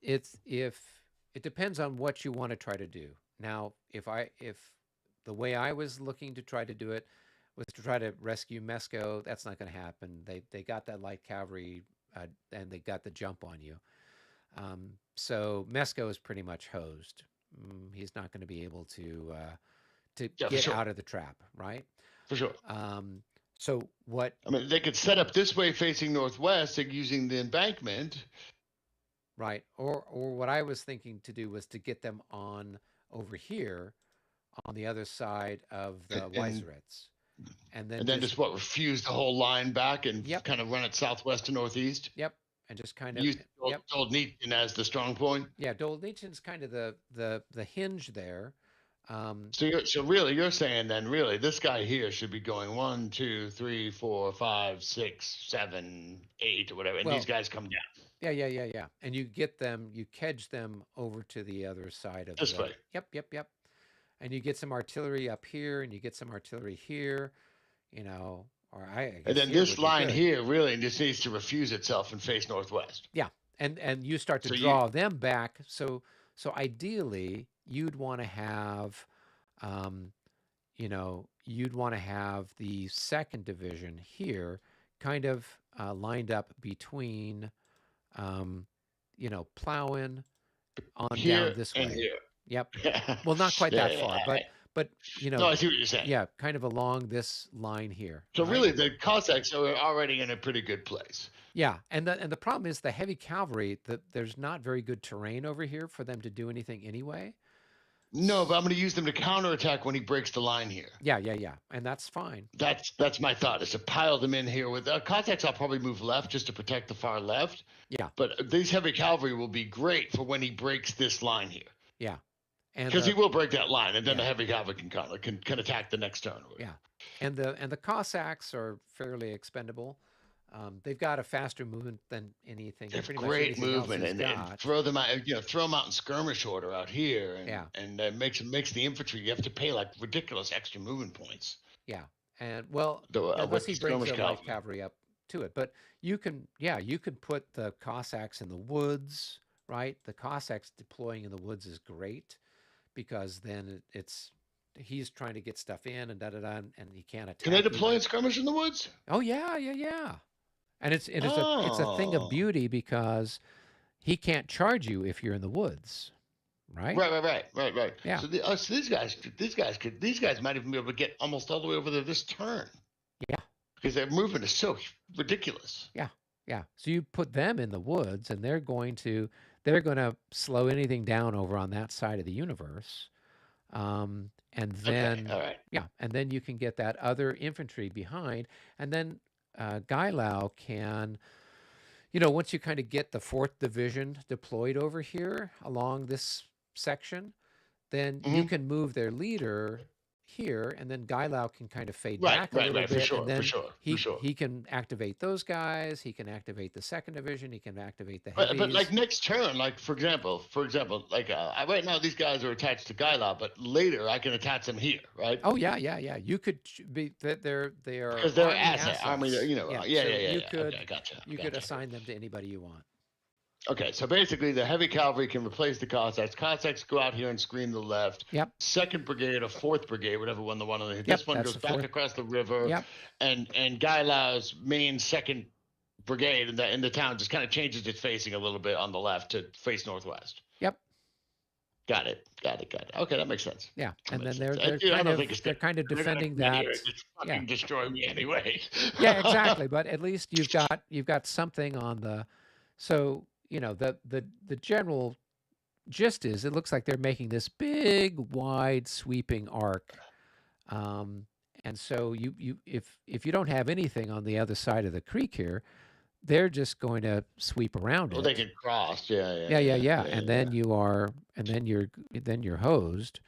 depends on what you want to try to do. Now, if the way I was looking to try to do it was to try to rescue Mesco, that's not going to happen. They got that light cavalry and they got the jump on you. So Mesco is pretty much hosed. He's not going to be able to get out of the trap, right? For sure. So what? I mean, they could set up this way facing northwest using the embankment. Right. Or what I was thinking to do was to get them on over here on the other side of the Weiseritz. And then just refuse the whole line back and kind of run it southwest to northeast? Yep. And just kind of use Dolnitschen as the strong point? Yeah, Dolnitschen's kind of the hinge there. So really, you're saying then really this guy here should be going 1, 2, 3, 4, 5, 6, 7, 8 or whatever, and these guys come down. Yeah. And you kedge them over to the other side of this way. Yep. And you get some artillery up here, and you get some artillery here, you know. And then this line here really just needs to refuse itself and face northwest. Yeah, and you start to draw them back. So ideally, you'd want to have, you'd want to have the 2nd Division here kind of lined up between, plowing on Here down this and way. here. Yep. Well, not quite that far, but No, I see what you're saying. yeah, kind of along this line here. So right? really, the Cossacks are already in a pretty good place. Yeah, and the problem is the heavy cavalry. There's not very good terrain over here for them to do anything anyway. No, but I'm going to use them to counterattack when he breaks the line here. Yeah, and that's fine. That's my thought, is to pile them in here with Cossacks. I'll probably move left just to protect the far left. Yeah, but these heavy cavalry will be great for when he breaks this line here. Yeah, and because he will break that line, and then yeah. the heavy cavalry can attack the next turn. Yeah, and the Cossacks are fairly expendable. They've got a faster movement than anything. They have great movement, and throw them out. Throw them out in skirmish order out here, and makes the infantry. You have to pay like ridiculous extra movement points. Yeah, and unless he brings the light cavalry up to it, but you can put the Cossacks in the woods, right? The Cossacks deploying in the woods is great because then he's trying to get stuff in and and he can't attack. Can they deploy in skirmish in the woods? Oh yeah. And it's a thing of beauty because he can't charge you if you're in the woods, right? Right. Yeah. So these guys might even be able to get almost all the way over there this turn. Yeah. Because their movement is so ridiculous. Yeah. So you put them in the woods, and they're going to slow anything down over on that side of the universe. And then all right. Yeah, and then you can get that other infantry behind, and then Gailau can, once you kind of get the 4th Division deployed over here along this section, then you can move their leader here, and then Gailau can kind of fade back a little bit, and then he can activate those guys. He can activate the 2nd Division. He can activate the heavies. But like next turn, like for example, like right now these guys are attached to Gailau, but later I can attach them here, right? Oh yeah. You could be they are because they're assets. I mean, Gotcha. You could assign them to anybody you want. Okay, so basically the heavy cavalry can replace the Cossacks. Cossacks go out here and screen the left. Yep. 2nd Brigade or 4th Brigade, whatever one the one on the this one goes back across the river. Yep. And Gailau's main 2nd Brigade in the town just kind of changes its facing a little bit on the left to face northwest. Yep. Got it. Okay, that makes sense. Yeah, and then they're kind of defending that. It's fucking destroy me anyway. Yeah, exactly. But at least you've got something on the so. The general gist is it looks like they're making this big, wide, sweeping arc, and so if you don't have anything on the other side of the creek here, they're just going to sweep around it. Well, they can cross, yeah. And then you're hosed.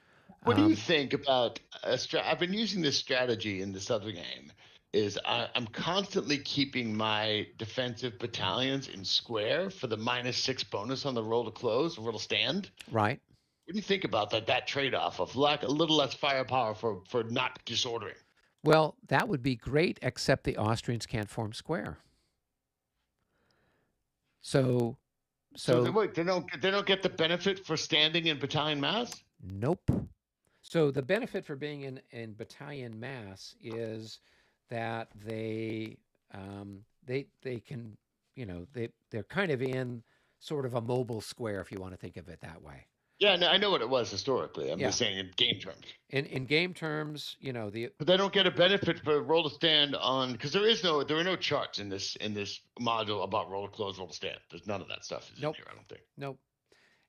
What do you think about I've been using this strategy in this other game. Is I'm constantly keeping my defensive battalions in square for the -6 bonus on the roll to close, roll to stand. Right. What do you think about that trade-off of a little less firepower for not disordering? Well, that would be great, except the Austrians can't form square. So wait, they don't get the benefit for standing in battalion mass? Nope. So the benefit for being in battalion mass is that they can, they're kind of in sort of a mobile square, if you want to think of it that way. Yeah, no, I know what it was historically. I'm just saying in game terms. In game terms, but they don't get a benefit for roll to stand on because there are no charts in this module about roll to close, roll to stand. There's none of that stuff in here, I don't think. Nope.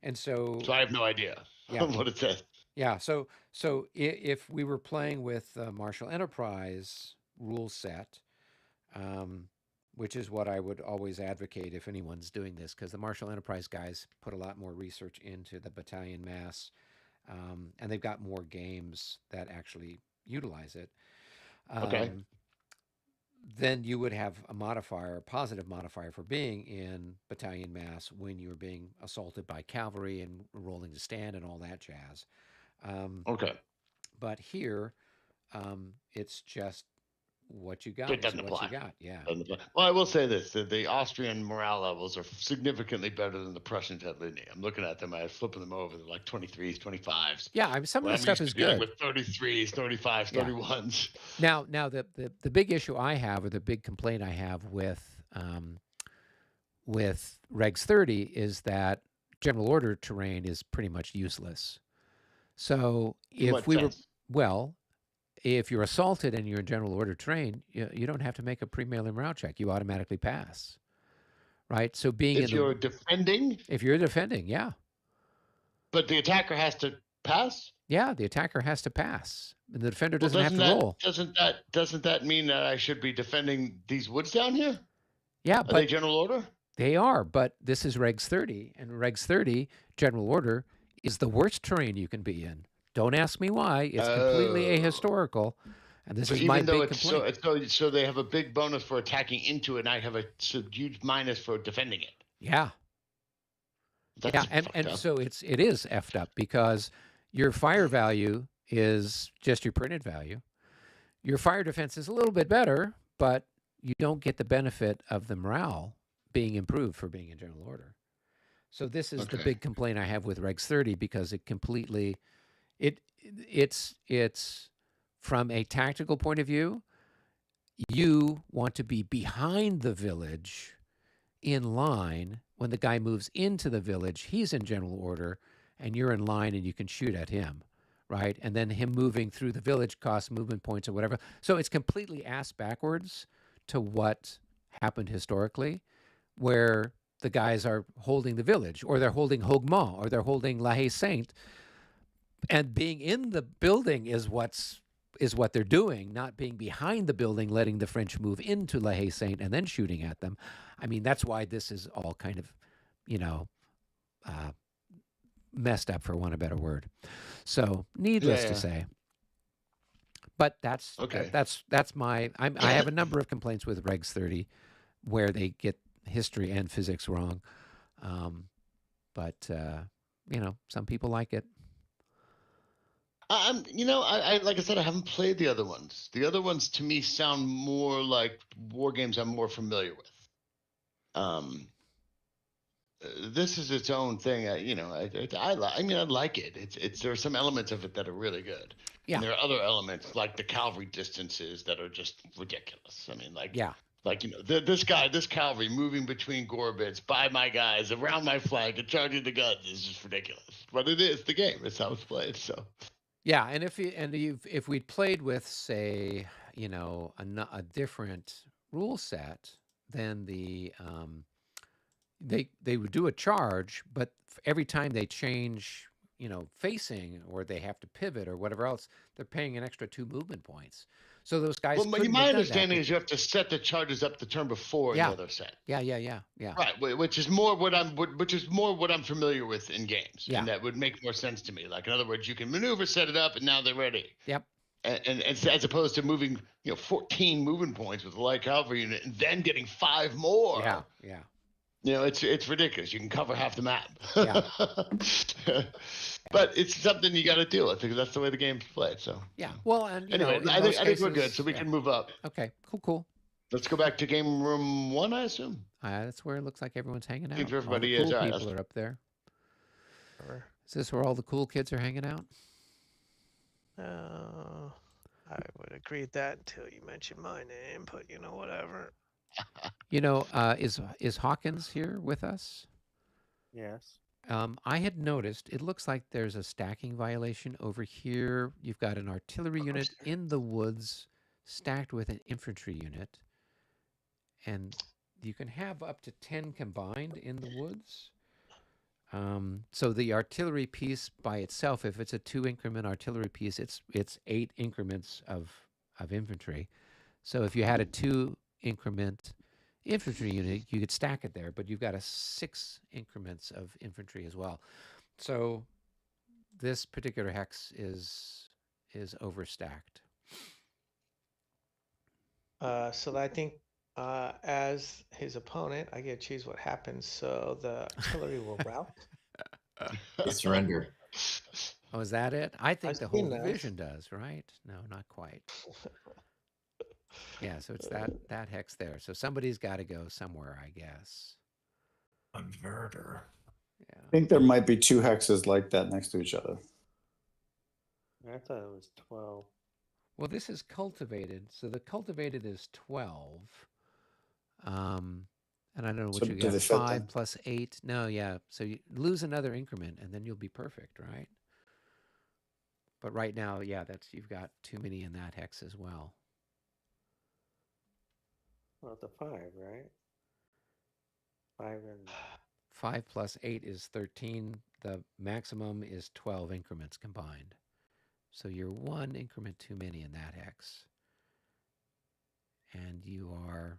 And so I have no idea what it says. Yeah. So if we were playing with Martial Enterprise rule set, which is what I would always advocate if anyone's doing this, because the Martial Enterprise guys put a lot more research into the battalion mass, and they've got more games that actually utilize it. Then you would have a positive modifier for being in battalion mass when you're being assaulted by cavalry and rolling to stand and all that jazz. But here, it's just what you got It is doesn't what apply. you got. Yeah. Well, I will say this: that the Austrian morale levels are significantly better than the Prussians at Lidny. I'm looking at them. I'm flipping them over. They're like 23s, 25s. Yeah, I mean, some of the stuff is good. With 33s, 35s, 31s. Now, the big issue I have, or the big complaint I have with Regs 30 is that general order terrain is pretty much useless. So if we were, well, if you're assaulted and you're in general order terrain, you don't have to make a pre-mail-in route check. You automatically pass, right? So being if you're defending, yeah. But the attacker has to pass. Yeah, the attacker has to pass, and the defender doesn't have to roll. Doesn't that mean that I should be defending these woods down here? Yeah, but they general order? They are, but this is Regs 30, and Regs 30 general order is the worst terrain you can be in. Don't ask me why. It's completely ahistorical, and this is my big complaint. So they have a big bonus for attacking into it, and I have a huge minus for defending it. Yeah. And so it is effed up because your fire value is just your printed value. Your fire defense is a little bit better, but you don't get the benefit of the morale being improved for being in general order. So this is the big complaint I have with Regs 30 because it completely, it's from a tactical point of view, you want to be behind the village in line. When the guy moves into the village, he's in general order and you're in line and you can shoot at him, right? And then him moving through the village costs movement points or whatever. So it's completely ass backwards to what happened historically, where the guys are holding the village, or they're holding Hogmont, or they're holding La Haye Sainte, and being in the building is what they're doing, not being behind the building, letting the French move into La Haye Sainte and then shooting at them. I mean, that's why this is all kind of, messed up, for want of a better word. So, needless to say. But that's my. I have a number of complaints with Regs 30, where they get history and physics wrong. But some people like it. I like I said, I haven't played the other ones. The other ones to me sound more like war games I'm more familiar with. This is its own thing. I like it. There are some elements of it that are really good. Yeah. And there are other elements like the cavalry distances that are just ridiculous. I mean, this cavalry moving between Gorbits by my guys around my flank and charging the guns is just ridiculous. But it is the game. It's how it's played. So. Yeah, and if we'd played with, say, a different rule set, then they would do a charge, but every time they change, facing, or they have to pivot or whatever else, they're paying an extra 2 movement points. So those guys. Well, my understanding is you have to set the charges up the turn before in the other set. Yeah. Right, which is more what I'm familiar with in games. Yeah. And that would make more sense to me. Like, in other words, you can maneuver, set it up, and now they're ready. Yep. And as opposed to moving, 14 movement points with a light cavalry unit and then getting 5 more. Yeah. It's ridiculous. You can cover half the map. Yeah. But it's something you got to deal with because that's the way the game's played. So yeah. Well, and anyway, I think we're good, so we can move up. Okay. Cool. Let's go back to game room 1, I assume. That's where it looks like everyone's hanging out. Everybody all the cool people are up there. Is this where all the cool kids are hanging out? I would agree with that until you mentioned my name, but whatever. Is Hawkins here with us? Yes. I had noticed it looks like there's a stacking violation over here. You've got an artillery unit in the woods stacked with an infantry unit, and you can have up to 10 combined in the woods. So the artillery piece by itself, if it's a 2 increment artillery piece, it's 8 increments of infantry. So if you had a 2 increment infantry unit, you could stack it there, but you've got a 6 increments of infantry as well. So this particular hex is overstacked. So I think as his opponent, I get to choose what happens. So the artillery will rout. Surrender. Oh, is that it? I think I've the whole seen that. division does, right? No, not quite. Yeah, so it's that hex there. So somebody's got to go somewhere, I guess. Converter. Yeah. I think there might be 2 hexes like that next to each other. I thought it was 12. Well, this is cultivated, so the cultivated is 12. And I don't know what So you do got. they fit 5 then? plus 8. No, yeah. So you lose another increment, and then you'll be perfect, right? But right now, yeah, you've got too many in that hex as well. Well, the 5, right? 5 and 5 plus 8 is 13. The maximum is 12 increments combined. So you're 1 increment too many in that hex. And you are,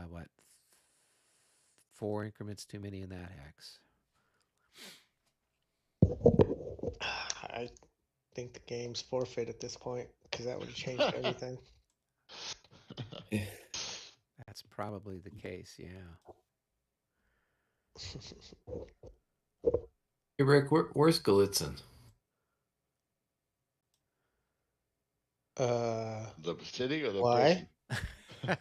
what, 4 increments too many in that hex. I think the game's forfeit at this point because that would have changed everything. That's probably the case, yeah. Hey, Rick, where's Gallitzin? The city or the Why? person?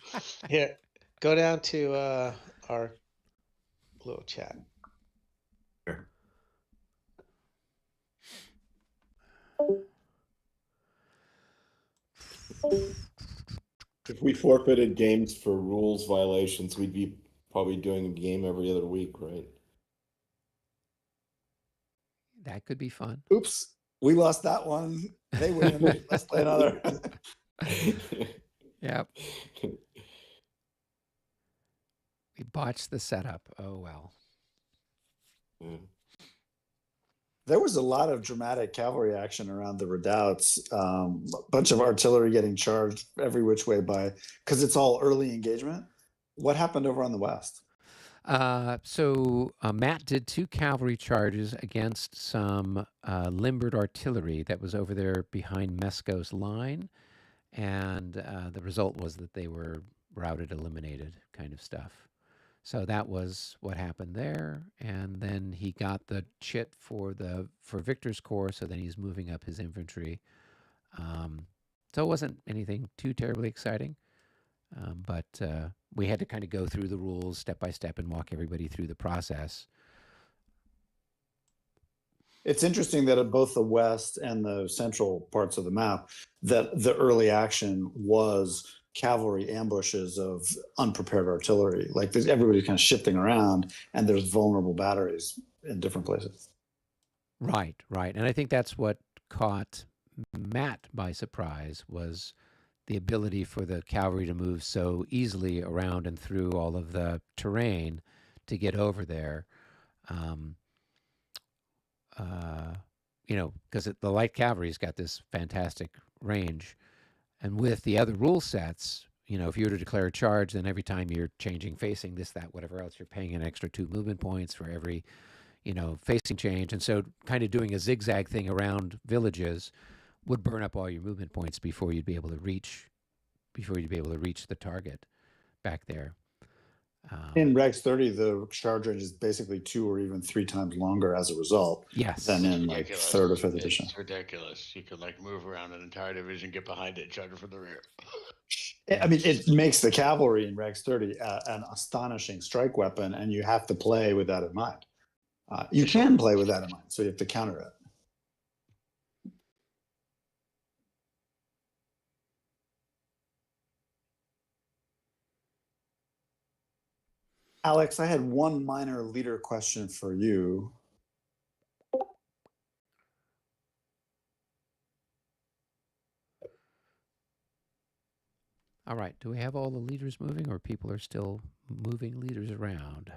Here, go down to our little chat. Sure. If we forfeited games for rules violations, we'd be probably doing a game every other week, right? That could be fun. Oops, we lost that one. They win. Let's play another. Yep. We botched the setup. Oh, well. There was a lot of dramatic cavalry action around the redoubts. A bunch of artillery getting charged every which way because it's all early engagement. What happened over on the west? So Matt did 2 cavalry charges against some limbered artillery that was over there behind Mesco's line. And the result was that they were routed, eliminated kind of stuff. So that was what happened there. And then he got the chit for Victor's Corps, so then he's moving up his infantry. So it wasn't anything too terribly exciting. But we had to kind of go through the rules step by step and walk everybody through the process. It's interesting that at both the west and the central parts of the map, that the early action was cavalry ambushes of unprepared artillery. Like everybody's kind of shifting around, and there's vulnerable batteries in different places. Right. And I think that's what caught Matt by surprise, was the ability for the cavalry to move so easily around and through all of the terrain to get over there. Because the light cavalry's got this fantastic range. And with the other rule sets, if you were to declare a charge, then every time you're changing facing, this, that, whatever else, you're paying an extra 2 movement points for every, facing change. And so kind of doing a zigzag thing around villages would burn up all your movement points before you'd be able to reach the target back there. In Regs 30, the charge range is basically 2 or even 3 times longer as a result. Yes. Than in Ridiculous. 3rd or 5th edition. It's ridiculous. You could move around an entire division, get behind it, charge for the rear. I mean, it makes the cavalry in Regs 30 an astonishing strike weapon, and you have to play with that in mind. You can play with that in mind, so you have to counter it. Alex, I had one minor leader question for you. All right. Do we have all the leaders moving, or people are still moving leaders around?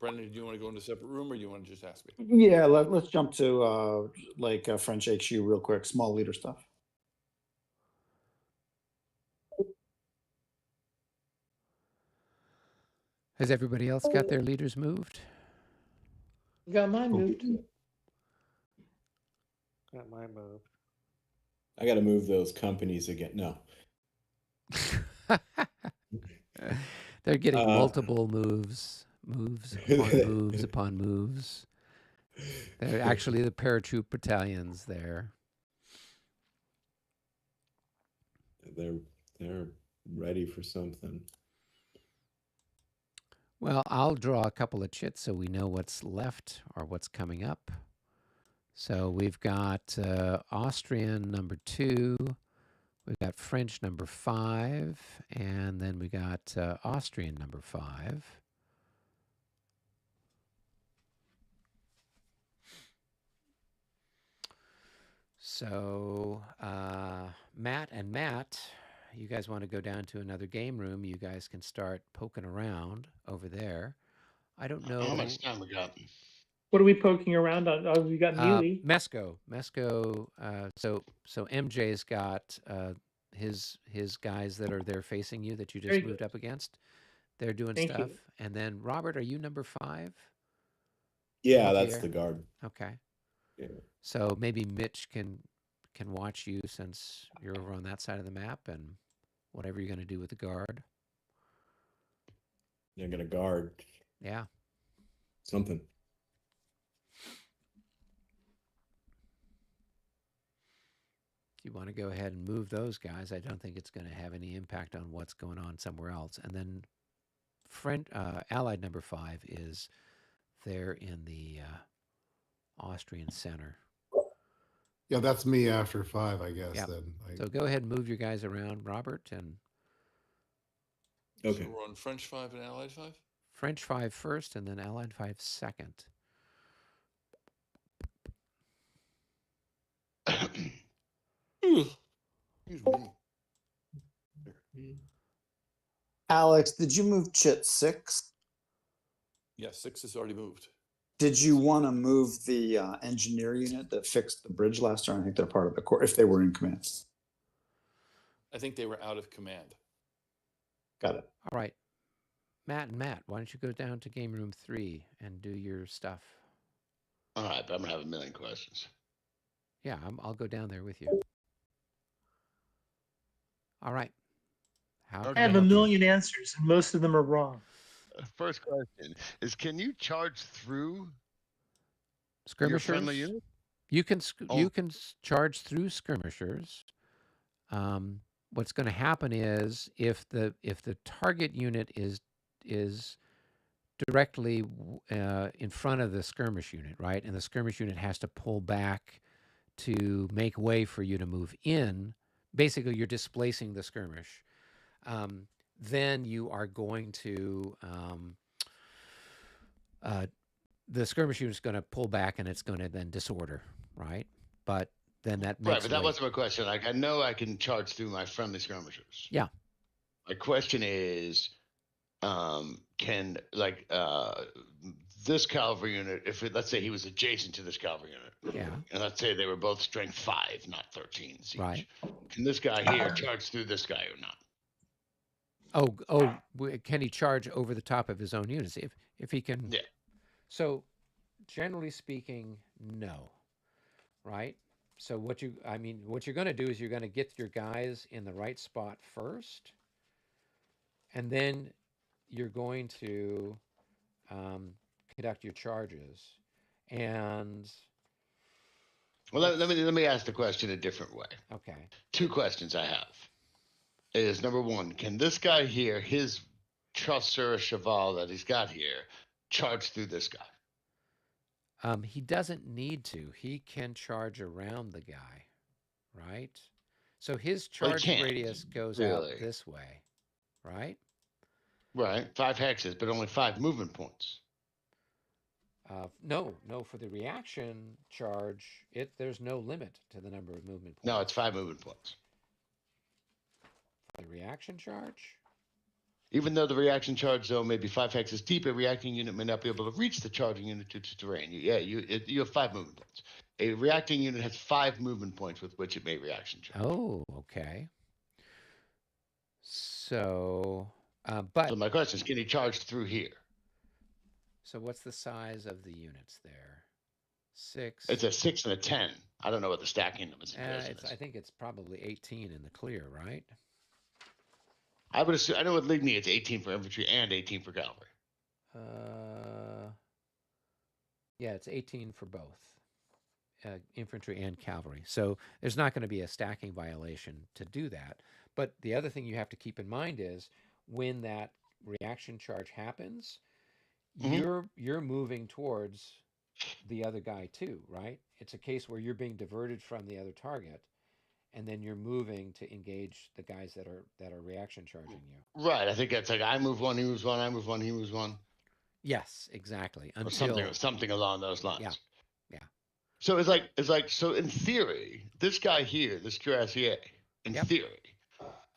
Brendan, do you want to go into a separate room, or do you want to just ask me? Yeah, let's jump to French HU real quick, small leader stuff. Has everybody else got their leaders moved? Got mine moved. got mine moved. I got to move those companies again. No. They're getting multiple moves upon moves. They're actually the paratroop battalions there. they're ready for something. Well, I'll draw a couple of chits so we know what's left or what's coming up. So we've got Austrian number 2, we've got French number 5, and then we got Austrian number 5. So Matt, you guys want to go down to another game room, you guys can start poking around over there. I don't know. How much time we got? What are we poking around on? Oh, we got Mealy. Mesco. So MJ's got his guys that are there facing you that you just moved up against. They're doing Thank stuff. you. And then Robert, are you number 5? Yeah, that's the guard. Okay. Yeah. So maybe Mitch can watch you since you're over on that side of the map, and whatever you're going to do with the guard. You're going to guard. Yeah. Something. If you want to go ahead and move those guys, I don't think it's going to have any impact on what's going on somewhere else. And then Allied number 5 is there in the Austrian center. Yeah, that's me after 5, I guess. Yep. Then. So go ahead and move your guys around, Robert. And okay. So we're on French 5 and Allied 5? French 5 first, and then Allied 5 second. Excuse me. Alex, did you move chit 6? Yeah, 6 is already moved. Did you want to move the engineer unit that fixed the bridge last turn? I think they're part of the core if they were in command. I think they were out of command. Got it. All right. Matt, why don't you go down to game room 3 and do your stuff? All right, but I'm going to have a million questions. Yeah, I'll go down there with you. All right. I have a million answers, and most of them are wrong. First question is: can you charge through skirmishers? Your friendly unit? You can charge through skirmishers. What's going to happen is if the target unit is directly in front of the skirmish unit, right, and the skirmish unit has to pull back to make way for you to move in. Basically, you're displacing the skirmish. Then you are going to the skirmish unit is going to pull back, and it's going to then disorder, right? But then that makes right. But that wasn't my question. Like, I know I can charge through my friendly skirmishers. Yeah. My question is, can this cavalry unit, let's say he was adjacent to this cavalry unit, yeah, and let's say they were both strength 5, not 13 siege. Right? Can this guy here charge through this guy or not? Can he charge over the top of his own units if he can? Yeah. So, generally speaking, no. Right? So what you're going to do is you're going to get your guys in the right spot first, and then you're going to conduct your charges. And well, let me ask the question a different way. Okay. 2 questions I have is, number 1, can this guy here, his Chasseur Cheval that he's got here, charge through this guy? He doesn't need to. He can charge around the guy, right? So his charge radius goes out this way, right? Right. 5 hexes, but only 5 movement points. No. For the reaction charge, there's no limit to the number of movement points. No, it's 5 movement points. The reaction charge? Even though the reaction charge zone may be 5 hexes deep, a reacting unit may not be able to reach the charging unit due to terrain. You have 5 movement points. A reacting unit has 5 movement points with which it may reaction charge. Oh, okay. So, So my question is, can he charge through here? So what's the size of the units there? 6. It's a 6 and a 10. I don't know what the stacking limits is. I think it's probably 18 in the clear, right? I would assume. I know with Ligny it's 18 for infantry and 18 for cavalry. Yeah, it's 18 for both infantry and cavalry. So there's not going to be a stacking violation to do that. But the other thing you have to keep in mind is when that reaction charge happens, you're moving towards the other guy too, right? It's a case where you're being diverted from the other target, and then you're moving to engage the guys that are reaction charging you. Right. I think that's like I move one, he moves one, I move one, he moves one. Yes, exactly. Or something along those lines. Yeah. Yeah. So it's like so in theory, this guy here, this cuirassier, in theory,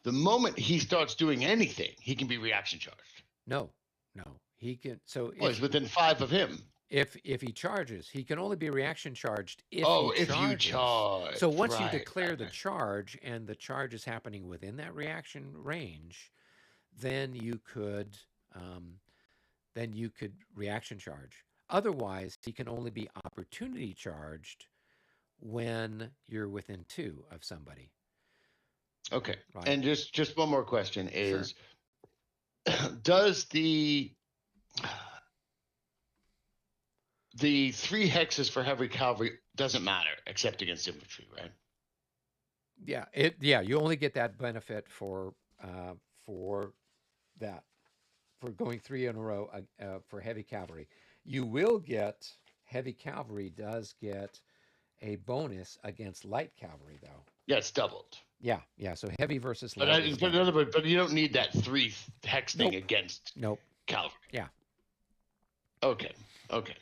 the moment he starts doing anything, he can be reaction charged. No. He can. So he's within 5 of him. If he charges, he can only be reaction charged if you charge. So once you declare the charge and the charge is happening within that reaction range, then you could reaction charge. Otherwise, he can only be opportunity charged when you're within 2 of somebody. Okay. Right. And just one more question is, does the 3 hexes for heavy cavalry doesn't matter except against infantry, right? Yeah, you only get that benefit for going 3 in a row for heavy cavalry. You will get heavy cavalry does get a bonus against light cavalry though. Yeah, it's doubled. Yeah. So heavy versus light. But you don't need that 3 hex thing against cavalry. Yeah. Okay.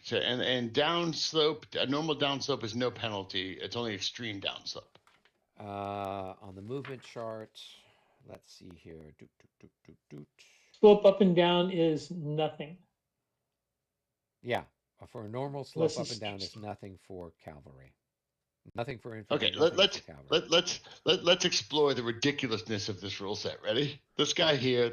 So and downslope, a normal downslope is no penalty. It's only extreme downslope. On the movement chart, let's see here. Slope up and down is nothing. Yeah, for a normal slope up and down is nothing for cavalry. Nothing for infantry. Okay, let's explore the ridiculousness of this rule set. Ready? This guy here,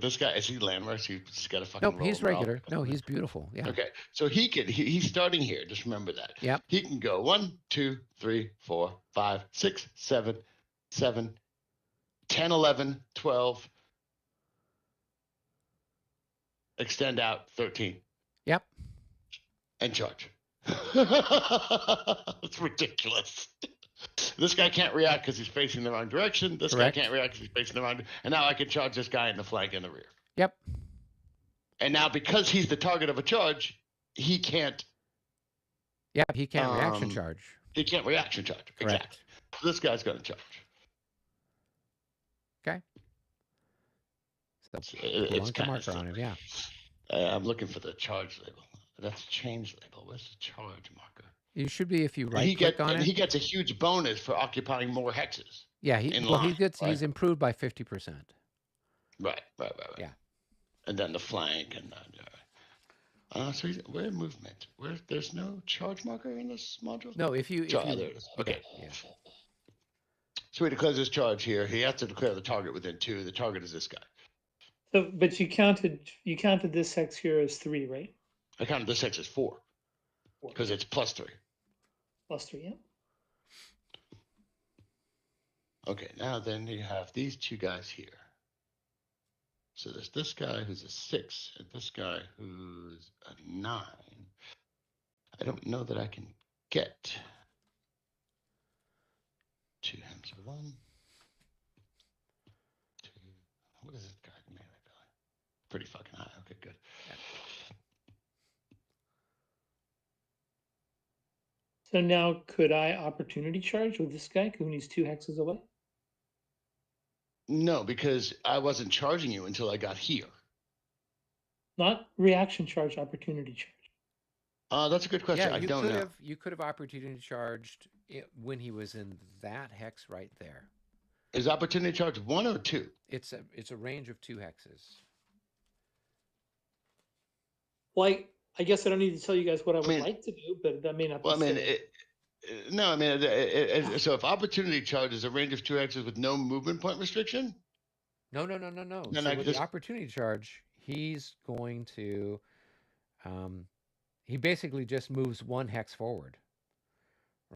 this guy, is he landmarks? He's got a fucking. Nope, he's regular. No, he's beautiful. Yeah. Okay, so he's starting here. Just remember that. Yep. He can go 1, 2, 3, 4, 5, 6, 7, 10, 11, 12. Extend out 13. Yep. And charge. It's ridiculous. This guy can't react because he's facing the wrong direction. This guy can't react because he's facing the wrong. And now I can charge this guy in the flank and the rear. Yep. And now because he's the target of a charge, he can't. Yeah, he can't reaction charge. He can't reaction charge. Correct. Exactly. So this guy's going to charge. Okay. So it's kind marker on it. Yeah. I'm looking for the charge label. That's a change label. Where's the charge marker? You should be if you right-click on it. He gets a huge bonus for occupying more hexes. Yeah, he's improved by 50%. Right. Yeah. And then the flank and so where movement? There's no charge marker in this module? No, if you there it is. Okay. Yeah. So he declares his charge here. He has to declare the target within 2. The target is this guy. So, but you counted this hex here as 3, right? I counted this hex as 4 because it's +3. +3, yeah. Okay, now then you have these 2 guys here. So there's this guy who's a 6 and this guy who's a 9. I don't know that I can get 2 hems. 1, 2. What is this guy? Pretty fucking high. Okay, good. So now could I opportunity charge with this guy who needs 2 hexes away? No, because I wasn't charging you until I got here. Not reaction charge, opportunity charge. That's a good question. Yeah, I don't know. You could have opportunity charged when he was in that hex right there. Is opportunity charge 1 or 2? It's a range of 2 hexes. Well, I guess I don't need to tell you guys what I would like to do, but that may not be. Well, so if opportunity charge is a range of 2 hexes with no movement point restriction? No. So with the opportunity charge, he's going to, he basically just moves 1 hex forward,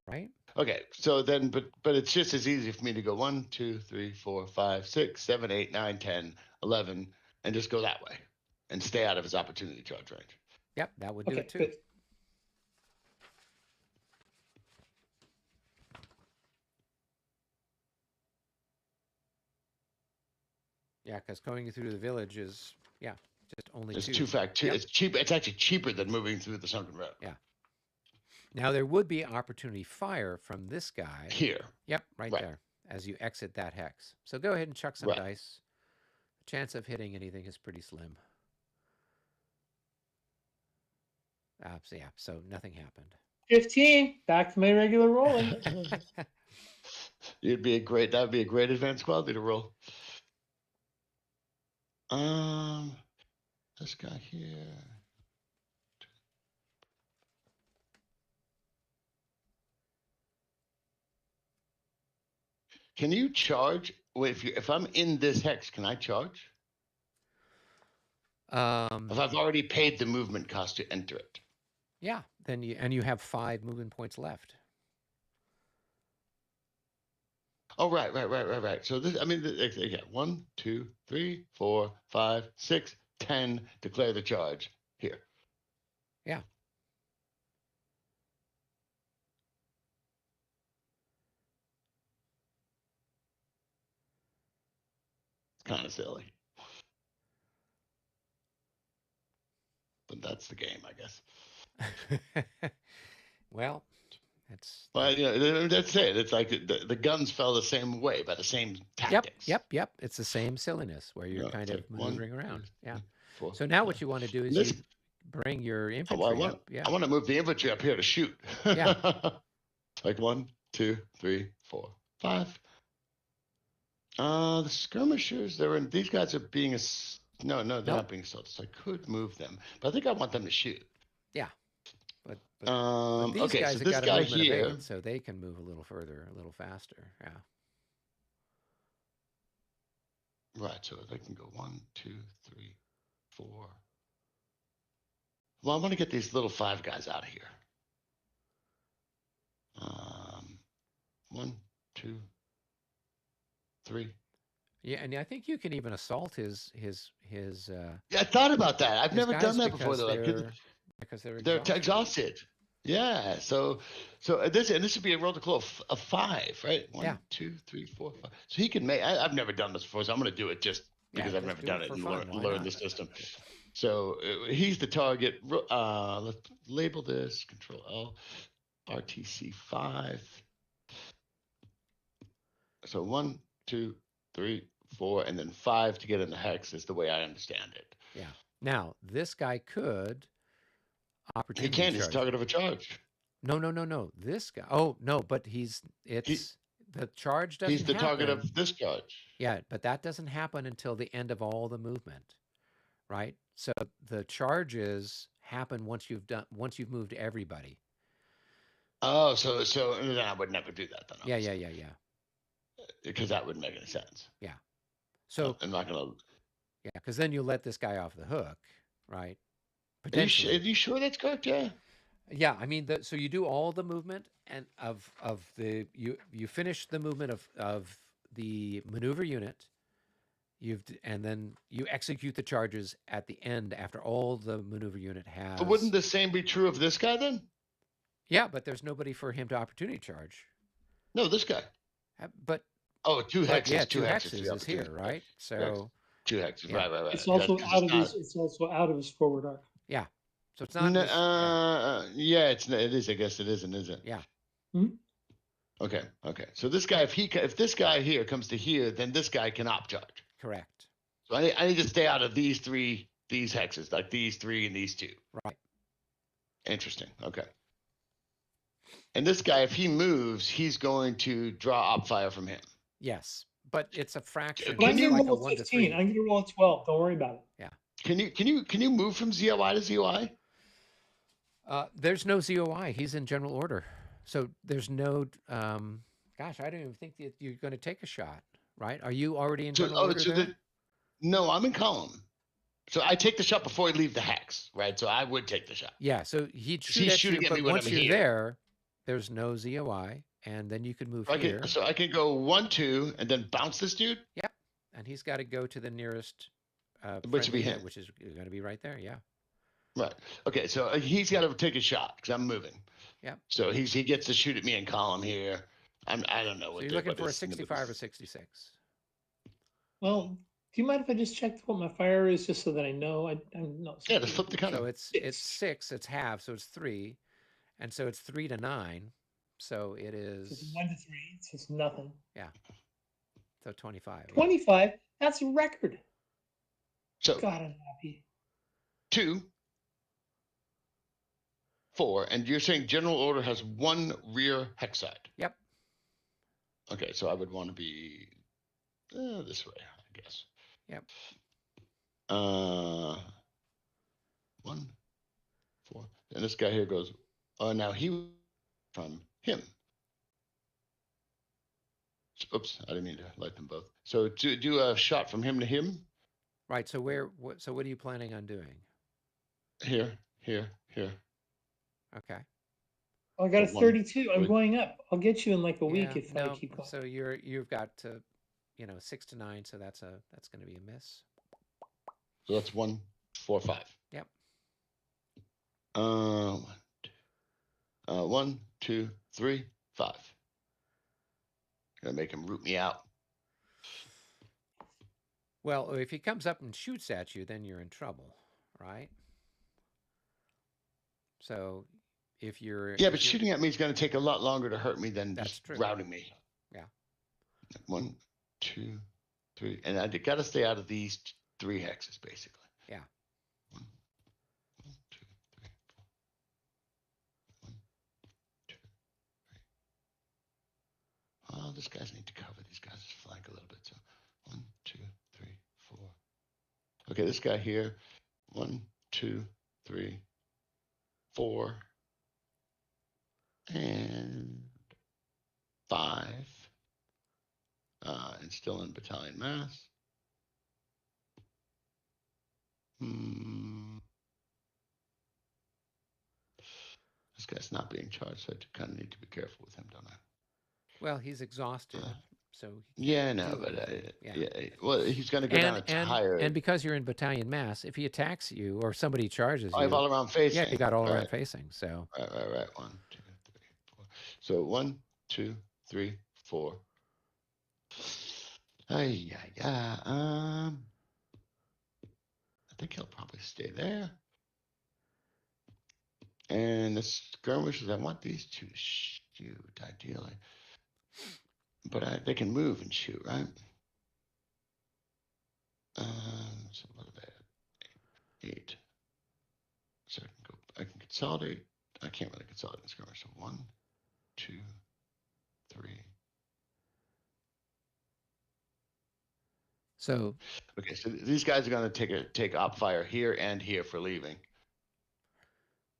right? Okay, so then, but it's just as easy for me to go 1, 2, 3, 4, 5, 6, 7, 8, 9, 10, 11, and just go that way and stay out of his opportunity charge range. Yep, that would do it too. Good. Yeah, because going through the village is, yeah, just only It's 2. 2 fact 2. Yep. It's cheap. It's actually cheaper than moving through the sunken road. Yeah. Now there would be opportunity fire from this guy. Here. Yep, right there, as you exit that hex. So go ahead and chuck some dice. The chance of hitting anything is pretty slim. So yeah, so nothing happened. 15. Back to my regular rolling. That would be a great advanced quality to roll. This guy here. Can you charge? Wait, if I'm in this hex, can I charge? If I've already paid the movement cost to enter it. Yeah, then you have 5 movement points left. Oh, right. So this, I mean, again, 1, 2, 3, 4, 5, 6, 10. Declare the charge here. Yeah. It's kind of silly, but that's the game, I guess. Well, that's. Well, that's it. It's like the guns fell the same way by the same tactics. Yep. It's the same silliness where you're kind of maneuvering around. Yeah. 4, so now what you want to do is you bring your infantry up. Yeah. I want to move the infantry up here to shoot. Yeah. Like 1, 2, 3, 4, 5. The skirmishers, these guys are being they're not being assaulted. So I could move them, but I think I want them to shoot. Yeah. But these okay, guys so have this got guy a movement of here, 8, so they can move a little further, a little faster. Yeah. Right. So if I can go 1, 2, 3, 4. Well, I want to get these little 5 guys out of here. 1, 2, 3. Yeah, and I think you can even assault his. Yeah, I thought about that. I've never done that before, though. Because they're exhausted. Yeah. So this would be a roll to close of 5, right? 1, 2, 3, 4, 5. So he can make. I've never done this before, so I'm going to do it just because I've never done it and learn the system. So he's the target. Let's label this Control L, RTC 5. So 1, 2, 3, 4, and then 5 to get in the hex is the way I understand it. Yeah. Now this guy could. He can. He's target of a charge. No. This guy. Oh no, but the charge doesn't. He's the target of this charge. Yeah, but that doesn't happen until the end of all the movement, right? So the charges happen once you've moved everybody. Oh, so then I would never do that then. Yeah. Because that wouldn't make any sense. Yeah. So I'm not gonna. Yeah, because then you let this guy off the hook, right? Are you sure that's correct? Yeah. Yeah, I mean, so you do all the movement and you finish the movement of the maneuver unit. And then you execute the charges at the end after all the maneuver unit has. But wouldn't the same be true of this guy then? Yeah, but there's nobody for him to opportunity charge. No, this guy. But 2 hexes. Yeah, 2 hexes is here, right? So 2 hexes. Yeah. Right. It's also it's also out of his forward arc. Yeah. So it's not. Yeah, it is. I guess it is and isn't. Yeah. Mm-hmm. Okay. So this guy, if this guy here comes to here, then this guy can op charge. Correct. So I need to stay out of these hexes, like these 3 and these 2. Right. Interesting. Okay. And this guy, if he moves, he's going to draw op fire from him. Yes, but it's a fraction. But I'm like going to roll 15. I'm going to roll a 12. Don't worry about it. Yeah. Can you move from ZOI to ZOI? There's no ZOI. He's in general order, so there's no. Gosh, I don't even think that you're going to take a shot. Right? Are you already in general order? No, I'm in column. So I take the shot before I leave the hex, right? So I would take the shot. Yeah. So he's shooting at me, but once you're there, there's no ZOI, and then you could move here. So I can go 1, 2, and then bounce this dude. Yeah, and he's got to go to the nearest. Which would be him. Which is going to be right there. Yeah. Right. Okay. So he's got to take a shot because I'm moving. Yeah. So he gets to shoot at me in column here. I don't know what. So you're looking for a 65 or 66. Well, Do you mind if I just check what my fire is, just so that I know? I'm not. Yeah, just flip the counter. So it's 6. It's half, so it's 3, and so it's 3 to 9. So it is. So it's 1 to 3. It's just nothing. Yeah. So 25. 25. That's a record. So God, I'm happy. 2, 4, and you're saying general order has 1 rear hex side. Yep. Okay, so I would want to be this way, I guess. Yep. 1, 4, and this guy here goes. Now he from him. Oops, I didn't mean to light them both. So to do a shot from him to him. Right. So what are you planning on doing? Here. Okay. Oh, I got a 32. I'm going up. I'll get you in like a week if I keep going. So you've got to, 6 to 9. So that's going to be a miss. So that's 1, 4, 5. Yep. 1, 2, 3, 5. Gonna make him root me out. Well, if he comes up and shoots at you, then you're in trouble, right? So if you're... Yeah, but shooting at me is going to take a lot longer to hurt me than that's just true. routing me. Yeah. 1, 2, 3. And I got to stay out of these 3 hexes, basically. Yeah. 1, 2, 3, 4. 1, 2, 3. Oh, these guys need to cover. These guys flank a little bit. So 1, 2, 3, 4. Okay, this guy here. 1, 2, 3, 4. And 5. And still in battalion mass. This guy's not being charged, so I kind of need to be careful with him, don't I? Well, he's exhausted, so yeah, I know, but well, he's going to go down a higher. And because you're in battalion mass, if he attacks you or somebody charges you, I have all around facing. Yeah, you got all around facing. So right. 1, 2, 3, 4. So 1, 2, 3, 4. I think he'll probably stay there. And the skirmishers, I want these 2 to shoot, ideally. But they can move and shoot, right? So what are they? 8. So I can consolidate. I can't really consolidate the skirmish. So 1, 2, 3. So okay, so these guys are going to take op fire here and here for leaving.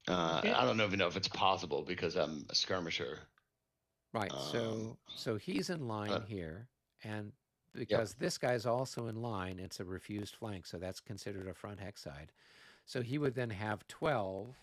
Okay. I don't even know if it's possible because I'm a skirmisher. Right. So he's in line here, and because this guy's also in line, it's a refused flank, so that's considered a front hex side. So he would then have 12,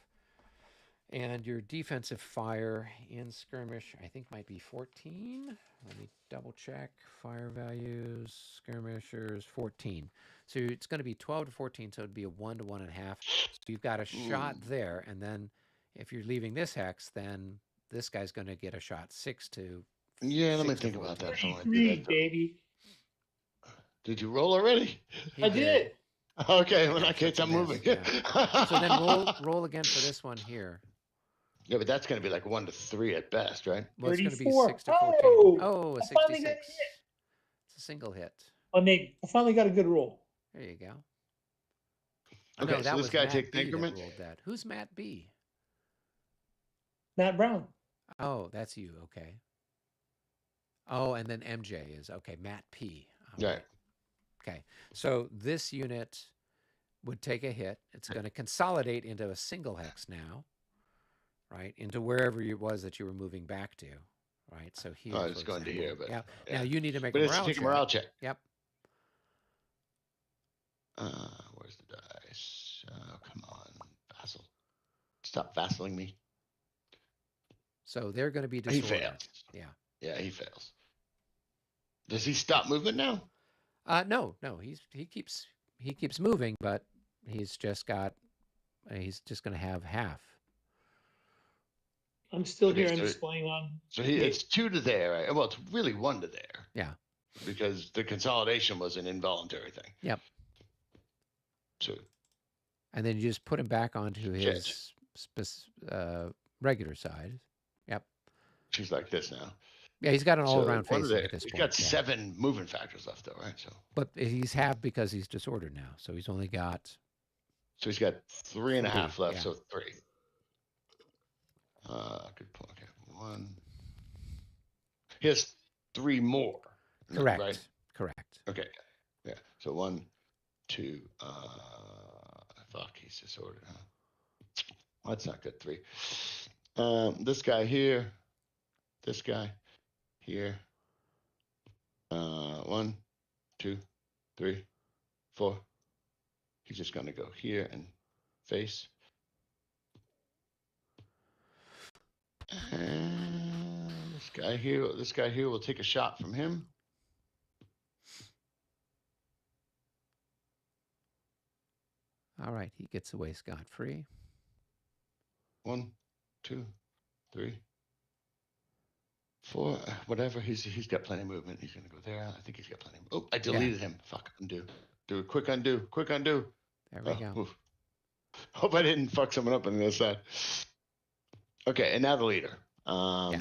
and your defensive fire in skirmish, I think, might be 14. Let me double check. Fire values, skirmishers, 14. So it's going to be 12 to 14, so it'd be a 1 to 1.5. So you've got a shot there, and then if you're leaving this hex, then this guy's going to get a shot 6 to. Yeah, let me think about that. 33, baby. Did you roll already? I did. Okay, well, in that case, I'm moving. Yeah. So then roll again for this one here. Yeah, but that's going to be like 1 to 3 at best, right? Well, it's going to be 6 to 14. Oh, a 66. It's a single hit. Oh, Nate, I finally got a good roll. There you go. Okay, no, so this guy takes increment. Who's Matt B? Matt Brown. Oh, that's you. Okay. Oh, and then MJ is okay. Matt P. Right. Okay. So this unit would take a hit. It's going to consolidate into a single hex now, right? Into wherever it was that you were moving back to, right? So here. Oh, it's going to here, but yeah. Now you need to make a morale check. Yep. Where's the dice? Oh, come on, Vassal. Stop vassiling me. So they're going to be disordered. He fails. Yeah. Yeah, he fails. Does he stop movement now? No. He keeps moving, but he's just going to have half. I'm still here. I'm just going on. So it's 2 to there. Right? Well, it's really 1 to there. Yeah. because the consolidation was an involuntary thing. Yep. So, and then you just put him back onto his regular side. Yep. She's like this now. Yeah, he's got an all-around facing at this he's point. got 7 movement factors left, though, right? So, but he's half because he's disordered now. So he's only got. So he's got 3.5 left. Yeah. So 3. Good point. Okay, 1. He has 3 more. Correct. Right. Correct. Okay. Yeah. So 1, 2. Fuck, he's disordered, huh? Well, that's not good. 3. This guy here. This guy here. 1, 2, 3, 4. He's just gonna go here and face. And this guy here will take a shot from him. All right, he gets away scot-free. 1, 2, 3, 4. Whatever. He's got plenty of movement. He's gonna go there. I think he's got plenty. Oh, I deleted him. Fuck. Undo. Do a quick undo. Quick undo. There we go. Oof. Hope I didn't fuck someone up on the other side. Okay, and now the leader. Where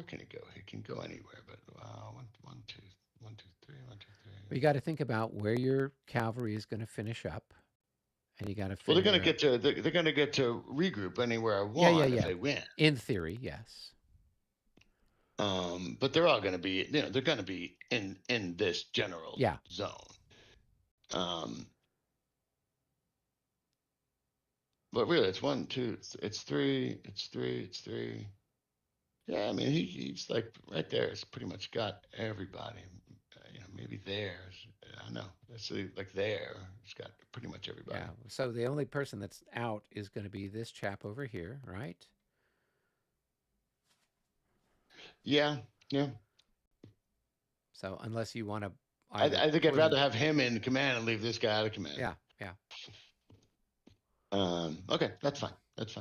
can he go? He can go anywhere, but 1, 2, 1, 2, 3, 1, 2, 3. But you got to think about where your cavalry is going to finish up, and you got to. Well, they're going to get to regroup anywhere I want if they win. In theory, yes. But they're all going to be, they're going to be in this general zone. But really, it's 1, 2, it's 3, it's 3. Yeah, I mean, he's like right there. It's pretty much got everybody. Maybe there. I don't know. It's like there. It's got pretty much everybody. Yeah. So the only person that's out is going to be this chap over here, right? Yeah. So unless you want to, I think I'd rather have him in command and leave this guy out of command. Yeah. Okay, that's fine. That's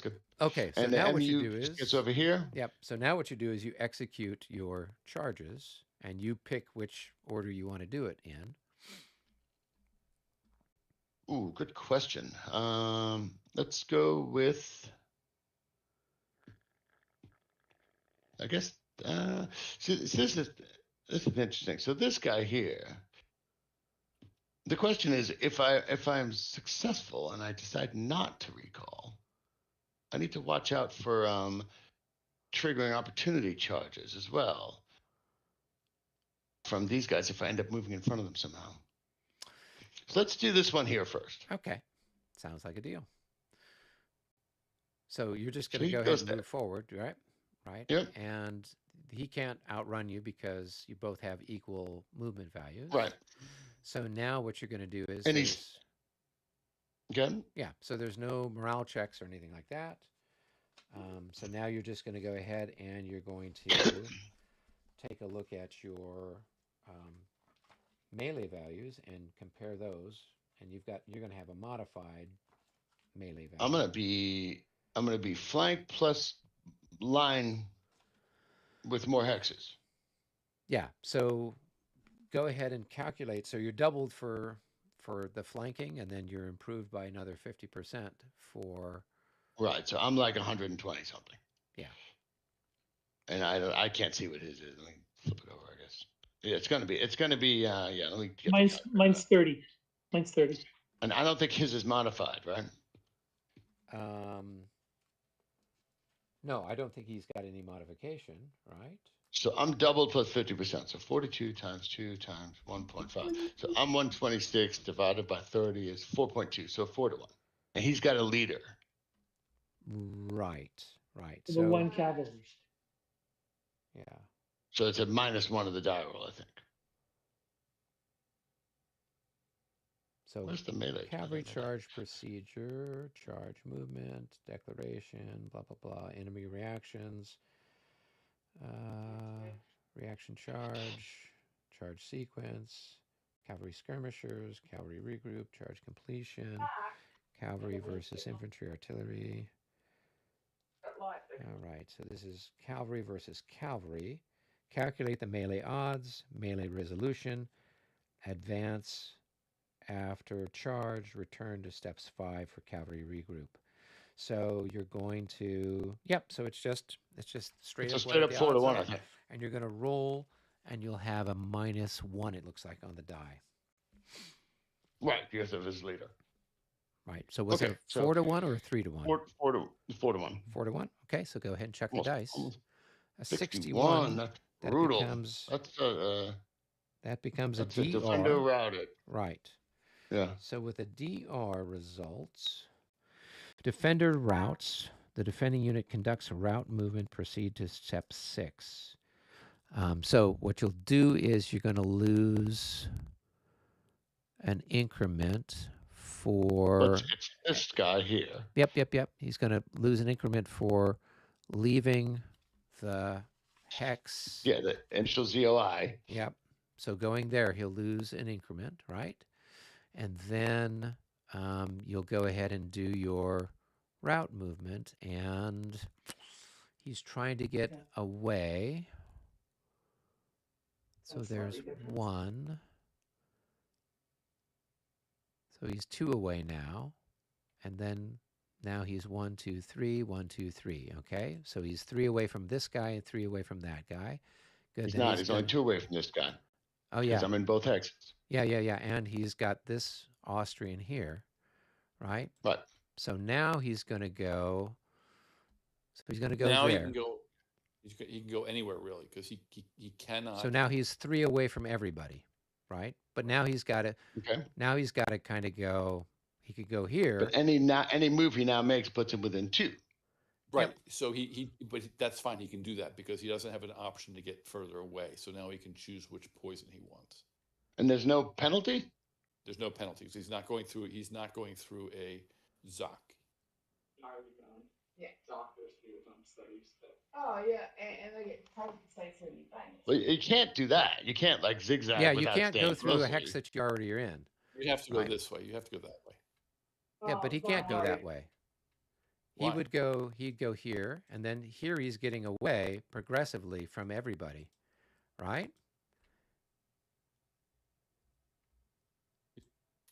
good. Okay, so and now what you do is gets over here. Yep. So now what you do is you execute your charges, and you pick which order you want to do it in. Ooh, good question. Let's go with. I guess. This is interesting. So this guy here. The question is, if I'm successful and I decide not to recall, I need to watch out for triggering opportunity charges as well from these guys if I end up moving in front of them somehow. So let's do this one here first. Okay, sounds like a deal. So you're just going to go ahead and move forward, right? Right. Yep. And he can't outrun you because you both have equal movement values. Right. So now what you're going to do is... And he's... Good? Yeah, so there's no morale checks or anything like that. So now you're just going to go ahead and you're going to take a look at your melee values and compare those. And you're going to have a modified melee value. I'm going to be flank plus line with more hexes. Yeah, so... Go ahead and calculate. So you're doubled for the flanking, and then you're improved by another 50% for. Right. So I'm like 120 something. Yeah. And I can't see what his is. Let me flip it over. I guess. Yeah, it's gonna be. Yeah. Let me. Mine's 30. Mine's 30. And I don't think his is modified, right? No, I don't think he's got any modification, right? So I'm doubled plus 50%. So 42 times 2 times 1.5. So I'm 126 divided by 30 is 4.2. So 4 to 1. And he's got a leader. Right. The 1 cavalry. Yeah. So it's a -1 of the die roll, I think. So where's the melee? Cavalry charge procedure, charge movement, declaration, blah, blah, blah, enemy reactions. Reaction charge sequence, cavalry skirmishers, cavalry regroup, charge completion, cavalry versus infantry artillery. All right, so this is cavalry versus cavalry. calculate the melee odds, melee resolution, advance after charge, return to steps 5 for cavalry regroup. So you're going to, yep, so it's just straight It's a up straight what up the 4 to odds 1, are. I think. And you're going to roll, and you'll have a -1, it looks like, on the die. Right, because of his leader. Right. So was Okay, it so 4 to 1 or 3 to 1? 4 to 1. 4 to 1. Okay, so go ahead and chuck the Almost- dice. almost A 61. 61. That's That brutal. becomes That's a a defender DR. routed. Right. Yeah. So with the DR results, defender routes. The defending unit conducts a route movement. Proceed to step 6. So what you'll do is you're going to lose an increment for. It's this guy here. Yep. He's going to lose an increment for leaving the hex. Yeah, the initial ZOI. Yep. So going there, he'll lose an increment, right? And then you'll go ahead and do your route movement, and he's trying to get away. So there's 1. So he's 2 away now, and then now he's 1, 2, 3, 1, 2, 3. Okay, so he's 3 away from this guy and 3 away from that guy. Good. He's then not. He's only 2 away from this guy. Oh yeah. I'm in both hexes. Yeah. And he's got this Austrian here, right? Right. So now he's going to go. So he's going to go Now there. he can go. He can go anywhere really because he cannot. So now he's 3 away from everybody, right? But now he's got to. Okay. Now he's got to kind of go. He could go here. But any move he now makes puts him within 2. Right. Yep. So but that's fine. He can do that because he doesn't have an option to get further away. So now he can choose which poison he wants. And there's no penalty? There's no penalties. He's not going through a Zoc. Yeah, doctors do studies. Oh yeah, and they get sites when you find it. Well, you can't do that. You can't like zigzag. Yeah, you without can't go staying through a closely. hex that you already are in. You have to go Right. this way. You have to go that way. Yeah, but he can't go that way. Why? He'd go here, and then here he's getting away progressively from everybody, right?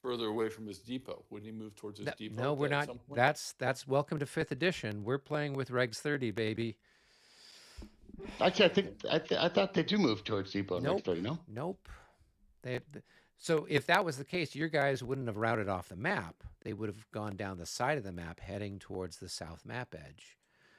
Further away from his depot. Wouldn't he move towards his depot? No, we're at not. some point? That's welcome to 5th edition. We're playing with Regs 30, baby. Actually, I thought they do move towards depot Nope. next 30. No. Nope. So if that was the case, your guys wouldn't have routed off the map. They would have gone down the side of the map, heading towards the south map edge.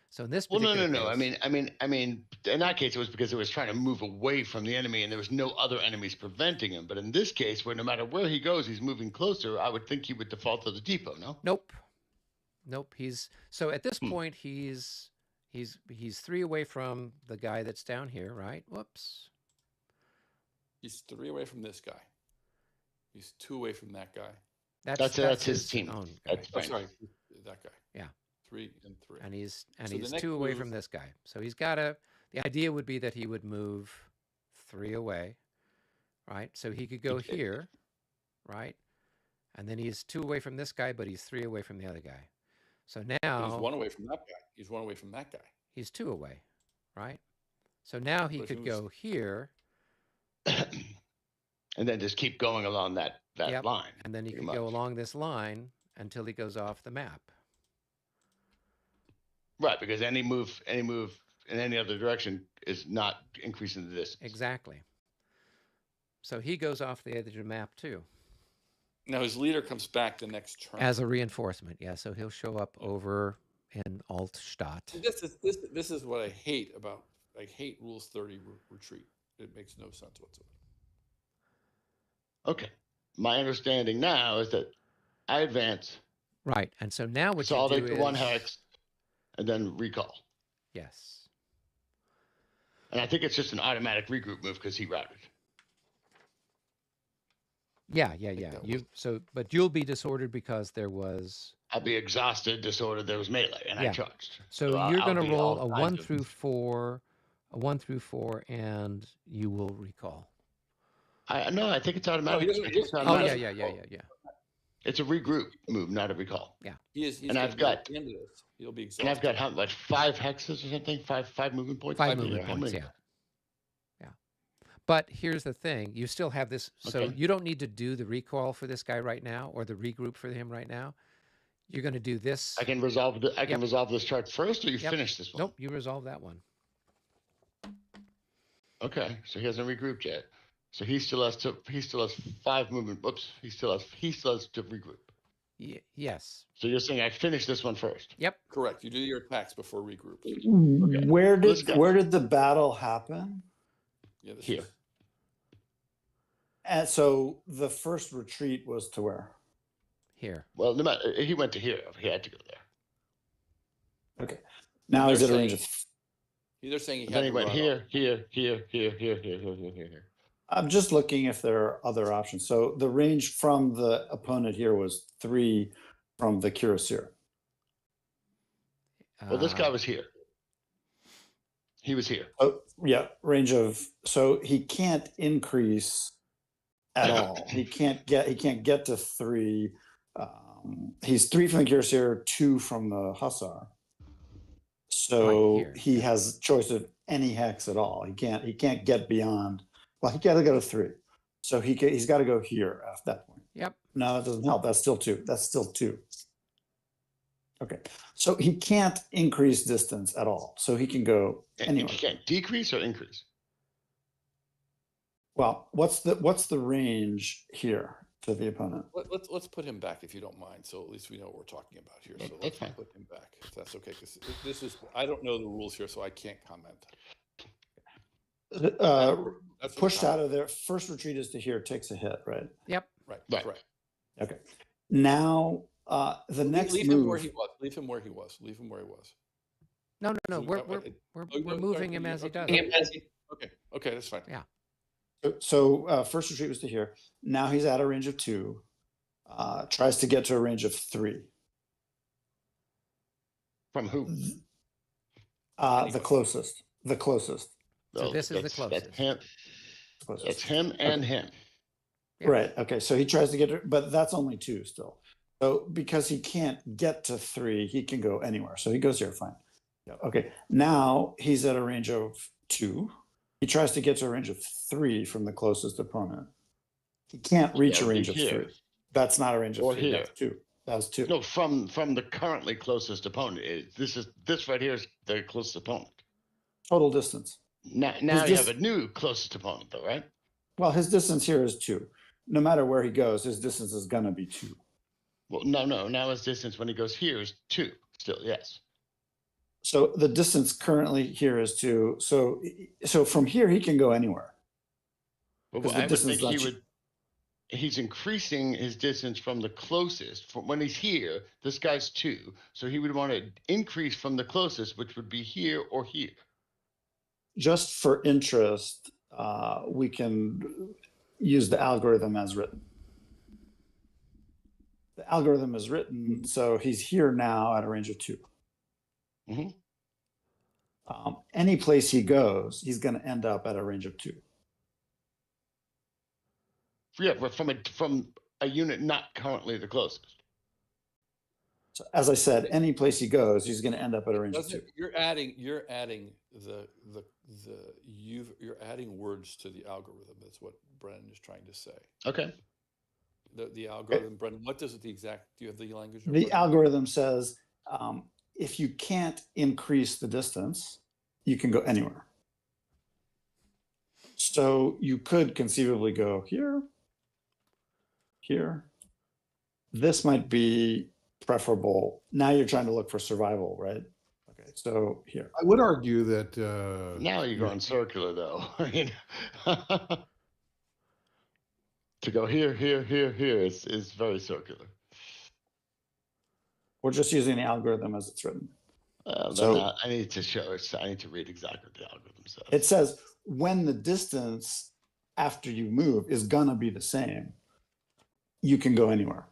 So in this Well, particular no. case- I mean, in that case, it was because it was trying to move away from the enemy, and there was no other enemies preventing him. But in this case, where no matter where he goes, he's moving closer. I would think he would default to the depot. No. Nope. So at this point he's 3 away from the guy that's down here, right? Whoops. He's 3 away from this guy. He's 2 away from that guy. That's his team. own guy. That's Oh, fine. sorry, that guy. Yeah. 3 and 3. And he's So the next 2 away move- from this guy. So he's got the idea would be that he would move 3 away, right? So he could go here, right? And then he's 2 away from this guy, but he's 3 away from the other guy. So But now he's 1 away from that guy. He's 1 away from that guy. he's 2 away, right? So now he But if he could was- go here, And then just keep going along that Yep. line. and then he pretty could go much. along this line until he goes off the map. Right, because any move in any other direction is not increasing the distance. Exactly. So he goes off the edge of the map too, Now his leader comes back the next turn. as a reinforcement. Yeah, so he'll show up over in Altstadt. This is what I hate about. I hate Rules 30 retreat. It makes no sense whatsoever. Okay. My understanding now is that I advance, Right, and so now what you consolidate do to 1 is hex, and then recall. yes, And I think it's just an automatic regroup move because he routed. yeah. that But you'll be disordered because there was. I'll be exhausted, disordered. There was melee, and Yeah. I charged. So I'll- you're I'll going to be roll all a kinds 1 of- through 4, and you will recall. No, I think it's automatic. doesn't- I think it's Oh, Oh automatic. yeah. It's a regroup move, not a recall. He's And I've got- at the end of this. He'll be exhausted. And I've got how much? 5 hexes or something? Five movement points. 5 I don't know movement how points. many. But here's the thing: you still have this, so Okay. you don't need to do the recoil for this guy right now, or the regroup for him right now. You're going to do this. I can resolve this chart first, or you finish this one? Nope, you resolve that one. Okay, so he hasn't regrouped yet. So he still has 5 movement. Whoops, he still has to regroup. Yes. So you're saying I finish this one first? Yep. Correct. You do your attacks before regroup. Okay. Where Let's did go. where did the battle happen? Yeah, this Here. is And so the first retreat was to where? Here. Well, no matter, he went to here. He had to go there. Okay. Now They're is it a saying- range of? They're saying he Then had he to went run here, up. here, here, here, here, here, here, here, here. I'm just looking if there are other options. So the range from the opponent here was 3 from the cuirassier. Well, this guy was here. He was here. Oh, yeah, range of, so he can't increase at all. He can't get to 3. He's 3 from the cuirassier, 2 from the hussar. So Right here, he has choice of any hex at all. He can't get beyond. Well, he got to go to 3. So he's got to go here at that point. Yep. No, that doesn't help. That's still 2. That's still 2. Okay. So he can't increase distance at all. So he can go anywhere. He can't decrease or increase. Well, what's the range here to the opponent? Let's put him back if you don't mind. So at least we know what we're talking about here. So That's let's fine. put him back if that's okay. Because this is, I don't know the rules here, so I can't comment. That's Pushed out of there. First retreat is to here, takes a hit, right? Yep. Right. Right. Correct. Okay. Now the next leave move. him where he was. Leave him where he was. Leave him where he was. No. So, We're moving him as he does. Okay. Okay, that's fine. Yeah. So first retreat was to here. Now he's at a range of 2. Tries to get to a range of 3. From who? The closest. The closest. So this is the closest. That's him. Closest. It's him and him. Yeah. Right. Okay. So he tries to get it, but that's only 2 still. So because he can't get to 3, he can go anywhere. So he goes here. Fine. Okay. Now he's at a range of 2. He tries to get to a range of 3 from the closest opponent. He can't reach a range of 3. That's not a range of Or 3. here. That's 2. That's 2. No, from the currently closest opponent. This right here is the closest opponent. Total distance. Now you have a new closest opponent, though, right? Well, his distance here is 2. No matter where he goes, his distance is going to be 2. Well, no. Now his distance when he goes here is 2. Still, yes. So the distance currently here is 2. So from here, he can go anywhere. Well, 'Cause the I would distance think is not he's increasing his distance from the closest. From when he's here, this guy's 2. So he would want to increase from the closest, which would be here or here. Just for interest, we can use the algorithm as written. The algorithm is written, so he's here now at a range of 2. Mm-hmm. Any place he goes, he's going to end up at a range of 2. Yeah, but from a unit not currently the closest. So as I said, any place he goes, he's going to end up at a range of 2. You're adding you're adding words to the algorithm. That's what Brennan is trying to say. Okay. The algorithm, Brennan. What does it do you have the language? The algorithm says if you can't increase the distance, you can go anywhere. So you could conceivably go here, here. This might be preferable. Now you're trying to look for survival, right? Okay, so here. I would argue that Now you're going circular, though. To go here is very circular. We're just using the algorithm as it's written. I need to show it. I need to read exactly what the algorithm says. It says when the distance after you move is gonna be the same, you can go anywhere.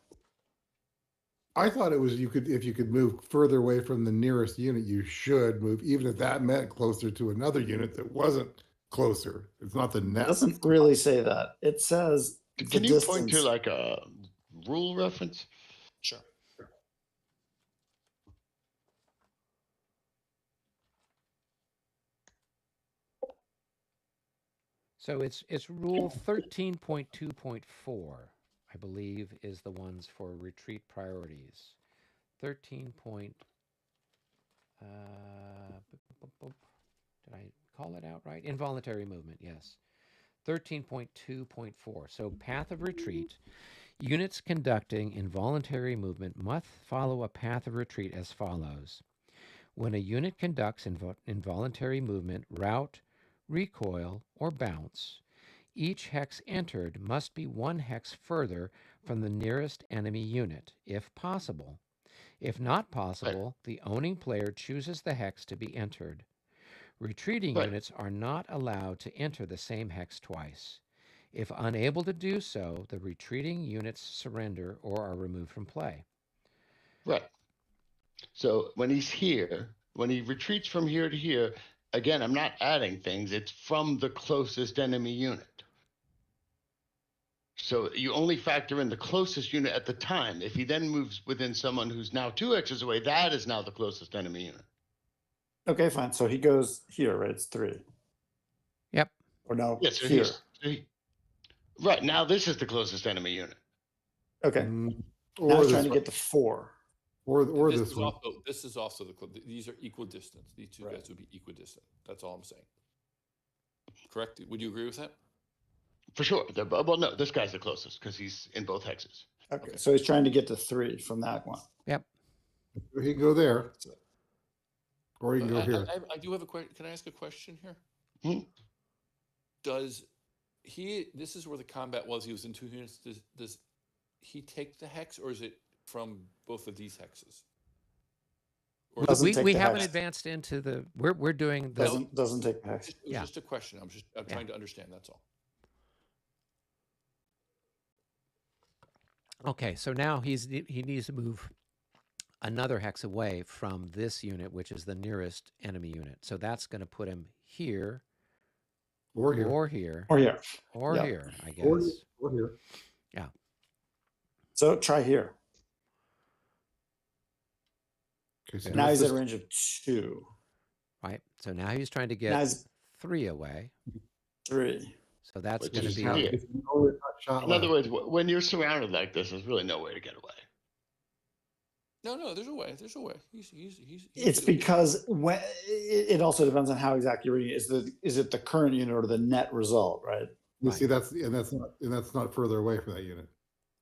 I thought it was if you could move further away from the nearest unit, you should move, even if that meant closer to another unit that wasn't closer. It's not the net. It doesn't really say that. It says Can you point to like a rule reference? Sure. So it's rule 13.2.4, I believe, is the ones for retreat priorities. 13. Did I call it out right? Involuntary movement, yes. 13.2.4. So path of retreat. Units conducting involuntary movement must follow a path of retreat as follows. When a unit conducts involuntary movement, route, recoil, or bounce, each hex entered must be 1 hex further from the nearest enemy unit, if possible. If not possible, the owning player chooses the hex to be entered. Retreating units are not allowed to enter the same hex twice. If unable to do so, the retreating units surrender or are removed from play. Right. So when he's here, when he retreats from here to here, again, I'm not adding things. It's from the closest enemy unit. So you only factor in the closest unit at the time. If he then moves within someone who's now 2 hexes away, that is now the closest enemy unit. Okay, fine. So he goes here, right? It's 3. Yep. Or no, Yeah, so here. Right, now this is the closest enemy unit. Okay. Or Now he's this trying to one. get to 4. Or This this is one. also, this is also these are equidistant. These two guys would be equidistant. That's all I'm saying. Correct? Would you agree with that? For sure. Well, no, this guy's the closest because he's in both hexes. Okay. So he's trying to get to 3 from that one. Yep. He can go there. Or he can go here. I do have a question. Can I ask a question here? Does he, this is where the combat was, he was in 2 units. Does he take the hex, or is it from both of these hexes? Or we haven't advanced into the, we're doing the. Doesn't take the hex. It was just a question. I'm trying to understand, that's all. Okay, so now he needs to move another hex away from this unit, which is the nearest enemy unit. So that's going to put him here, or here, or here, or here, or here, I guess. Or here. Yeah. So try here. Okay, so now he's at a range of 2. Right. So now he's trying to get 3 away. 3. So that's going to be. In other words, when you're surrounded like this, there's really no way to get away. No, there's a way. There's a way. It's because when it also depends on how exactly you're reading it. Is it the current unit or the net result, right? You see, that's not further away from that unit.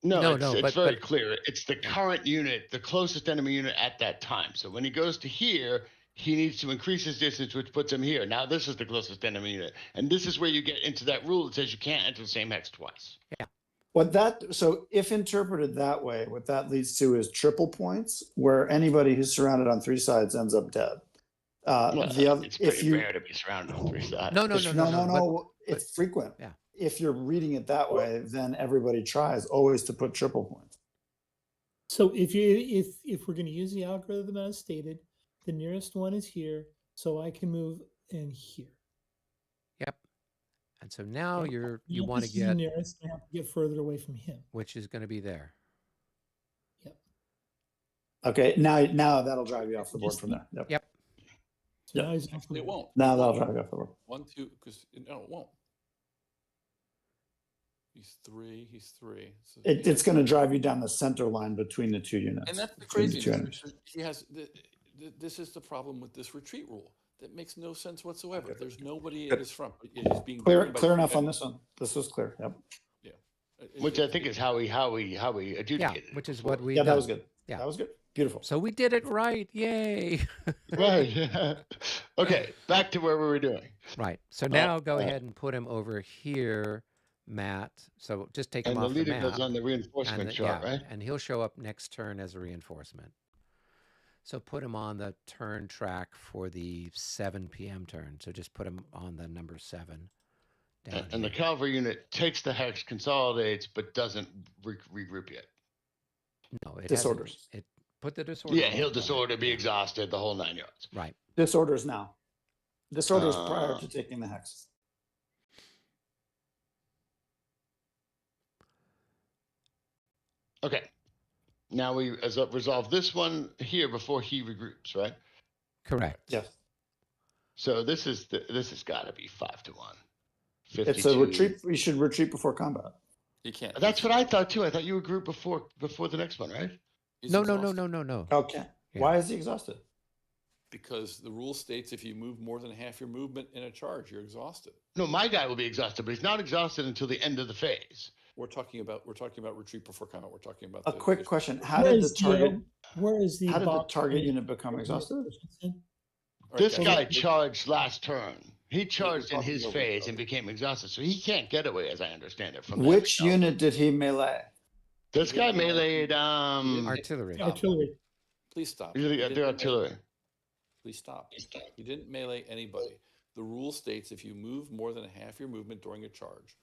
No, it's very clear. It's the current unit, the closest enemy unit at that time. So when he goes to here, he needs to increase his distance, which puts him here. Now this is the closest enemy unit. And this is where you get into that rule that says you can't enter the same hex twice. Yeah. So if interpreted that way, what that leads to is triple points, where anybody who's surrounded on 3 sides ends up dead. It's pretty rare to be surrounded on 3 sides. No. It's frequent. Yeah. If you're reading it that way, then everybody tries always to put triple points. So if we're going to use the algorithm as stated, the nearest one is here, so I can move in here. Yep. And so now you want to the get nearest. I have to get further away from him, which is going to be there. Yep. Okay. Now that'll drive you off the board from there. Yep. So now he's off the It board. won't. Now that'll drive you off the board. 1, 2, because no, it won't. He's 3. He's 3. So It's going to drive you down the center line between the 2 units. And that's the craziness. He has this is the problem with this retreat rule. That makes no sense whatsoever. There's nobody in his front. He's being Clear enough on this one. This was clear. Yep. Yeah. Which I think is how we adjudicated. Yeah, which is what we. Yeah, that was good. Yeah, that was good. Beautiful. So we did it right. Yay! Right. Yeah. Okay, back to where we were doing. Right. So now go ahead and put him over here, Matt. So just take him off the map. And the leader goes on the reinforcement chart, right? And he'll show up next turn as a reinforcement. So put him on the turn track for the 7 p.m. turn. So just put him on the number 7. And the cavalry unit takes the hex, consolidates, but doesn't regroup yet. No, it disorders. Put the disorder. Yeah, he'll disorder, be exhausted, the whole 9 yards. Right. Disorders now. Disorders prior to taking the hex. Okay. Now we resolve this one here before he regroups, right? Correct. Yes. So this has got to be 5 to 1. 52. It's a retreat. You should retreat before combat. You can't. That's what I thought too. I thought you were grouped before the next one, right? He's No. Okay. Yeah. Why is he exhausted? Because the rule states if you move more than half your movement in a charge, you're exhausted. No, my guy will be exhausted, but he's not exhausted until the end of the phase. We're talking about retreat before combat. We're talking about A quick question: How Where did the is target? Where is the How did the box target for- unit become exhausted? All right, This guys, guy charged last turn. He charged in talking his over phase each and other. became exhausted, so he can't get away, as I understand it. From Which that. unit did he melee? This guy meleeed Artillery. Artillery. Please stop. the You didn't artillery. Please stop. You didn't melee anybody. The rule states if you move more than half your movement during a charge,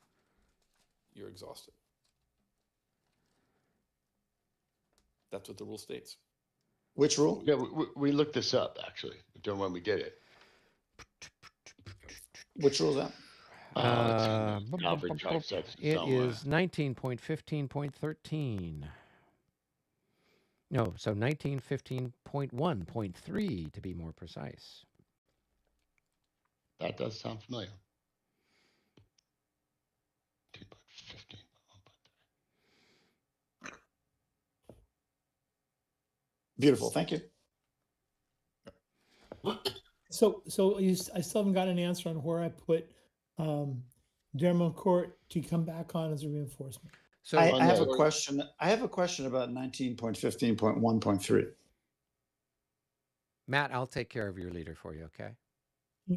you're exhausted. That's what the rule states. Which rule? Yeah, we looked this up actually during when we did it. Which rule is that? Calvary charge sets It somewhere. is 19.15.13. No, so 1915.1.3 to be more precise. That does sound familiar. 15. Beautiful. Thank you. So I still haven't got an answer on where I put Dermot to come back on as a reinforcement. So I have a question. I have a question about 19.15.1.3. Matt, I'll take care of your leader for you, okay?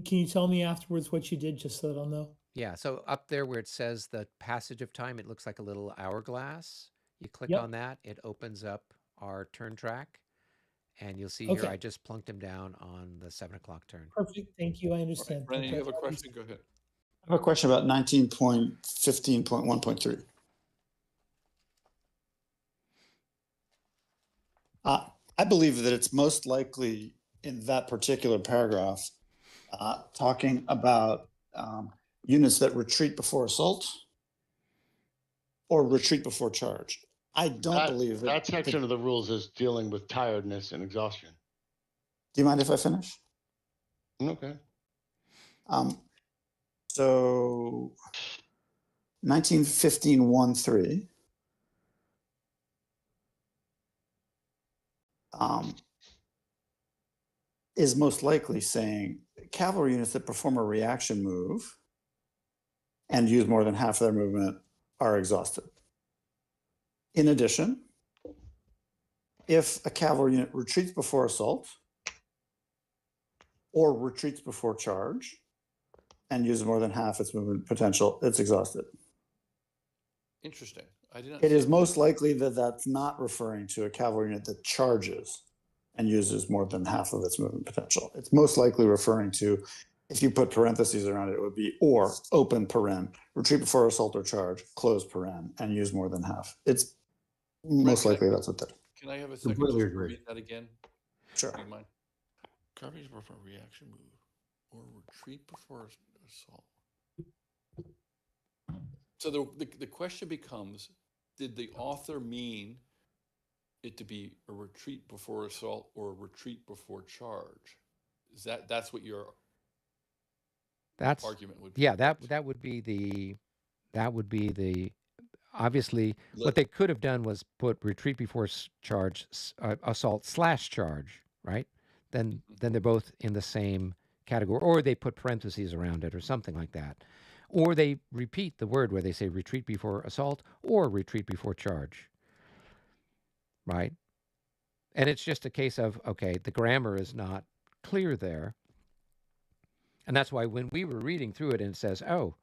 Can you tell me afterwards what you did, just so that I'll know? Yeah, so up there where it says the passage of time, it looks like a little hourglass. You click Yep. on that, it opens up our turn track. And you'll see Okay. here, I just plunked him down on the 7 o'clock turn. Perfect. Thank you. I understand. Brennan, you have a Okay. question? Go ahead. I have a question about 19.15.1.3. I believe that it's most likely in that particular paragraph talking about units that retreat before assault or retreat before charge. I don't believe that section of the rules is dealing with tiredness and exhaustion. Do you mind if I finish? Okay. So 1915.1.3 is most likely saying cavalry units that perform a reaction move and use more than half of their movement are exhausted. In addition, if a cavalry unit retreats before assault or retreats before charge and uses more than half its movement potential, it's exhausted. Interesting. I did not. It is most likely that that's not referring to a cavalry unit that charges and uses more than half of its movement potential. It's most likely referring to, if you put parentheses around it, it would be or open paren, retreat before assault or charge, close paren, and use more than half. It's most likely that's what that. Can I have a second? Completely just to agree. read that again? Sure. Do you mind? Coverage before reaction move or retreat before assault. So the question becomes, did the author mean it to be a retreat before assault or a retreat before charge? Is that's what your argument would be? Yeah, that would be the obviously what they could have done was put retreat before charge, assault / charge, right? Then they're both in the same category, or they put parentheses around it or something like that. Or they repeat the word where they say retreat before assault or retreat before charge, right? And it's just a case of, okay, the grammar is not clear there. And that's why when we were reading through it and it says, oh,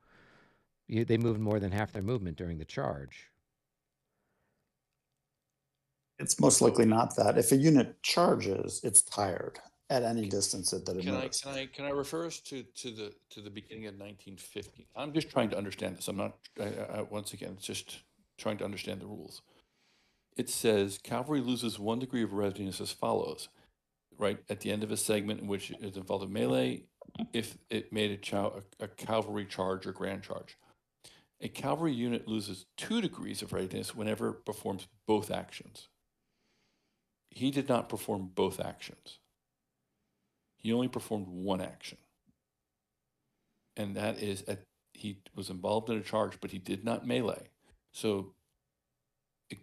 they moved more than half their movement during the charge. It's most likely not that. If a unit charges, it's tired at any distance that it moves. Can I refer us to the beginning of 1950? I'm just trying to understand this. I'm not once again, it's just trying to understand the rules. It says cavalry loses 1 degree of readiness as follows, right? At the end of a segment in which it involved a melee, if it made a cavalry charge or grand charge. A cavalry unit loses 2 degrees of readiness whenever it performs both actions. He did not perform both actions. He only performed one action. And that is he was involved in a charge, but he did not melee. So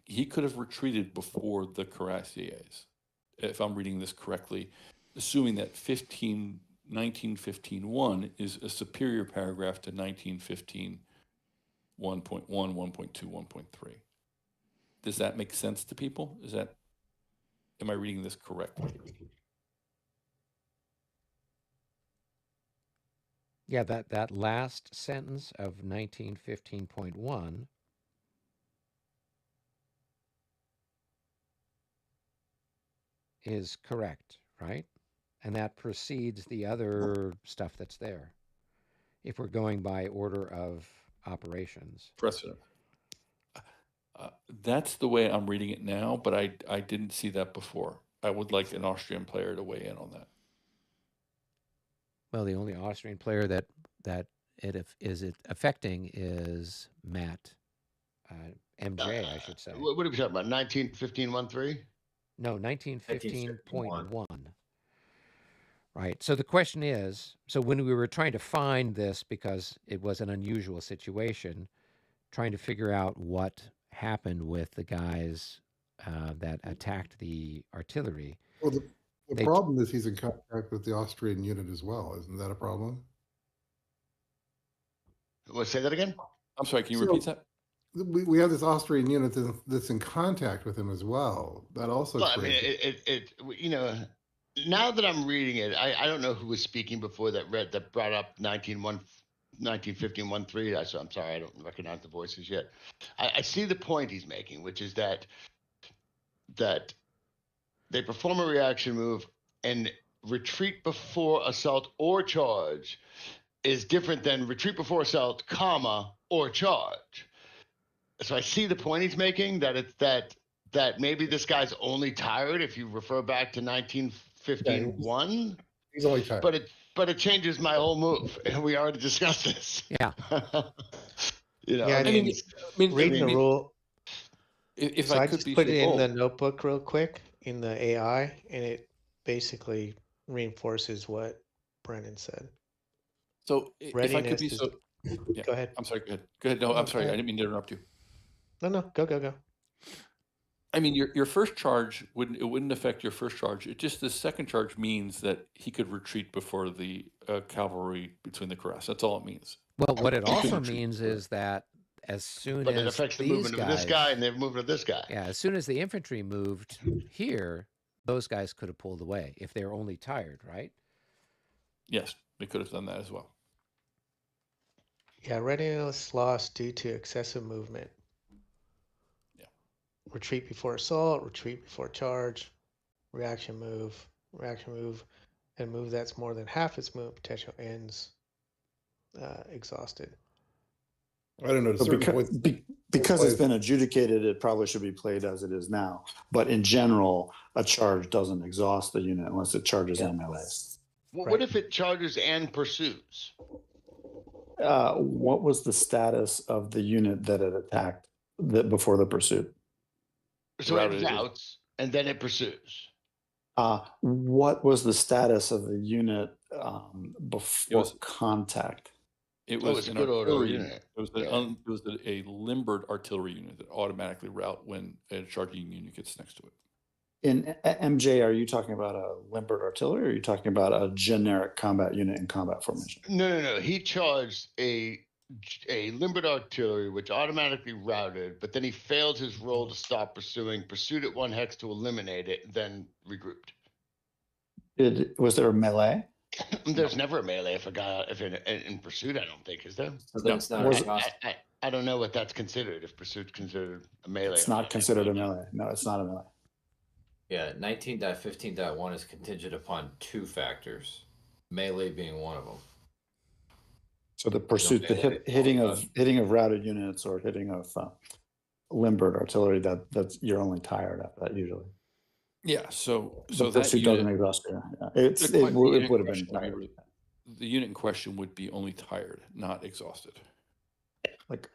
he could have retreated before the cuirassiers, if I'm reading this correctly, assuming that 1915.1 is a superior paragraph to 1915 1.1, 1.2, 1.3. Does that make sense to people? Am I reading this correctly? Yeah, that last sentence of 1915.1 is correct, right? And that precedes the other stuff that's there, if we're going by order of operations. Precedent. That's the way I'm reading it now, but I didn't see that before. I would like an Austrian player to weigh in on that. Well, the only Austrian player that is affecting is Matt, MJ, I should say. What are we talking about? 1915.13? No, 1915.1. Right. So the question is, so when we were trying to find this, because it was an unusual situation, trying to figure out what happened with the guys that attacked the artillery. Well, the problem is he's in contact with the Austrian unit as well. Isn't that a problem? Let's say that again. I'm sorry, can you repeat that? We have this Austrian unit that's in contact with him as well. That also. Well, I mean, now that I'm reading it, I don't know who was speaking before that brought up 1915.13. So I'm sorry, I don't recognize the voices yet. I see the point he's making, which is that they perform a reaction move and retreat before assault or charge is different than retreat before assault, or charge. So I see the point he's making, that it's that maybe this guy's only tired if you refer back to 1915.1. He's only tired. But it changes my whole move, and we already discussed this. Yeah. I mean, reading the rule. If so I I could just be put so it in bold. the notebook real quick in the AI, and it basically reinforces what Brennan said. So if I could be Readiness so, yeah. Go ahead. I'm sorry. Go ahead. No, I'm sorry. I didn't mean to interrupt you. No, go. I mean, your first charge wouldn't affect your first charge. It just the second charge means that he could retreat before the cavalry between the cuirass. That's all it means. Well, what it also means is that as soon But as it affects the these movement of this guy and the movement of this guy. Yeah, as soon as the infantry moved here, those guys could have pulled away if they were only tired, right? Yes, they could have done that as well. Yeah, readiness lost due to excessive movement. Yeah. Retreat before assault, retreat before charge, reaction move, and move that's more than half its movement potential ends exhausted. I don't know. Because it's been adjudicated, it probably should be played as it is now. But in general, a charge doesn't exhaust the unit unless it charges and melees. Well, what if it charges and pursues? What was the status of the unit that it attacked before the pursuit? So it doubts and then it pursues. What was the status of the unit before contact? It was an artillery unit. It was a limbered artillery unit that automatically rout when a charging unit gets next to it. In MJ, are you talking about a limbered artillery, or are you talking about a generic combat unit in combat formation? No. He charged a limbered artillery, which automatically routed, but then he failed his roll to stop pursuing, pursued at 1 hex to eliminate it, then regrouped. Was there a melee? There's never a melee if in pursuit, I don't think, is there? No, it's not. I don't know what that's considered, if pursuit's considered a melee. It's not considered a melee. No, it's not a melee. Yeah, 19.15.1 is contingent upon 2 factors, melee being one of them. So the pursuit, the hitting of routed units or hitting of limbered artillery, that's you're only tired after that usually. Yeah, so the that pursuit unit, doesn't exhaust you. Yeah. It would have been tired. The unit in question would be only tired, not exhausted. Like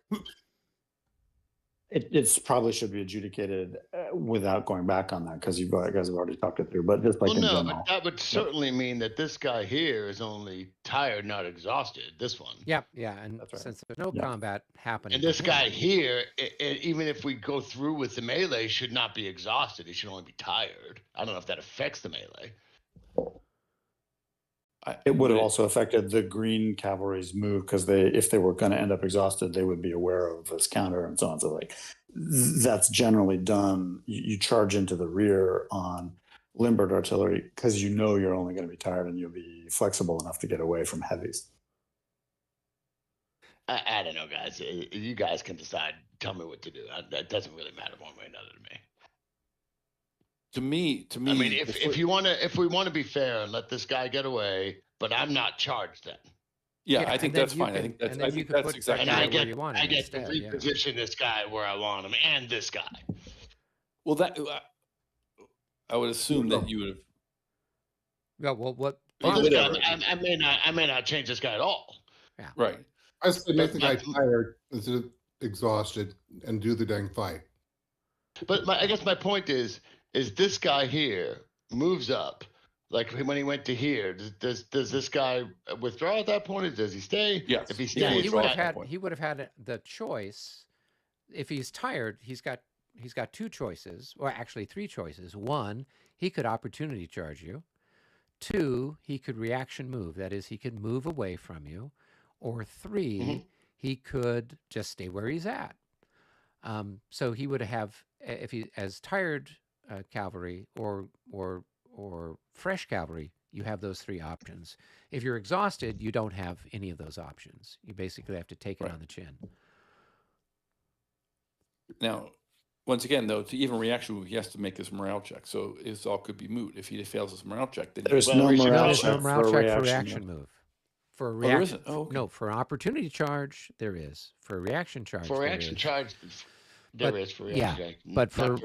It's probably should be adjudicated without going back on that because you guys have already talked it through. But just like Well, in no, general, but that would certainly mean that this guy here is only tired, not exhausted. This one. Yeah, and That's right. since there's no Yeah. combat happening, And this to guy him, here, even if we go through with the melee, should not be exhausted. He should only be tired. I don't know if that affects the melee. it would have also affected the green cavalry's move because if they were going to end up exhausted, they would be aware of this counter and so on. So like that's generally done. You charge into the rear on limbered artillery because you know you're only going to be tired and you'll be flexible enough to get away from heavies. I don't know, guys. You guys can decide. Tell me what to do. That doesn't really matter one way or another to me. To me, I mean, if we want to be fair and let this guy get away, but I'm not charged then. Yeah, I think that's fine. I think that's exactly. And I right. get to reposition this guy where I want him, and this guy. Well, that I would assume that you would have. Yeah. Well, what? Well, this guy, I may not change this guy at all. Yeah. Right. I say make the guy tired instead of exhausted and do the dang fight. But I guess my point is this guy here moves up. Like when he went to here, does this guy withdraw at that point, or does he stay? Yes. If he stays, Yeah, he would have had the choice. If he's tired, he's got two choices, or actually three choices. One, he could opportunity charge you. Two, he could reaction move. That is, he could move away from you. Or three, he could just stay where he's at. So he would have, if he as tired cavalry or fresh cavalry, you have those three options. If you're exhausted, you don't have any of those options. You basically have to take it on the chin. Now, once again, though, to even reaction move, he has to make his morale check. So it all could be moot. If he fails his morale check, then there's no morale check for a reaction move. For a reaction, okay. No, for an opportunity charge, there is. For a reaction charge, for reaction charge, there is for reaction. Yeah, but for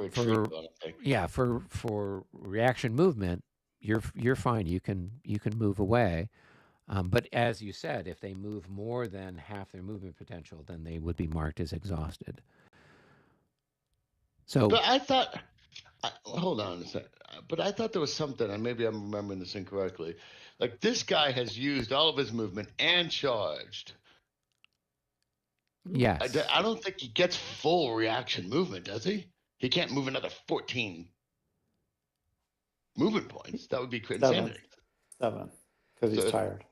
reaction movement, you're fine. You can move away. But as you said, if they move more than half their movement potential, then they would be marked as exhausted. So, but I thought, hold on a second. But I thought there was something, and maybe I'm remembering this incorrectly. Like this guy has used all of his movement and charged. Yes. I don't think he gets full reaction movement, does he? He can't move another 14 movement points. That would be insanity. 7, because he's tired.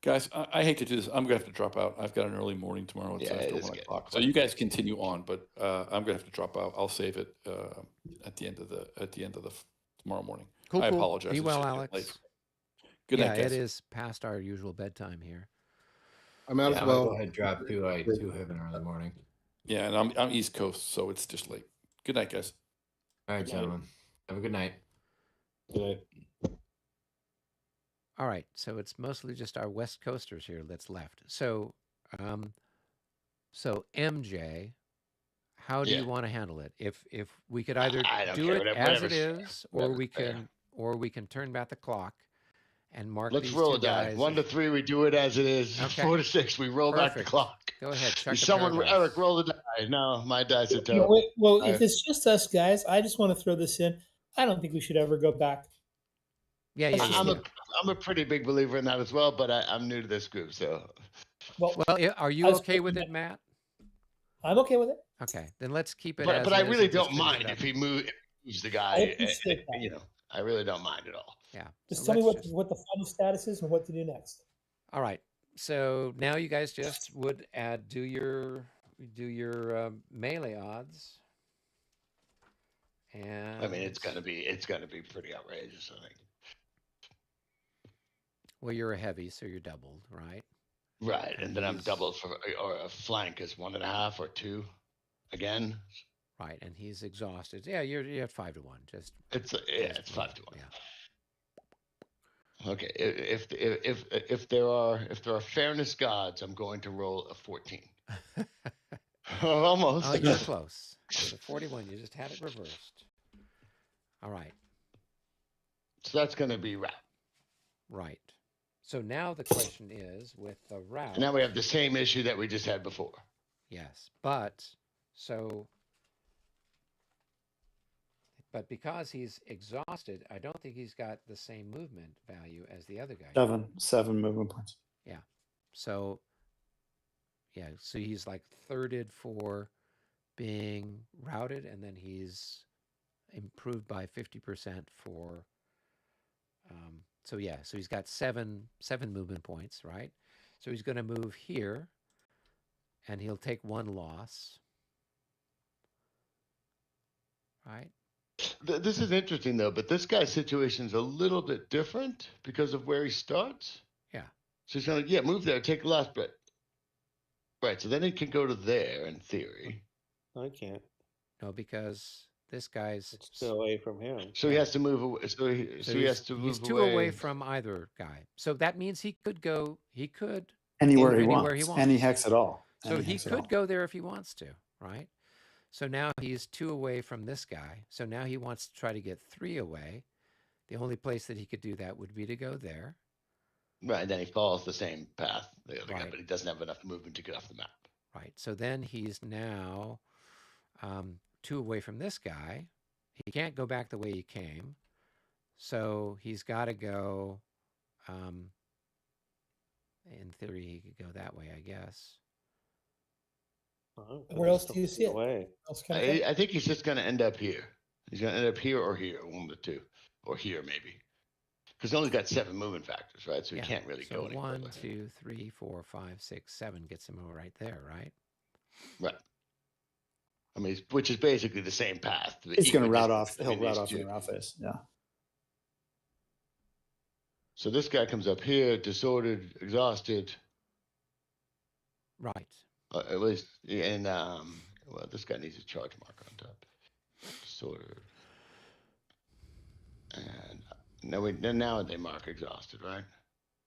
Guys, I hate to do this. I'm gonna have to drop out. I've got an early morning tomorrow. It's after 1 o'clock. So you guys continue on, but I'm gonna have to drop out. I'll save it at the end of the tomorrow morning. Cool. I apologize. Be well, It's Alex. late. Good night, guys. It is past our usual bedtime here. I'm out as well. Go ahead, drop too. I too have an early morning. Yeah, and I'm East Coast, so it's just late. Good night, guys. All right, gentlemen. Have a good night. Good night. All right, so it's mostly just our West Coasters here that's left. So, MJ, how do you want to handle it? If we could either do it as it is, or we can turn back the clock and mark. Let's these roll two a die. guys 1 to 3, we do it as it is. Okay. 4 to 6, we roll back the clock. Go ahead. Check Someone, Eric, roll the die. No, my dice are You know, terrible. well, if it's just us guys, I just want to throw this in. I don't think we should ever go back. Yeah, I'm a pretty big believer in that as well, but I'm new to this group, so. Well, are you okay with it, Matt? I'm okay with it. Okay, then let's keep it. But I really don't mind if he moves the guy. You know, I really don't mind at all. Yeah. Just tell me what the final status is and what to do next. All right. So now you guys just would do your melee odds. And I mean, it's gonna be pretty outrageous, I think. Well, you're a heavy, so you're doubled, right? Right, and then I'm doubled or a flank is 1.5 or 2, again. Right, and he's exhausted. Yeah, you're at 5 to 1. Just it's 5 to 1. Yeah. Okay, if there are fairness gods, I'm going to roll a 14. Almost. Oh, you're close. So 41. You just had it reversed. All right. So that's going to be route. Right. So now the question is, with the route. Now we have the same issue that we just had before. Yes, but So, but because he's exhausted, I don't think he's got the same movement value as the other guy. Seven movement points. Yeah. So, yeah, so he's like thirded for being routed, and then he's improved by 50% for, so yeah, so he's got seven movement points, right? So he's going to move here, and he'll take one loss, right? This is interesting though, but this guy's situation is a little bit different because of where he starts. Yeah. So he's gonna move there, take a loss, but right. So then he can go to there in theory. I can't. No, because this guy's It's still away from him. So he has to move away. So he has to move he's two away from either guy. So that means he could go. He could anywhere he wants, any hex at all. So he could go there if he wants to, right? So now he's 2 away from this guy. So now he wants to try to get 3 away. The only place that he could do that would be to go there. Right, and then he follows the same path the other guy, but he doesn't have enough movement to get off the map. Right. So then he's now 2 away from this guy. He can't go back the way he came. So he's got to go, in theory, he could go that way, I guess. Where else do you see it? I think he's just going to end up here. He's going to end up here or here, one of the two, or here maybe, because he's only got 7 movement factors, right? So he can't really go anywhere. 1, 2, 3, 4, 5, 6, 7 gets him over right there, right? Right. I mean, which is basically the same path. He's going to route off. He'll route off in the route face. Yeah. So this guy comes up here, disordered, exhausted. Right. At least, and well, this guy needs a charge marker on top. Disordered. And now they mark exhausted, right?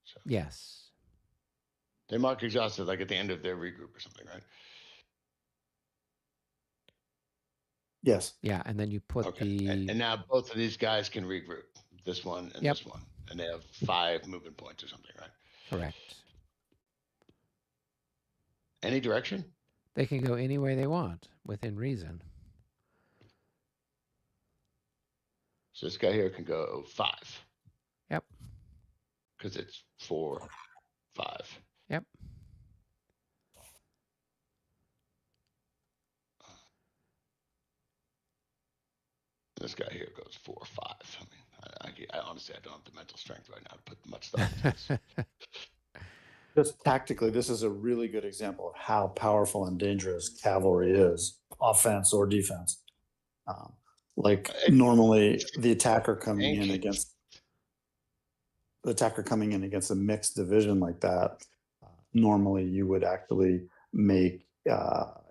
So yes. They mark exhausted like at the end of their regroup or something, right? Yes. Yeah, and then you put and now both of these guys can regroup. This one and this one, and they have 5 movement points or something, right? Correct. Any direction? They can go any way they want within reason. So this guy here can go 5. Yep. Because it's 4, 5. Yep. This guy here goes 4, 5. I mean, I honestly, I don't have the mental strength right now to put much thought into this. Just tactically, this is a really good example of how powerful and dangerous cavalry is, offense or defense. Like normally, the attacker coming in against a mixed division like that, normally you would actually make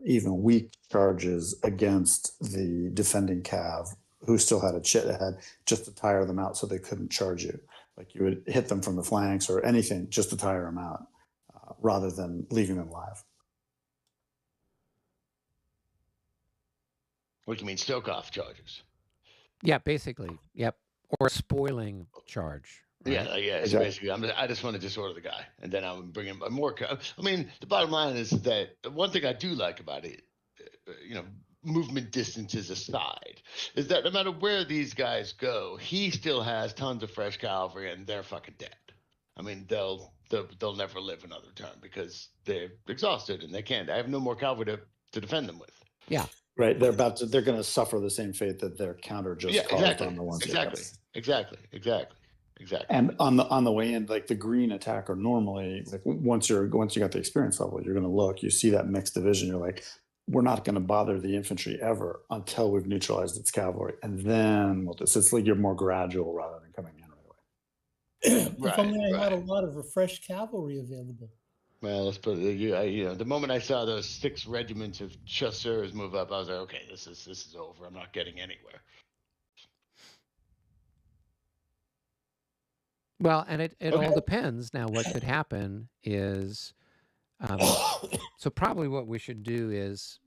even weak charges against the defending cav who still had a chit ahead, just to tire them out so they couldn't charge you. Like you would hit them from the flanks or anything just to tire them out, rather than leaving them live. What do you mean, Stokoff charges? Yeah, basically. Yep. Or spoiling charge. Right? Yeah. So basically, I just want to disorder the guy, and then I'm bringing more. I mean, the bottom line is that one thing I do like about it, movement distances aside, is that no matter where these guys go, he still has tons of fresh cavalry, and they're fucking dead. I mean, they'll never live another turn because they're exhausted and they can't. I have no more cavalry to defend them with. Yeah. Right. They're going to suffer the same fate that their counter just caused on the ones. Exactly. And on the way in, like the green attacker normally, like once you got the experience level, you're going to look, you see that mixed division, you're like, we're not going to bother the infantry ever until we've neutralized its cavalry, and then it's like you're more gradual rather than coming in right away. If only I had a lot of refreshed cavalry available. Well, let's put it. The moment I saw those 6 regiments of chasseurs move up, I was like, okay, this is over. I'm not getting anywhere. Well, and it all depends. Now, what could happen is, so probably what we should do is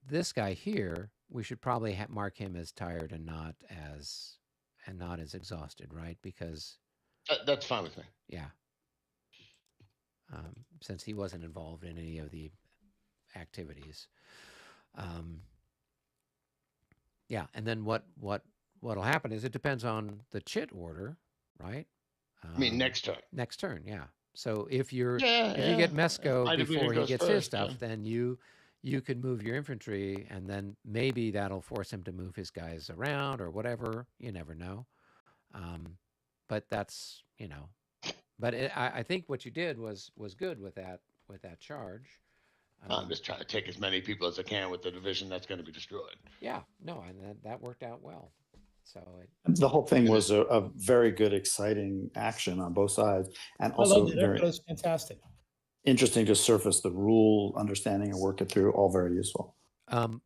this guy here, we should probably mark him as tired and not as exhausted, right? Because that's fine with me. Yeah. Since he wasn't involved in any of the activities. Yeah, and then what'll happen is it depends on the chit order, right? I mean, next turn. Next turn, yeah. So if you Yeah, get if Mesco my division before he goes gets his first, stuff, yeah. then you can move your infantry, and then maybe that'll force him to move his guys around or whatever. You never know. But that's, you know, but I think what you did was good with that charge. I'm just trying to take as many people as I can with the division that's going to be destroyed. Yeah, no, and that worked out well. So the whole thing was a very good, exciting action on both sides, and I also loved it. very It was fantastic. interesting to surface the rule understanding and work it through. All very useful.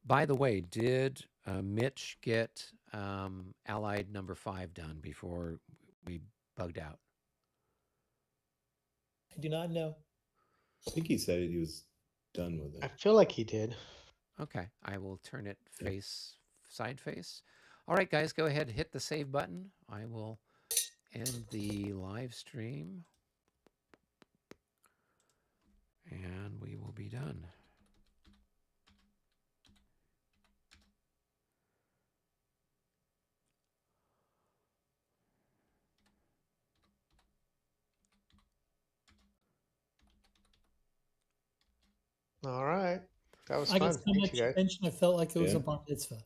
By the way, did Mitch get Allied number 5 done before we bugged out? I do not know. I think he said he was done with it. I feel like he did. Okay, I will turn it side face. All right, guys, go ahead and hit the save button. I will end the live stream, and we will be done. All right. That was I fun. got so Thanks, much you guys. attention. I felt like it was Yeah. a bar mitzvah.